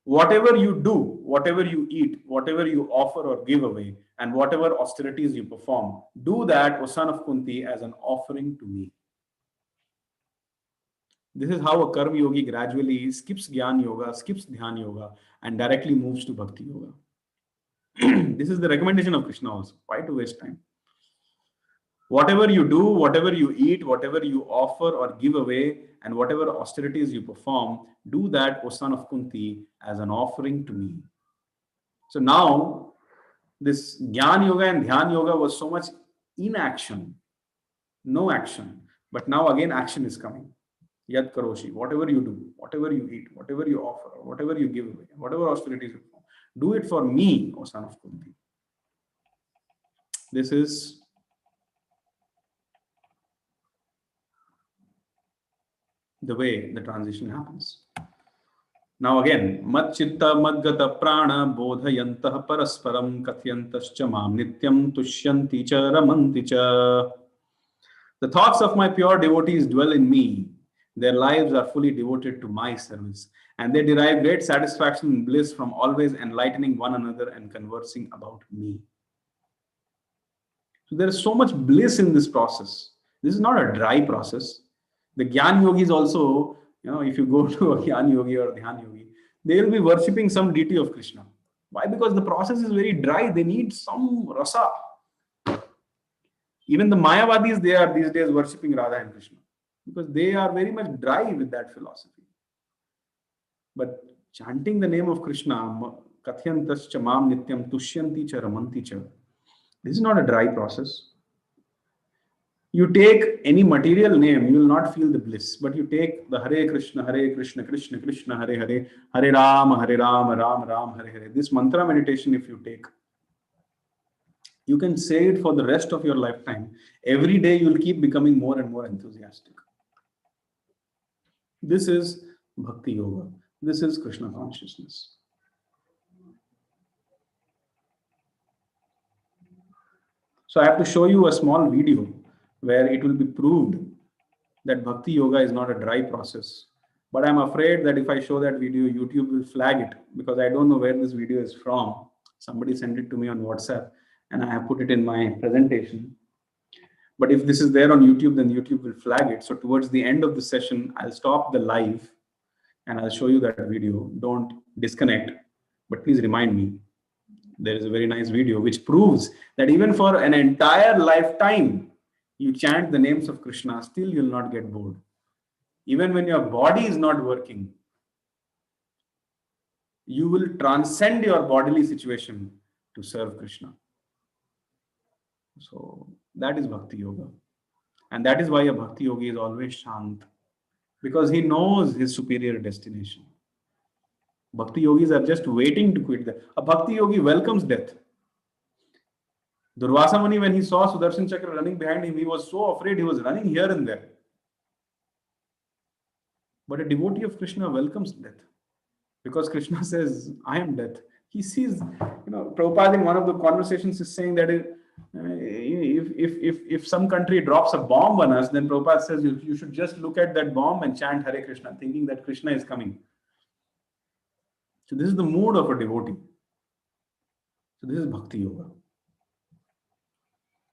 Whatever you do, whatever you eat, whatever you offer or give away, and whatever austerities you perform, do that, O son of Kunti, as an offering to me. This is how a Karma Yogi gradually skips Jnana Yoga, skips Dhyan Yoga, and directly moves to Bhakti Yoga. This is the recommendation of Krishna also. Why to waste time? Whatever you do, whatever you eat, whatever you offer or give away, and whatever austerities you perform, do that, O son of Kunti, as an offering to me. So now, this Jnana Yoga and Dhyan Yoga was so much inaction, no action. But now again action is coming. Yad karoshi, whatever you do, whatever you eat, whatever you offer, whatever you give away, whatever austerities you perform, do it for me, O son of Kunti. This is the way the transition happens. Now again, mat chitta madgata prana bodhayantah parasparam kathyantascha mam nityam tushyanti cha ramanti cha. The thoughts of my pure devotees dwell in me. Their lives are fully devoted to my service, and they derive great satisfaction and bliss from always enlightening one another and conversing about me. So there is so much bliss in this process. This is not a dry process. The Jnana Yogis also, if you go to a Jnana Yogi or Dhyan Yogi, they will be worshipping some deity of Krishna. Why? Because the process is very dry. They need some rasa. Even the Mayavadis, they are these days worshipping Radha and Krishna, because they are very much dry with that philosophy. But chanting the name of Krishna, Kathyantascha mam nityam tushyanti cha ramanti cha, this is not a dry process. You take any material name, you will not feel the bliss. But you take the Hare Krishna, Krishna Krishna, Hare Hare, Hare Rama, Ram Ram, Hare Hare. This mantra meditation, if you take, you can say it for the rest of your lifetime. Every day you will keep becoming more and more enthusiastic. This is Bhakti Yoga. This is Krishna consciousness. So I have to show you a small video where it will be proved that Bhakti Yoga is not a dry process. But I'm afraid that if I show that video, YouTube will flag it because I don't know where this video is from. Somebody sent it to me on WhatsApp and I have put it in my presentation. But if this is there on YouTube, then YouTube will flag it. So towards the end of the session, I'll stop the live and I'll show you that video. Don't disconnect, but please remind me. There is a very nice video which proves that even for an entire lifetime, you chant the names of Krishna, still you'll not get bored. Even when your body is not working, you will transcend your bodily situation to serve Krishna. So that is Bhakti Yoga. And that is why a Bhakti Yogi is always shant, because he knows his superior destination. Bhakti Yogis are just waiting to quit death. A Bhakti Yogi welcomes death. Durvasa Muni, when he saw Sudarshan Chakra running behind him, he was so afraid he was running here and there. But a devotee of Krishna welcomes death because Krishna says, I am death. He sees, Prabhupada in one of the conversations is saying that if some country drops a bomb on us, then Prabhupada says you should just look at that bomb and chant Hare Krishna, thinking that Krishna is coming. So this is the mood of a devotee. So this is Bhakti Yoga.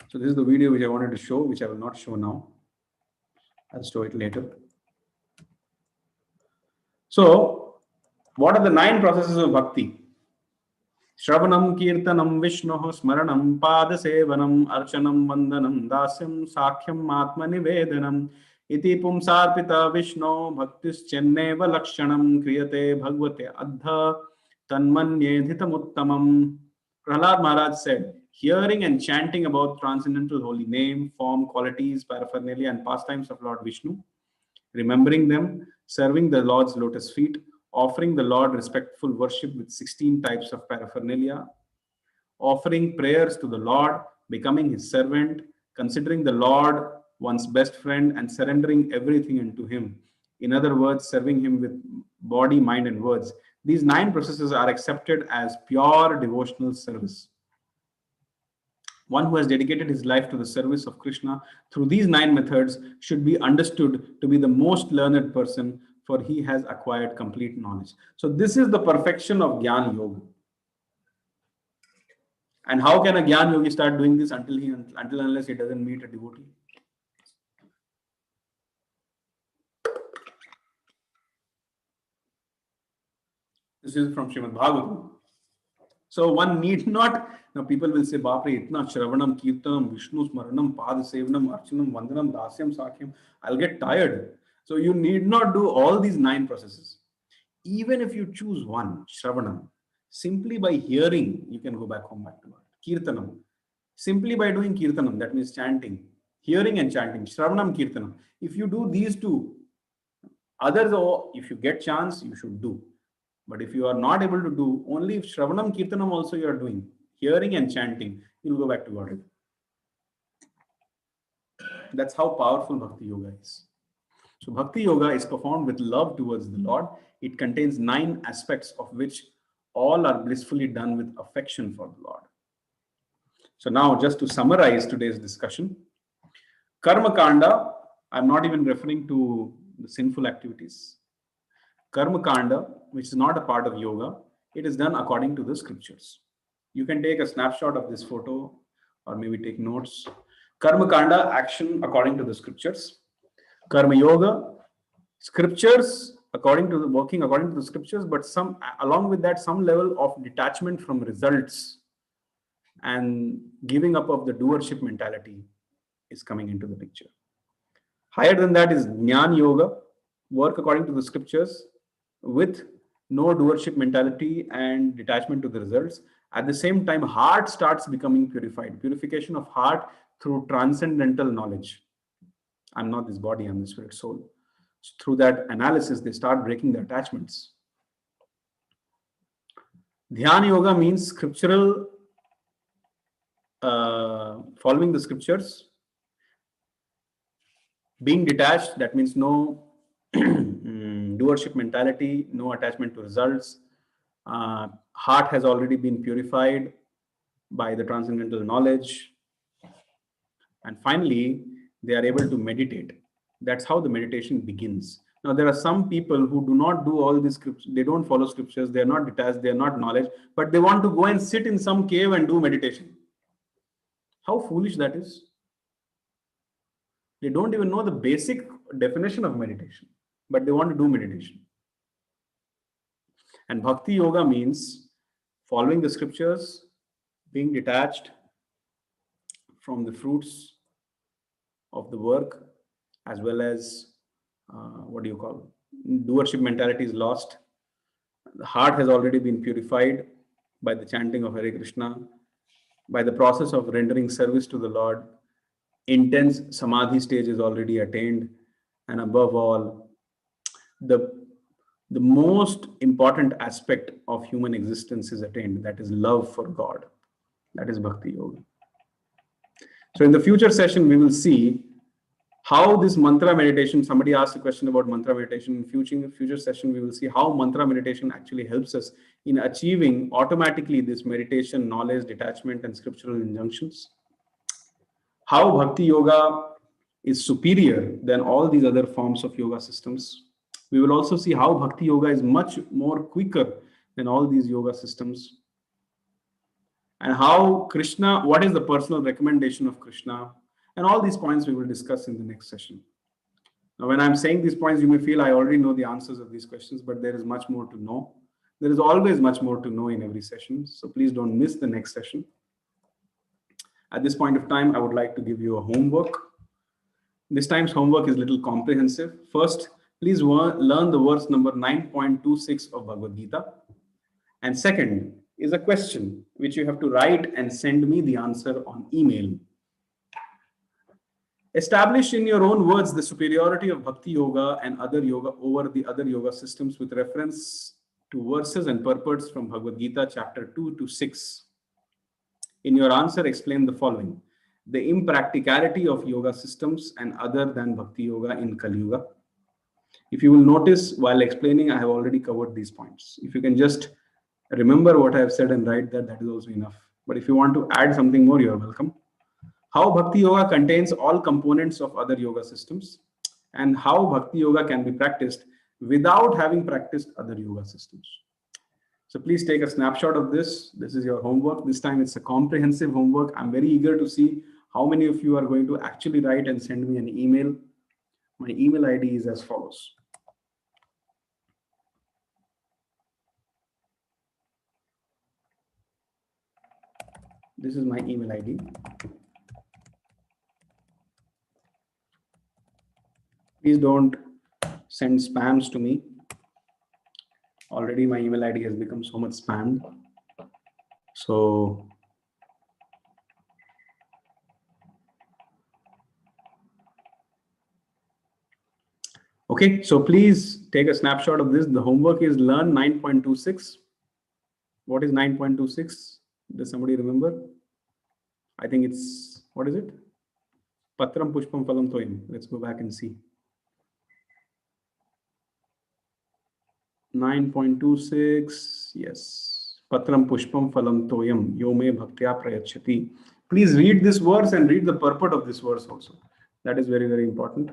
So this is the video which I wanted to show, which I will not show now. I'll show it later. So, what are the 9 processes of bhakti? Shravanam, Kirtanam, Vishnoh, Smaranam, Padasevanam, Archanam, Vandanam, Dasyam, Sakhyam, Atma Nivedanam, Iti Pumsarpita Vishno, Bhaktis Chenneva Lakshanam, Kriyate Bhagavate Adha, Tanmanye Dhitamuttamam. Prahlad Maharaj said, hearing and chanting about transcendental holy name, form, qualities, paraphernalia, and pastimes of Lord Vishnu, remembering them, serving the Lord's lotus feet, offering the Lord respectful worship with 16 types of paraphernalia, offering prayers to the Lord, becoming his servant, considering the Lord one's best friend, and surrendering everything unto him. In other words, serving him with body, mind, and words. These 9 processes are accepted as pure devotional service. One who has dedicated his life to the service of Krishna through these 9 methods should be understood to be the most learned person, for he has acquired complete knowledge. So this is the perfection of Gyan Yoga. And how can a Gyan Yogi start doing this until unless he doesn't meet a devotee? This is from Srimad Bhagavatam. So one need not, now people will say, Bapre, itna Shravanam, Kirtanam, Vishnu Smaranam, Padasevanam, Archanam, Vandanam, Dasyam, Sakyam, I'll get tired. So you need not do all these 9 processes. Even if you choose one, Shravanam, simply by hearing, you can go back home back to God. Kirtanam, simply by doing Kirtanam, that means chanting, hearing and chanting, Shravanam, Kirtanam. If you do these 2, others, if you get chance, you should do. But if you are not able to do, only if Shravanam, Kirtanam also you are doing, hearing and chanting, you'll go back to God. That's how powerful Bhakti Yoga is. So Bhakti Yoga is performed with love towards the Lord. It contains 9 aspects of which all are blissfully done with affection for the Lord. So now just to summarize today's discussion, Karma Kanda, I'm not even referring to the sinful activities. Karma Kanda, which is not a part of yoga, it is done according to the scriptures. You can take a snapshot of this photo or maybe take notes. Karma Kanda, action according to the scriptures. Karma Yoga, scriptures working according to the scriptures, but along with that, some level of detachment from results and giving up of the doership mentality is coming into the picture. Higher than that is Jnana Yoga, work according to the scriptures with no doership mentality and detachment to the results. At the same time, heart starts becoming purified. Purification of heart through transcendental knowledge. I'm not this body, I'm the spirit soul. So through that analysis, they start breaking the attachments. Dhyana Yoga means scriptural, following the scriptures. Being detached, that means no And doership mentality, no attachment to results. Heart has already been purified by the transcendental knowledge. And finally, they are able to meditate. That's how the meditation begins. Now, there are some people who do not do all these scripts. They don't follow scriptures. They are not detached. They are not knowledge, but they want to go and sit in some cave and do meditation. How foolish that is. They don't even know the basic definition of meditation, but they want to do meditation. And bhakti yoga means following the scriptures, being detached from the fruits of the work, as well as doership mentality is lost. The heart has already been purified by the chanting of Hare Krishna, by the process of rendering service to the Lord. Intense samadhi stage is already attained, and above all, the most important aspect of human existence is attained, that is love for God. That is bhakti yoga. So in the future session, we will see how this mantra meditation, somebody asked a question about mantra meditation. In future session, we will see how mantra meditation actually helps us in achieving automatically this meditation, knowledge, detachment, and scriptural injunctions. How bhakti yoga is superior than all these other forms of yoga systems. We will also see how bhakti yoga is much more quicker than all these yoga systems. And how Krishna, what is the personal recommendation of Krishna? And all these points we will discuss in the next session. Now, when I'm saying these points, you may feel I already know the answers of these questions, but there is much more to know. There is always much more to know in every session. So please don't miss the next session. At this point of time, I would like to give you a homework. This time's homework is a little comprehensive. First, please learn the verse number 9.26 of Bhagavad Gita. And second is a question which you have to write and send me the answer on email. Establish in your own words the superiority of bhakti yoga and other yoga over the other yoga systems with reference to verses and purports from Bhagavad Gita chapter 2 to 6. In your answer, explain the following: the impracticality of yoga systems and other than bhakti yoga in Kali Yuga. If you will notice while explaining, I have already covered these points. If you can just remember what I have said and write that, that is also enough. But if you want to add something more, you are welcome. How bhakti yoga contains all components of other yoga systems, and how bhakti yoga can be practiced without having practiced other yoga systems. So please take a snapshot of this. This is your homework. This time it's a comprehensive homework. I'm very eager to see how many of you are going to actually write and send me an email. My email ID is as follows. This is my email ID. Please don't send spams to me. Already my email ID has become so much spammed. So okay, so please take a snapshot of this. The homework is learn 9.26. What is 9.26? Does somebody remember? I think it's, what is it? Patram Pushpam Phalam Toyam. Let's go back and see. 9.26, yes. Patram Pushpam Phalam Toyam, Yome Bhaktya Prayachati. Please read this verse and read the purport of this verse also. That is very, very important.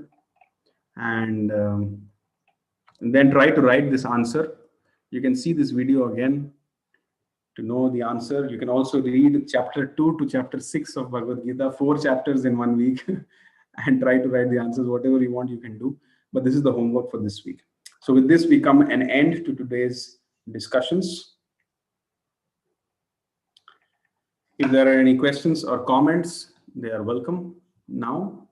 And then try to write this answer. You can see this video again to know the answer. You can also read chapter 2 to chapter 6 of Bhagavad Gita, 4 chapters in 1 week, and try to write the answers. Whatever you want, you can do. But this is the homework for this week. So with this, we come an end to today's discussions. If there are any questions or comments, they are welcome now.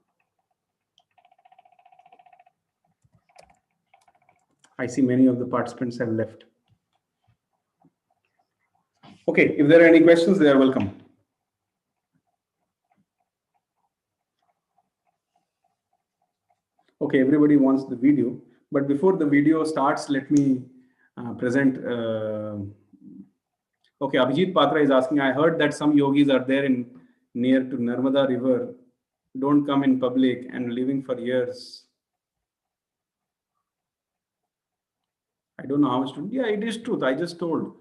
I see many of the participants have left. Okay, if there are any questions, they are welcome. Okay, everybody wants the video. But before the video starts, let me present. Okay, Abhijit Patra is asking, I heard that some yogis are there near to Narmada River, don't come in public and living for years. don't know how much to. Yeah, it is truth. I just told.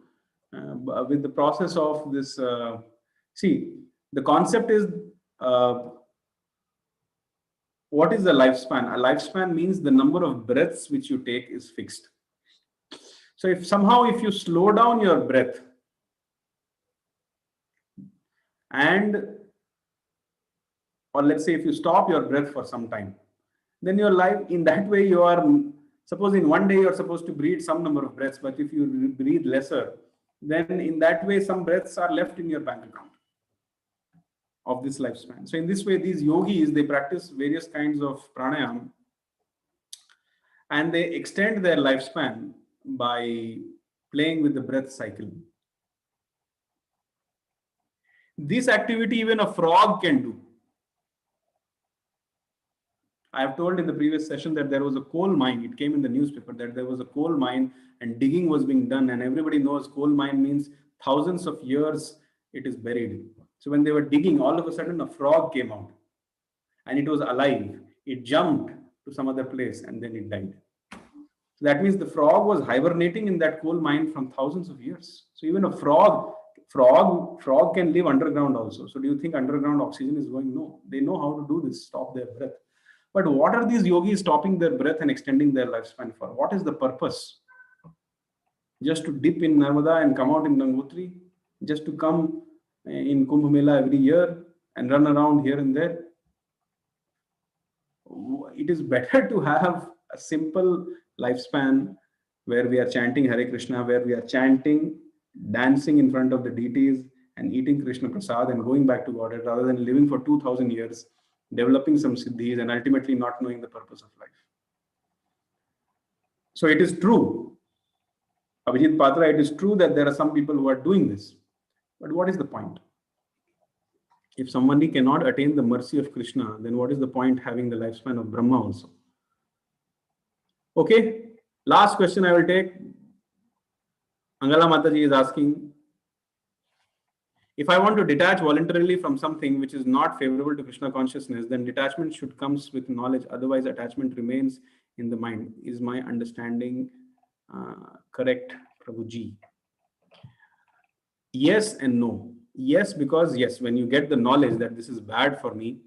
With the process of this, see, the concept is what is the lifespan? A lifespan means the number of breaths which you take is fixed. So if somehow if you slow down your breath and, or let's say if you stop your breath for some time, then your life, in that way you are, suppose in one day you're supposed to breathe some number of breaths, but if you breathe lesser, then in that way some breaths are left in your bank account of this lifespan. So in this way, these yogis, they practice various kinds of pranayam and they extend their lifespan by playing with the breath cycle. This activity even a frog can do. I have told in the previous session that there was a coal mine. It came in the newspaper that there was a coal mine and digging was being done, and everybody knows coal mine means thousands of years it is buried. So when they were digging, all of a sudden a frog came out and it was alive. It jumped to some other place and then it died. So that means the frog was hibernating in that coal mine from thousands of years. So even a frog can live underground also. So do you think underground oxygen is going? No, they know how to do this, stop their breath. But what are these yogis stopping their breath and extending their lifespan for? What is the purpose? Just to dip in Narmada and come out in Gangotri? Just to come in Kumbh Mela every year and run around here and there? It is better to have a simple lifespan where we are chanting Hare Krishna, where we are chanting, dancing in front of the deities and eating Krishna Prasad and going back to Godhead, rather than living for 2000 years, developing some siddhis and ultimately not knowing the purpose of life. So it is true, Abhijit Patra, it is true that there are some people who are doing this. But what is the point? If somebody cannot attain the mercy of Krishna, then what is the point having the lifespan of Brahma also? Okay, last question I will take. Angala Mataji is asking, if I want to detach voluntarily from something which is not favorable to Krishna consciousness, then detachment should come with knowledge. Otherwise, attachment remains in the mind. Is my understanding correct, Prabhuji? Yes and no. Yes, because yes, when you get the knowledge that this is bad for me,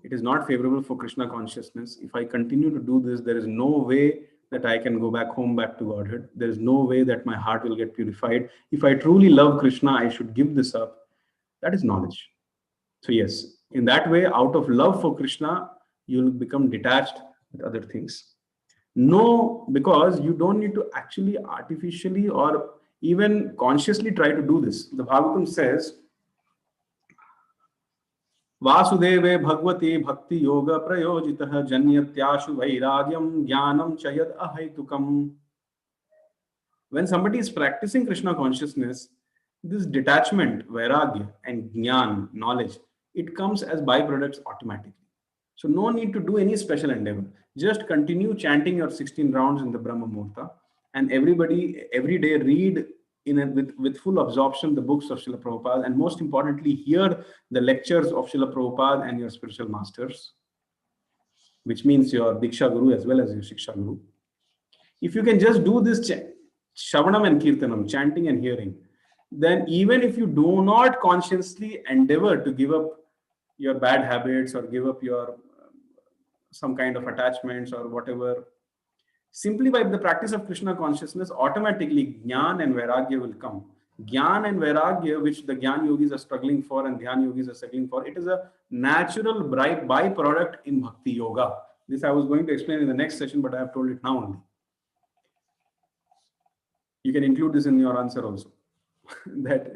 it is not favorable for Krishna consciousness. If I continue to do this, there is no way that I can go back home, back to Godhead. There is no way that my heart will get purified. If I truly love Krishna, I should give this up. That is knowledge. So yes, in that way, out of love for Krishna, you will become detached with other things. No, because you don't need to actually artificially or even consciously try to do this. The Bhagavatam says, Vasudeve Bhagavati Bhakti Yoga Prayojitah Janyatyashu Vairagyam Jnanam Chayad Ahaitukam. When somebody is practicing Krishna consciousness, this detachment, Vairagya and Jnana, knowledge, it comes as byproducts automatically. So no need to do any special endeavor. Just continue chanting your 16 rounds in the Brahma Muhurta, and everybody every day read with full absorption the books of Srila Prabhupada, and most importantly hear the lectures of Srila Prabhupada and your spiritual masters, which means your Diksha Guru as well as your Shiksha Guru. If you can just do this Shravanam and Kirtanam, chanting and hearing, then even if you do not consciously endeavor to give up your bad habits or give up your some kind of attachments or whatever, simply by the practice of Krishna consciousness, automatically Jnana and Vairagya will come. Jnana and Vairagya, which the Jnana yogis are struggling for and Dhyan yogis are struggling for, it is a natural byproduct in Bhakti Yoga. This I was going to explain in the next session, but I have told it now only. You can include this in your answer also. That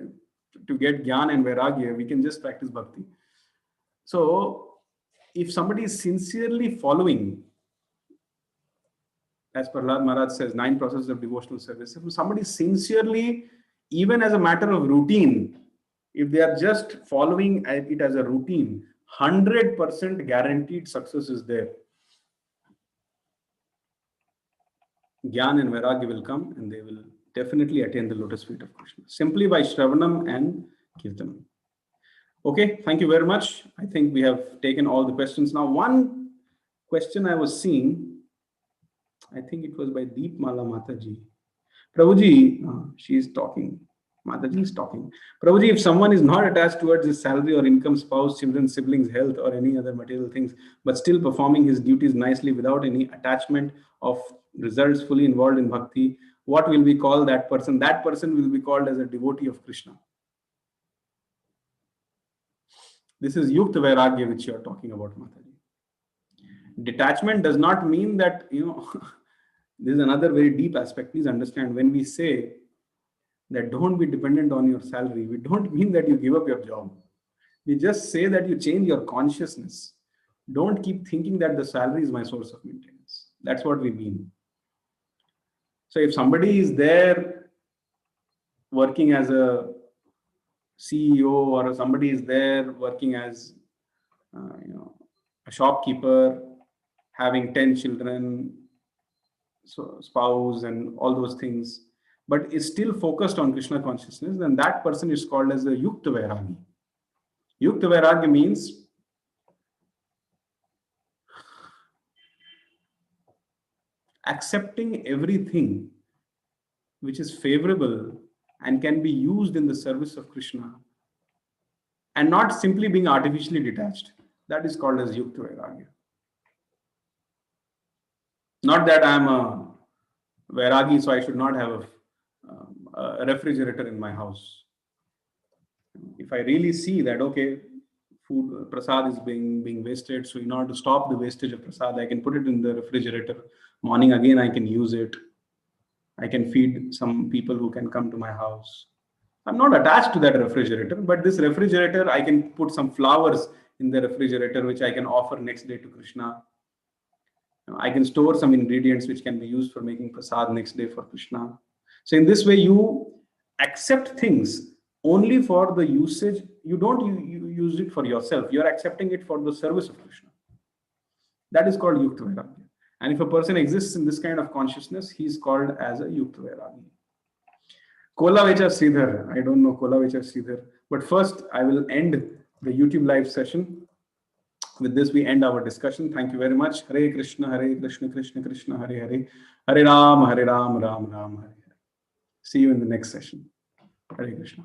to get Jnana and Vairagya, we can just practice Bhakti. So, if somebody is sincerely following, as Prahlad Maharaj says, 9 processes of devotional service, if somebody sincerely, even as a matter of routine, if they are just following it as a routine, 100% guaranteed success is there. Jnana and Vairagya will come and they will definitely attain the lotus feet of Krishna, simply by Shravanam and Kirtanam. Okay, thank you very much. I think we have taken all the questions. Now, one question I was seeing, I think it was by Deepmala Mataji. Prabhuji, she is talking. Mataji is talking. Prabhuji, if someone is not attached towards his salary or income, spouse, children, siblings, health, or any other material things, but still performing his duties nicely without any attachment of results, fully involved in bhakti, what will we call that person? That person will be called as a devotee of Krishna. This is Yukta Vairagya which you are talking about, Mataji. Detachment does not mean that, this is another very deep aspect. Please understand, when we say that don't be dependent on your salary, we don't mean that you give up your job. We just say that you change your consciousness. Don't keep thinking that the salary is my source of maintenance. That's what we mean. So if somebody is there working as a CEO, or somebody is there working as a shopkeeper, having 10 children, so spouse and all those things, but is still focused on Krishna consciousness, then that person is called as a Yukta Vairagi. Yukta Vairagya means accepting everything which is favorable and can be used in the service of Krishna, and not simply being artificially detached. That is called as Yukta Vairagya. Not that I am a Vairagi, so I should not have a refrigerator in my house. If I really see that, okay, food prasad is being wasted, so in order to stop the wastage of prasad, I can put it in the refrigerator. Morning again, I can use it. I can feed some people who can come to my house. I'm not attached to that refrigerator, but this refrigerator, I can put some flowers in the refrigerator, which I can offer next day to Krishna. I can store some ingredients which can be used for making prasad next day for Krishna. So in this way, you accept things only for the usage. You don't use it for yourself. You're accepting it for the service of Krishna. That is called Yukta Vairagya. And if a person exists in this kind of consciousness, he is called as a Yukta Vairagya. Kolavecha Sridhar. I don't know Kolavecha Sridhar. But first, I will end the YouTube live session. With this, we end our discussion. Thank you very much. Hare Krishna, Krishna Krishna, Hare Hare. Hare Ram, Ram Ram, Hare Hare. See you in the next session. Hare Krishna.